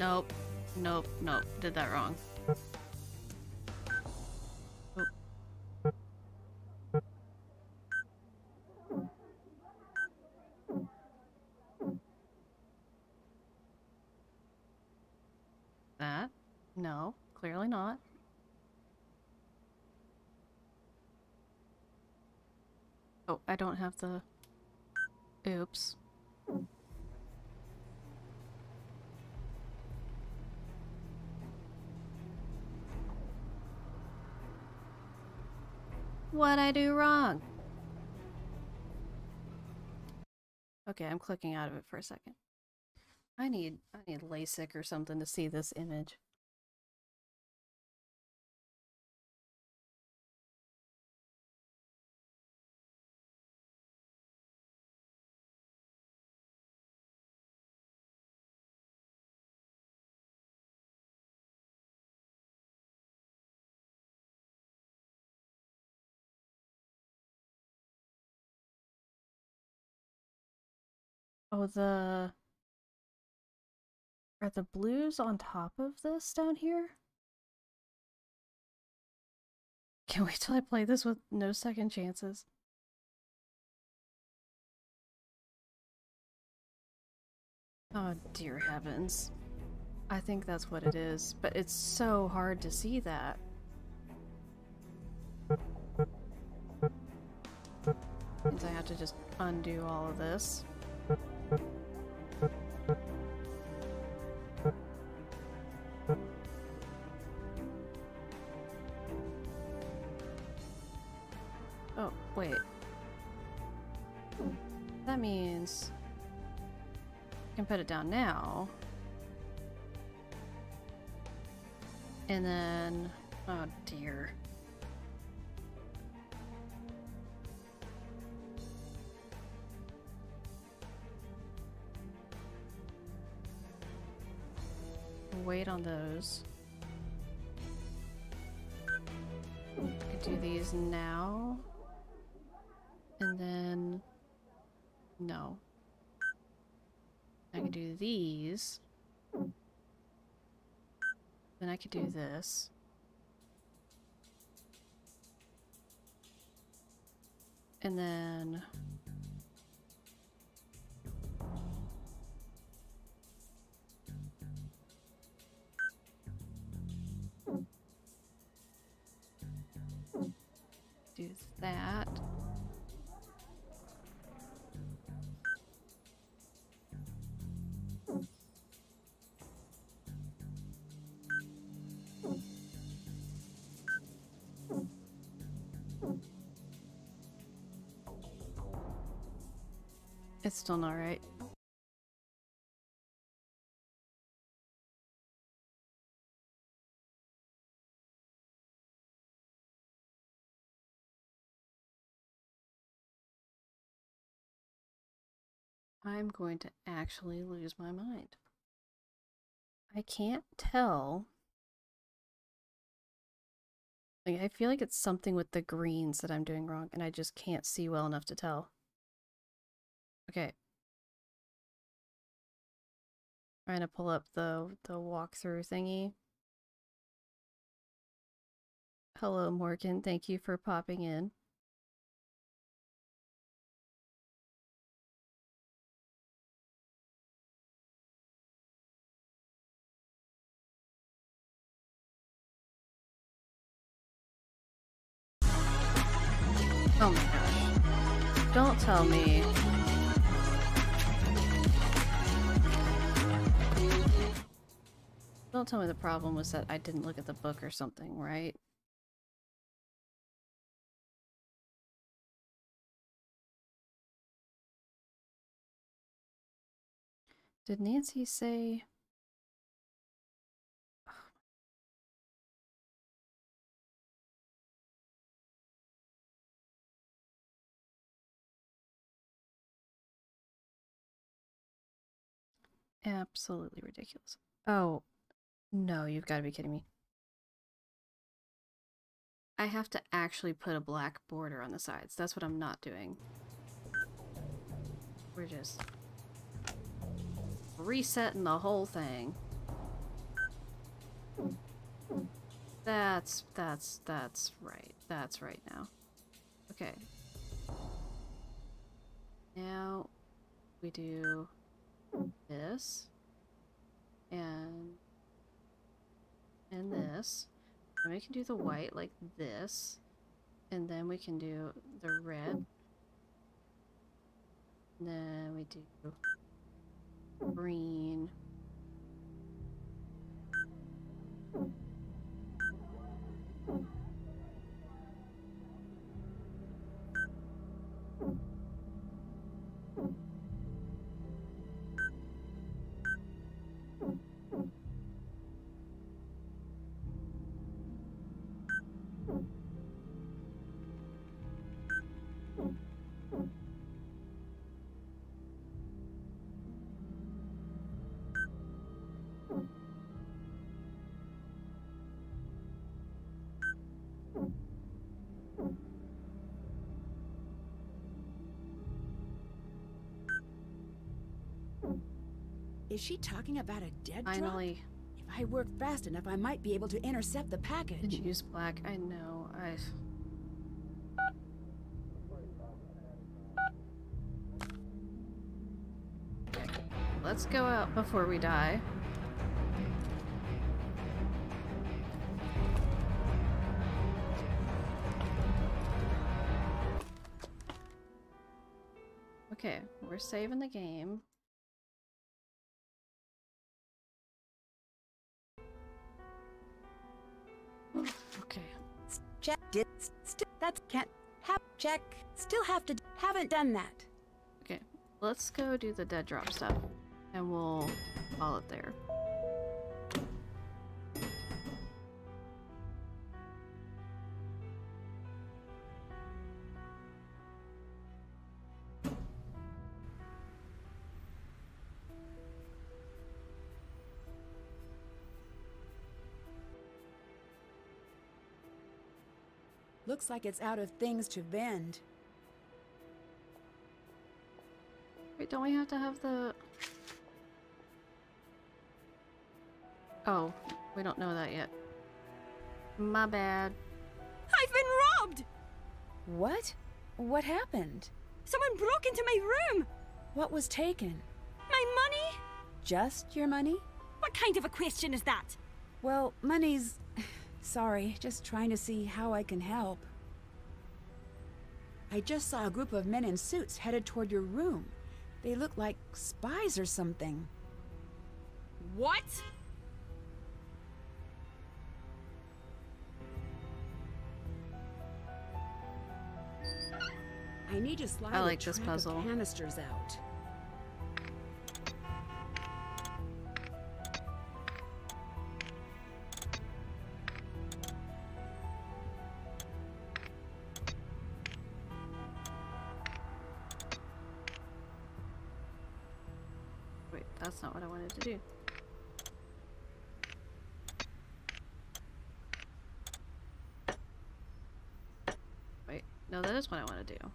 Nope. Nope. Nope. Did that wrong. That? No, clearly not. Oh, I don't have the... Oops. What'd I do wrong? Okay, I'm clicking out of it for a second. I need LASIK or something to see this image. Oh, are the blues on top of this down here? Can't wait till I play this with no second chances. Oh, dear heavens. I think that's what it is, but it's so hard to see that. Means I have to just undo all of this. Oh, wait. That means I can put it down now. And then, oh dear. Wait on those. I could do these now. And then, no. I could do these. Then I could do this. And then... do that. It's still not right. I'm going to actually lose my mind. I can't tell. Like, I feel like it's something with the greens that I'm doing wrong, and I just can't see well enough to tell. Okay. Trying to pull up the walkthrough thingy. Hello, Morgan. Thank you for popping in. Oh my gosh. Don't tell me. Don't tell me the problem was that I didn't look at the book or something, right? Did Nancy say... Absolutely ridiculous. Oh, no, you've got to be kidding me. I have to actually put a black border on the sides. That's what I'm not doing. We're just resetting the whole thing. That's right. That's right now. Okay. Now we do this and this. And we can do the white like this. And then we can do the red. And then we do green. Is she talking about a dead Finally. drop? If I work fast enough, I might be able to intercept the package. Did you use black? I know. Let's go out before we die. Okay, we're saving the game. Okay. Check. That's can't have check. Still have to. Haven't done that. Okay, let's go do the dead drop stuff, and we'll call it there. Looks like it's out of things to vend. Wait, don't we have to have the... Oh, we don't know that yet. My bad. I've been robbed! What? What happened? Someone broke into my room! What was taken? My money? Just your money? What kind of a question is that? Well, money's... Sorry, just trying to see how I can help. I just saw a group of men in suits headed toward your room. They look like spies or something. What? I need to slide I like a this track puzzle. of canisters out. Wait, that's not what I wanted to do. Wait, no, that is what I want to do.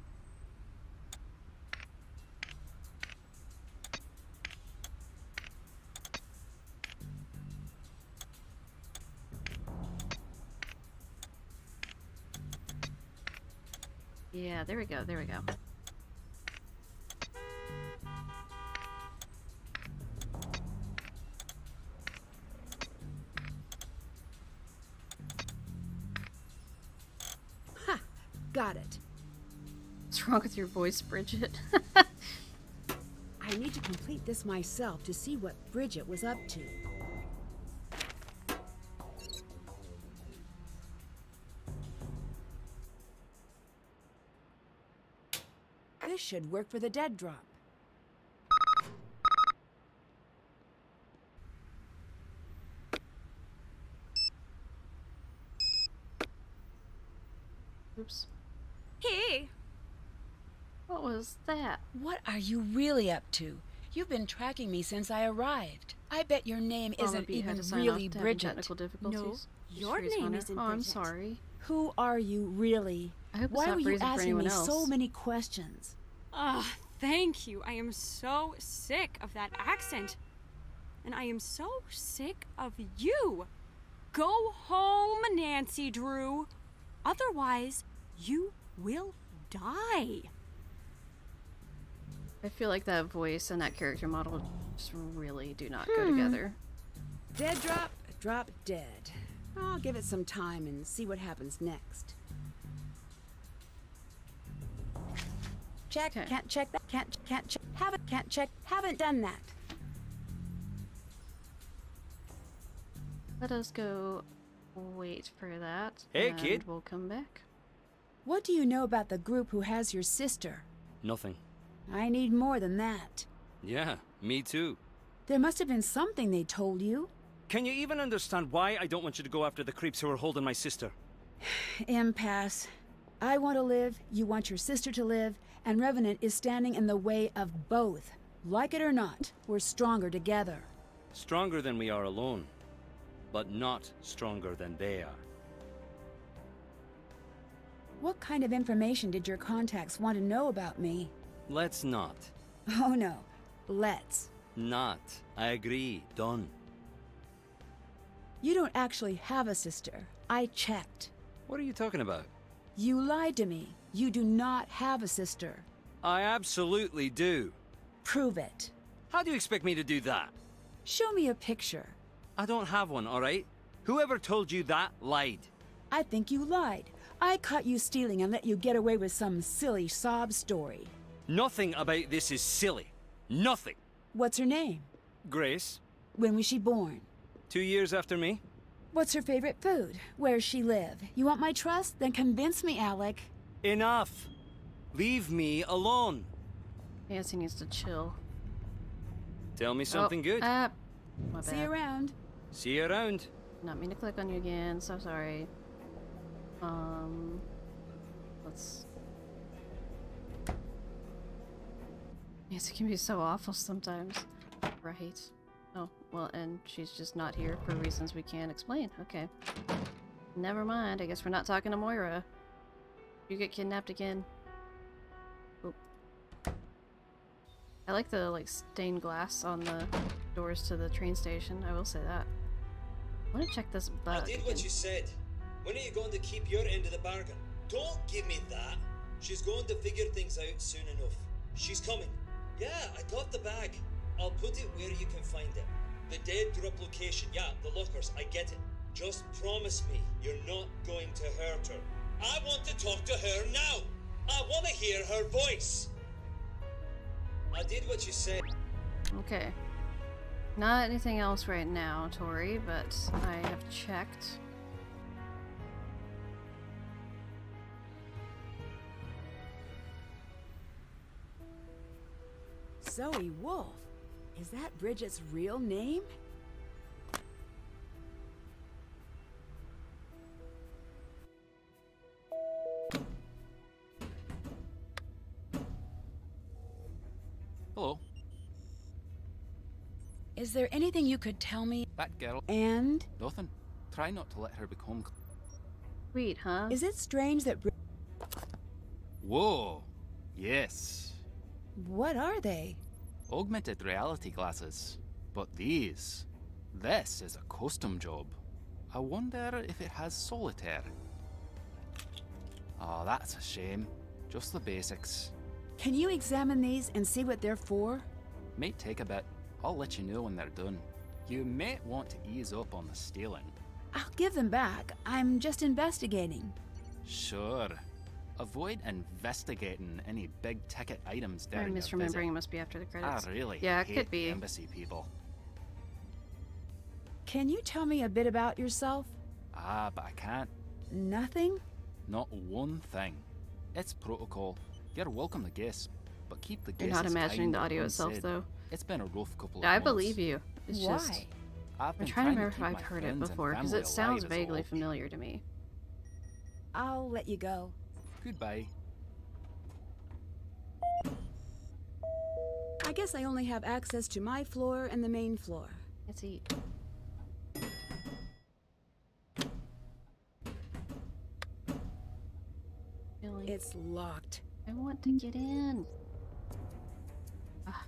Yeah, there we go, there we go. Ha! Got it. What's wrong with your voice, Bridget? I need to complete this myself to see what Bridget was up to. This should work for the dead drop. Oops. Hey! What was that? What are you really up to? You've been tracking me since I arrived. I bet your name isn't even really Bridget. Technical difficulties. No, your name isn't Bridget. Oh, I'm sorry. Who are you really? I hope it's Why not were you freezing for asking anyone me else. so many questions? Ah, thank you. I am so sick of that accent. And I am so sick of you. Go home, Nancy Drew. Otherwise, you will die. I feel like that voice and that character model just really do not go together. Dead drop, drop dead. I'll give it some time and see what happens next. Check, can't check that, can't check, can't check, haven't done that. Let us go wait for that. Hey, and kid. We'll come back. What do you know about the group who has your sister? Nothing. I need more than that. Yeah, me too. There must have been something they told you. Can you even understand why I don't want you to go after the creeps who are holding my sister? Impasse. I want to live, you want your sister to live, and Revenant is standing in the way of both. Like it or not, we're stronger together. Stronger than we are alone, but not stronger than they are. What kind of information did your contacts want to know about me? Let's not. Oh no, let's. Not. I agree. Done. You don't actually have a sister. I checked. What are you talking about? You lied to me. You do not have a sister. I absolutely do. Prove it. How do you expect me to do that? Show me a picture. I don't have one, all right? Whoever told you that lied. I think you lied. I caught you stealing and let you get away with some silly sob story. Nothing about this is silly. Nothing. What's her name? Grace. When was she born? 2 years after me. What's her favorite food? Where's she live? You want my trust? Then convince me, Alec. Enough. Leave me alone. Nancy needs to chill. Tell me something good. My See bad. you around. See you around. Not mean to click on you again. So sorry. Let's. Nancy can be so awful sometimes. Right. Oh, well, and she's just not here for reasons we can't explain. Okay. Never mind. I guess we're not talking to Moira. You get kidnapped again. Oop. I like the, stained glass on the doors to the train station. I will say that. I want to check this bug. I did what you said. When are you going to keep your end of the bargain? Don't give me that. She's going to figure things out soon enough. She's coming. Yeah, I got the bag. I'll put it where you can find it. The dead drop location, yeah, the lockers, I get it. Just promise me you're not going to hurt her. I want to talk to her now. I want to hear her voice. I did what you said. Okay. Not anything else right now, Tori, but I have checked. Zoe Wolf. Is that Bridget's real name? Hello. Is there anything you could tell me? That girl. And? Nothing. Try not to let her become... Sweet, huh? Is it strange that Whoa. Yes. What are they? Augmented reality glasses. But these... This is a custom job. I wonder if it has solitaire. Oh, that's a shame. Just the basics. Can you examine these and see what they're for? Might take a bit. I'll let you know when they're done. You might want to ease up on the stealing. I'll give them back. I'm just investigating. Sure. Avoid investigating any big-ticket items I'm during your misremembering. visit. It must be after the credits. I really Yeah, it hate could be. embassy people. Can you tell me a bit about yourself? Ah, but I can't. Nothing? Not one thing. It's protocol. You're welcome to guess, but keep the You're guesses not imagining kind the audio and itself, unsaid. though. It's been a rough couple of I months. believe you. It's Why? just... I've I'm been trying to remember if keep I've my heard it friends and before, because family it sounds alive is vaguely all. familiar to me. I'll let you go. Goodbye. I guess I only have access to my floor and the main floor. Let's eat. Really? It's locked. I want to get in. Ah.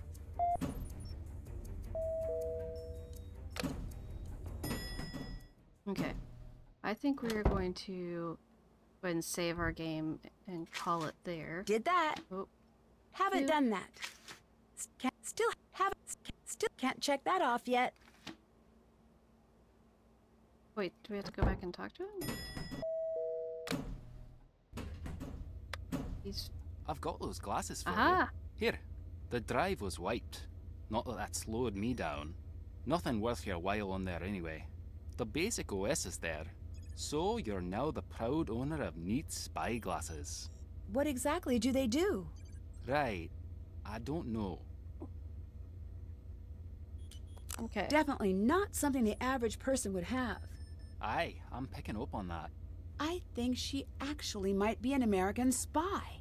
Okay. I think we're going to go ahead and save our game and call it there. Did that. Oh. Haven't done that. Still can't check that off yet. Wait, do we have to go back and talk to him? I've got those glasses for Aha! you. Here, the drive was wiped. Not that that slowed me down. Nothing worth your while on there anyway. The basic OS is there. So you're now the proud owner of neat spy glasses. What exactly do they do? Right. I don't know. Okay. Definitely not something the average person would have. Aye, I'm picking up on that. I think she actually might be an American spy.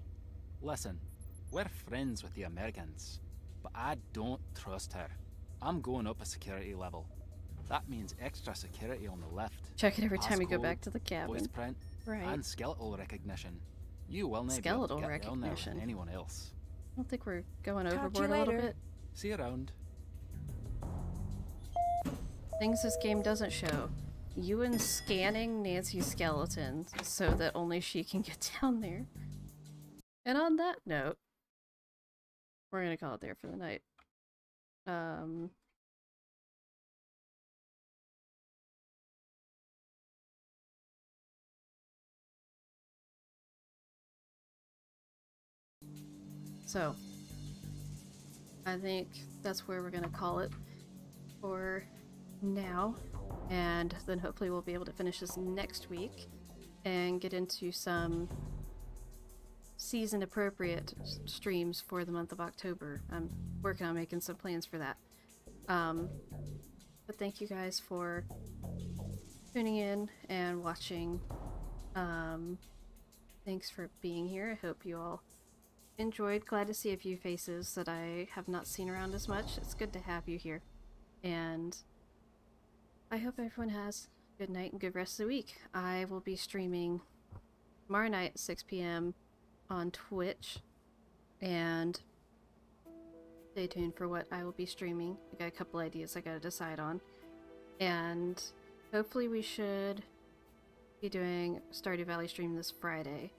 Listen, we're friends with the Americans, but I don't trust her. I'm going up a security level. That means extra security on the left. Check it every time you go Passcode, back to the cabin. Voice print, Right. and skeletal recognition. You will not Skeletal be able to get down there recognition. with anyone else. I don't think we're going Talk to you overboard a little later. bit. See you around. Things this game doesn't show. Ewan scanning Nancy's skeleton so that only she can get down there. And on that note, we're gonna call it there for the night. So, I think that's where we're gonna call it for now, and then hopefully we'll be able to finish this next week and get into some season appropriate streams for the month of October. I'm working on making some plans for that. But thank you guys for tuning in and watching. Thanks for being here. I hope you all enjoyed. Glad to see a few faces that I have not seen around as much. It's good to have you here. And I hope everyone has a good night and good rest of the week. I will be streaming tomorrow night at 6 p.m. on Twitch. And stay tuned for what I will be streaming. I got a couple ideas I gotta decide on. And hopefully we should be doing Stardew Valley stream this Friday.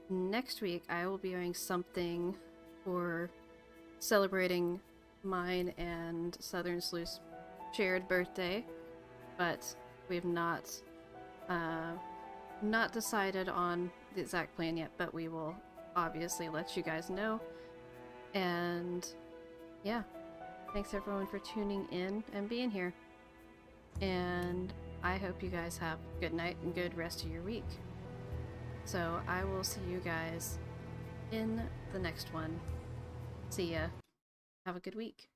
Next week I will be doing something for celebrating mine and Southern Sleuth's shared birthday, but we have not decided on the exact plan yet, but we will obviously let you guys know. And yeah, thanks everyone for tuning in and being here, and I hope you guys have a good night and good rest of your week. So I will see you guys in the next one. See ya. Have a good week.